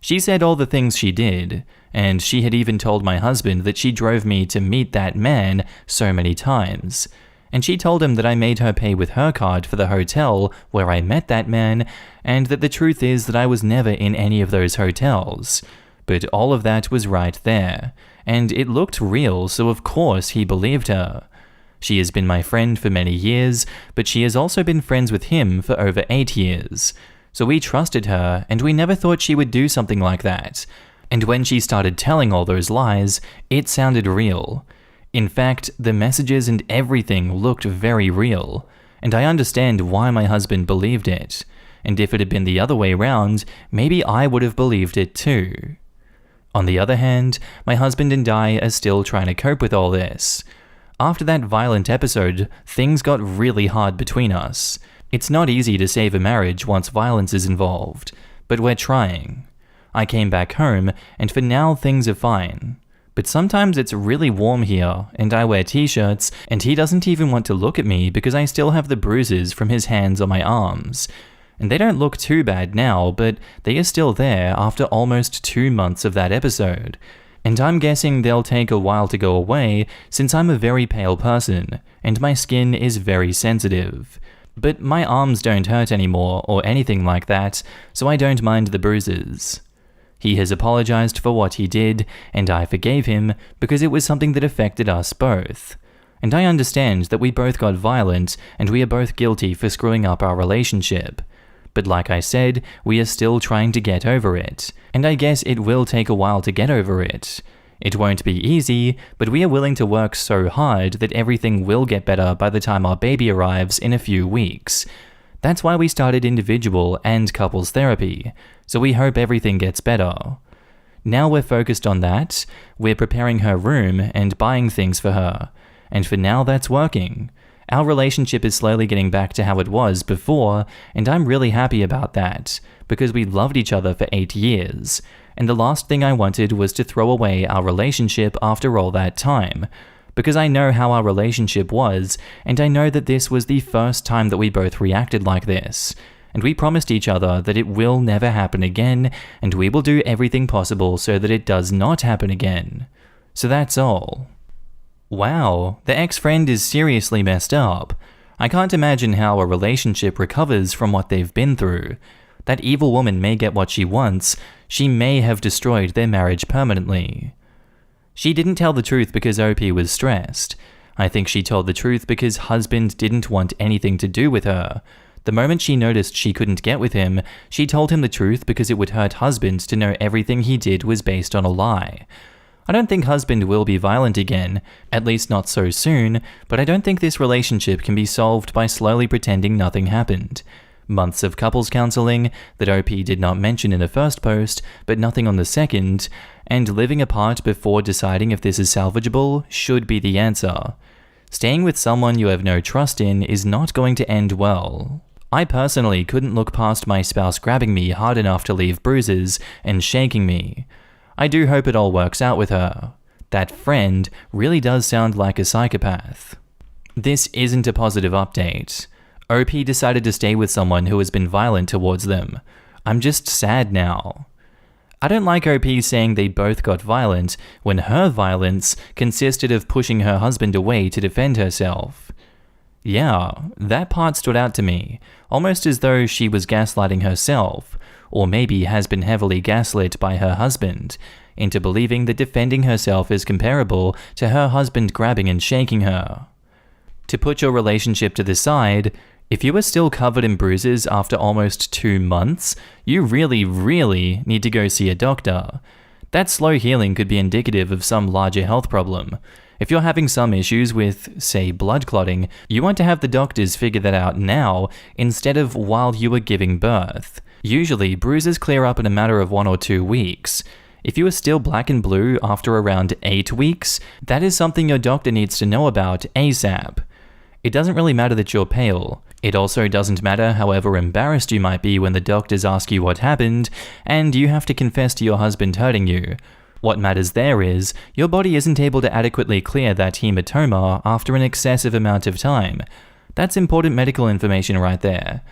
She said all the things she did, and she had even told my husband that she drove me to meet that man so many times. And she told him that I made her pay with her card for the hotel where I met that man, and that the truth is that I was never in any of those hotels. But all of that was right there, and it looked real, so of course he believed her. She has been my friend for many years, but she has also been friends with him for over 8 years. So we trusted her, and we never thought she would do something like that. And when she started telling all those lies, it sounded real. In fact, the messages and everything looked very real, and I understand why my husband believed it. And if it had been the other way around, maybe I would have believed it too. On the other hand, my husband and I are still trying to cope with all this. After that violent episode, things got really hard between us. It's not easy to save a marriage once violence is involved, but we're trying. I came back home, and for now things are fine. But sometimes it's really warm here, and I wear t-shirts, and he doesn't even want to look at me because I still have the bruises from his hands on my arms. And they don't look too bad now, but they are still there after almost 2 months of that episode. And I'm guessing they'll take a while to go away since I'm a very pale person, and my skin is very sensitive. But my arms don't hurt anymore or anything like that, so I don't mind the bruises. He has apologized for what he did, and I forgave him because it was something that affected us both. And I understand that we both got violent and we are both guilty for screwing up our relationship. But like I said, we are still trying to get over it, and I guess it will take a while to get over it. It won't be easy, but we are willing to work so hard that everything will get better by the time our baby arrives in a few weeks. That's why we started individual and couples therapy, so we hope everything gets better. Now we're focused on that, we're preparing her room and buying things for her, and for now that's working. Our relationship is slowly getting back to how it was before, and I'm really happy about that, because we loved each other for 8 years, and the last thing I wanted was to throw away our relationship after all that time, because I know how our relationship was, and I know that this was the first time that we both reacted like this, and we promised each other that it will never happen again, and we will do everything possible so that it does not happen again. So that's all. Wow, the ex-friend is seriously messed up. I can't imagine how a relationship recovers from what they've been through. That evil woman may get what she wants, she may have destroyed their marriage permanently. She didn't tell the truth because OP was stressed. I think she told the truth because husband didn't want anything to do with her. The moment she noticed she couldn't get with him, she told him the truth because it would hurt husband to know everything he did was based on a lie. I don't think husband will be violent again, at least not so soon, but I don't think this relationship can be solved by slowly pretending nothing happened. Months of couples counseling that OP did not mention in the first post, but nothing on the second, and living apart before deciding if this is salvageable should be the answer. Staying with someone you have no trust in is not going to end well. I personally couldn't look past my spouse grabbing me hard enough to leave bruises and shaking me. I do hope it all works out with her. That friend really does sound like a psychopath. This isn't a positive update. OP decided to stay with someone who has been violent towards them. I'm just sad now. I don't like OP saying they both got violent when her violence consisted of pushing her husband away to defend herself. Yeah, that part stood out to me, almost as though she was gaslighting herself, or maybe has been heavily gaslit by her husband, into believing that defending herself is comparable to her husband grabbing and shaking her. To put your relationship to the side, if you are still covered in bruises after almost 2 months, you really need to go see a doctor. That slow healing could be indicative of some larger health problem. If you're having some issues with, say, blood clotting, you want to have the doctors figure that out now instead of while you are giving birth. Usually, bruises clear up in a matter of 1 or 2 weeks. If you are still black and blue after around 8 weeks, that is something your doctor needs to know about ASAP. It doesn't really matter that you're pale. It also doesn't matter however embarrassed you might be when the doctors ask you what happened, and you have to confess to your husband hurting you. What matters there is, your body isn't able to adequately clear that hematoma after an excessive amount of time. That's important medical information right there.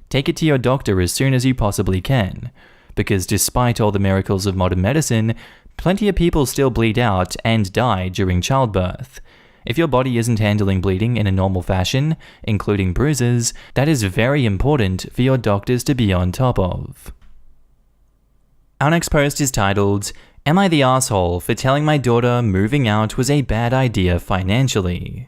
Take it to your doctor as soon as you possibly can. Because despite all the miracles of modern medicine, plenty of people still bleed out and die during childbirth. If your body isn't handling bleeding in a normal fashion, including bruises, that is very important for your doctors to be on top of. Our next post is titled, "Am I the asshole for telling my daughter moving out was a bad idea financially?"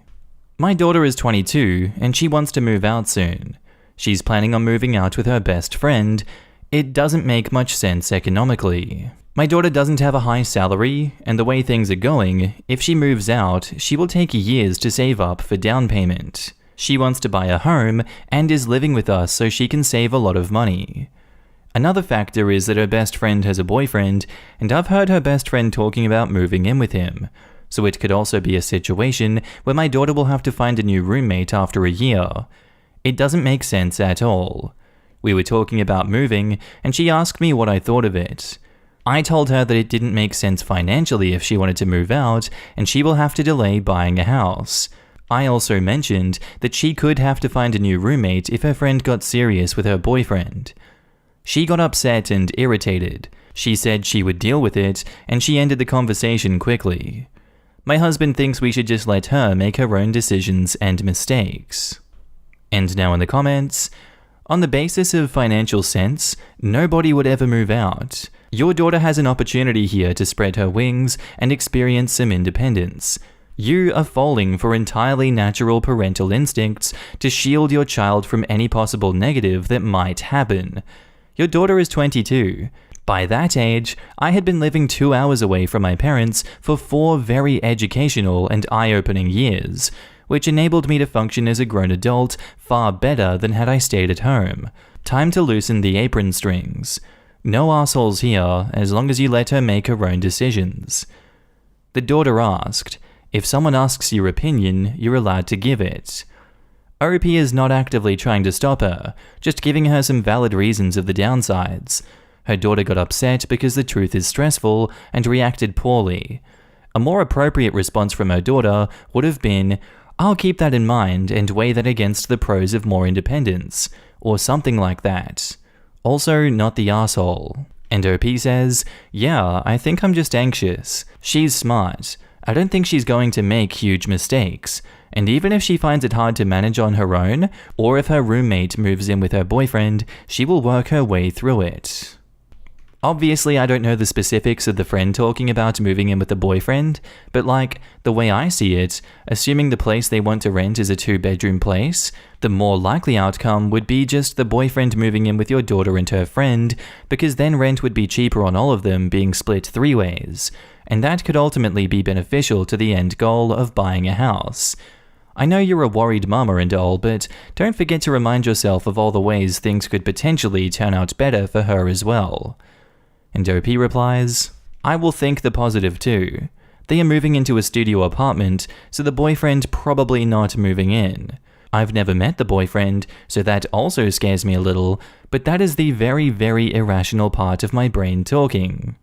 My daughter is 22 and she wants to move out soon. She's planning on moving out with her best friend. It doesn't make much sense economically. My daughter doesn't have a high salary, and the way things are going, if she moves out, she will take years to save up for down payment. She wants to buy a home and is living with us so she can save a lot of money. Another factor is that her best friend has a boyfriend, and I've heard her best friend talking about moving in with him. So it could also be a situation where my daughter will have to find a new roommate after a year. It doesn't make sense at all. We were talking about moving, and she asked me what I thought of it. I told her that it didn't make sense financially if she wanted to move out, and she will have to delay buying a house. I also mentioned that she could have to find a new roommate if her friend got serious with her boyfriend. She got upset and irritated. She said she would deal with it, and she ended the conversation quickly. My husband thinks we should just let her make her own decisions and mistakes. And now in the comments, on the basis of financial sense, nobody would ever move out. Your daughter has an opportunity here to spread her wings and experience some independence. You are falling for entirely natural parental instincts to shield your child from any possible negative that might happen. Your daughter is 22. By that age, I had been living 2 hours away from my parents for 4 very educational and eye-opening years, which enabled me to function as a grown adult far better than had I stayed at home. Time to loosen the apron strings. No assholes here, as long as you let her make her own decisions. The daughter asked, if someone asks your opinion, you're allowed to give it. OP is not actively trying to stop her, just giving her some valid reasons of the downsides. Her daughter got upset because the truth is stressful and reacted poorly. A more appropriate response from her daughter would have been, I'll keep that in mind and weigh that against the pros of more independence, or something like that. Also, not the asshole. And OP says, yeah, I think I'm just anxious. She's smart. I don't think she's going to make huge mistakes. And even if she finds it hard to manage on her own, or if her roommate moves in with her boyfriend, she will work her way through it. Obviously, I don't know the specifics of the friend talking about moving in with the boyfriend, but the way I see it, assuming the place they want to rent is a 2-bedroom place, the more likely outcome would be just the boyfriend moving in with your daughter and her friend, because then rent would be cheaper on all of them being split 3 ways, and that could ultimately be beneficial to the end goal of buying a house. I know you're a worried mama and all, but don't forget to remind yourself of all the ways things could potentially turn out better for her as well. And OP replies, I will think the positive too. They are moving into a studio apartment, so the boyfriend probably not moving in. I've never met the boyfriend, so that also scares me a little, but that is the very, very irrational part of my brain talking.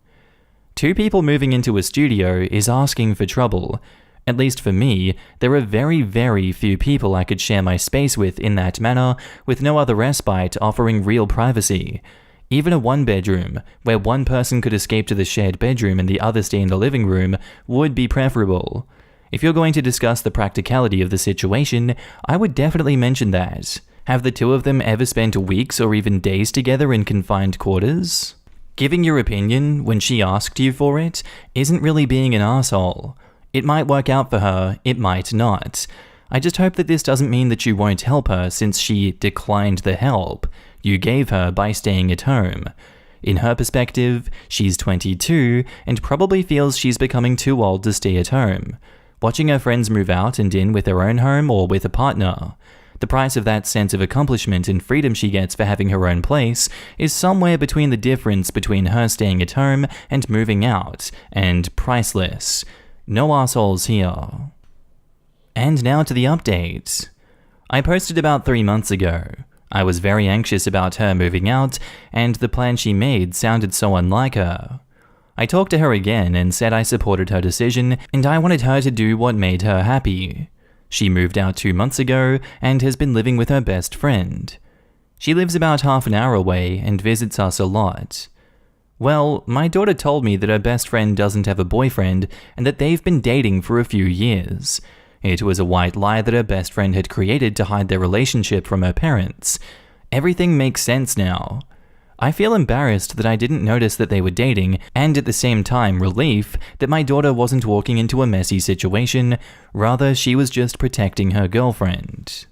2 people moving into a studio is asking for trouble. At least for me, there are very, very few people I could share my space with in that manner, with no other respite offering real privacy. Even a 1-bedroom, where one person could escape to the shared bedroom and the other stay in the living room, would be preferable. If you're going to discuss the practicality of the situation, I would definitely mention that. Have the 2 of them ever spent weeks or even days together in confined quarters? Giving your opinion when she asked you for it isn't really being an asshole. It might work out for her, it might not. I just hope that this doesn't mean that you won't help her since she declined the help you gave her by staying at home. In her perspective, she's 22 and probably feels she's becoming too old to stay at home. watching her friends move out and in with their own home or with a partner. The price of that sense of accomplishment and freedom she gets for having her own place is somewhere between the difference between her staying at home and moving out, and priceless. No assholes here. And now to the update. I posted about 3 months ago. I was very anxious about her moving out, and the plan she made sounded so unlike her. I talked to her again and said I supported her decision and I wanted her to do what made her happy. She moved out 2 months ago and has been living with her best friend. She lives about half an hour away and visits us a lot. Well, my daughter told me that her best friend doesn't have a boyfriend and that they've been dating for a few years. It was a white lie that her best friend had created to hide their relationship from her parents. Everything makes sense now. I feel embarrassed that I didn't notice that they were dating, and at the same time relief that my daughter wasn't walking into a messy situation, rather she was just protecting her girlfriend.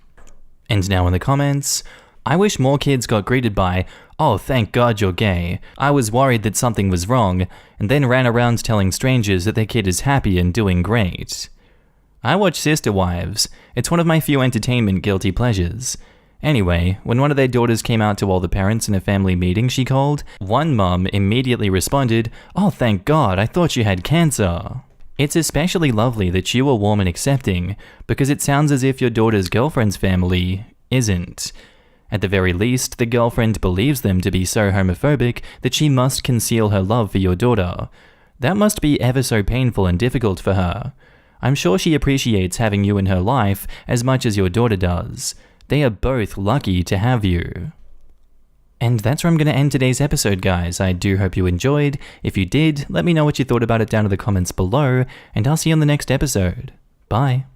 And now in the comments, I wish more kids got greeted by, "Oh, thank God you're gay. I was worried that something was wrong," and then ran around telling strangers that their kid is happy and doing great. I watch Sister Wives. It's one of my few entertainment guilty pleasures. Anyway, when one of their daughters came out to all the parents in a family meeting she called, one mum immediately responded, "Oh, thank God, I thought you had cancer." It's especially lovely that you are warm and accepting, because it sounds as if your daughter's girlfriend's family isn't. At the very least, the girlfriend believes them to be so homophobic that she must conceal her love for your daughter. That must be ever so painful and difficult for her. I'm sure she appreciates having you in her life as much as your daughter does. They are both lucky to have you. And that's where I'm going to end today's episode, guys. I do hope you enjoyed. If you did, let me know what you thought about it down in the comments below, and I'll see you on the next episode. Bye.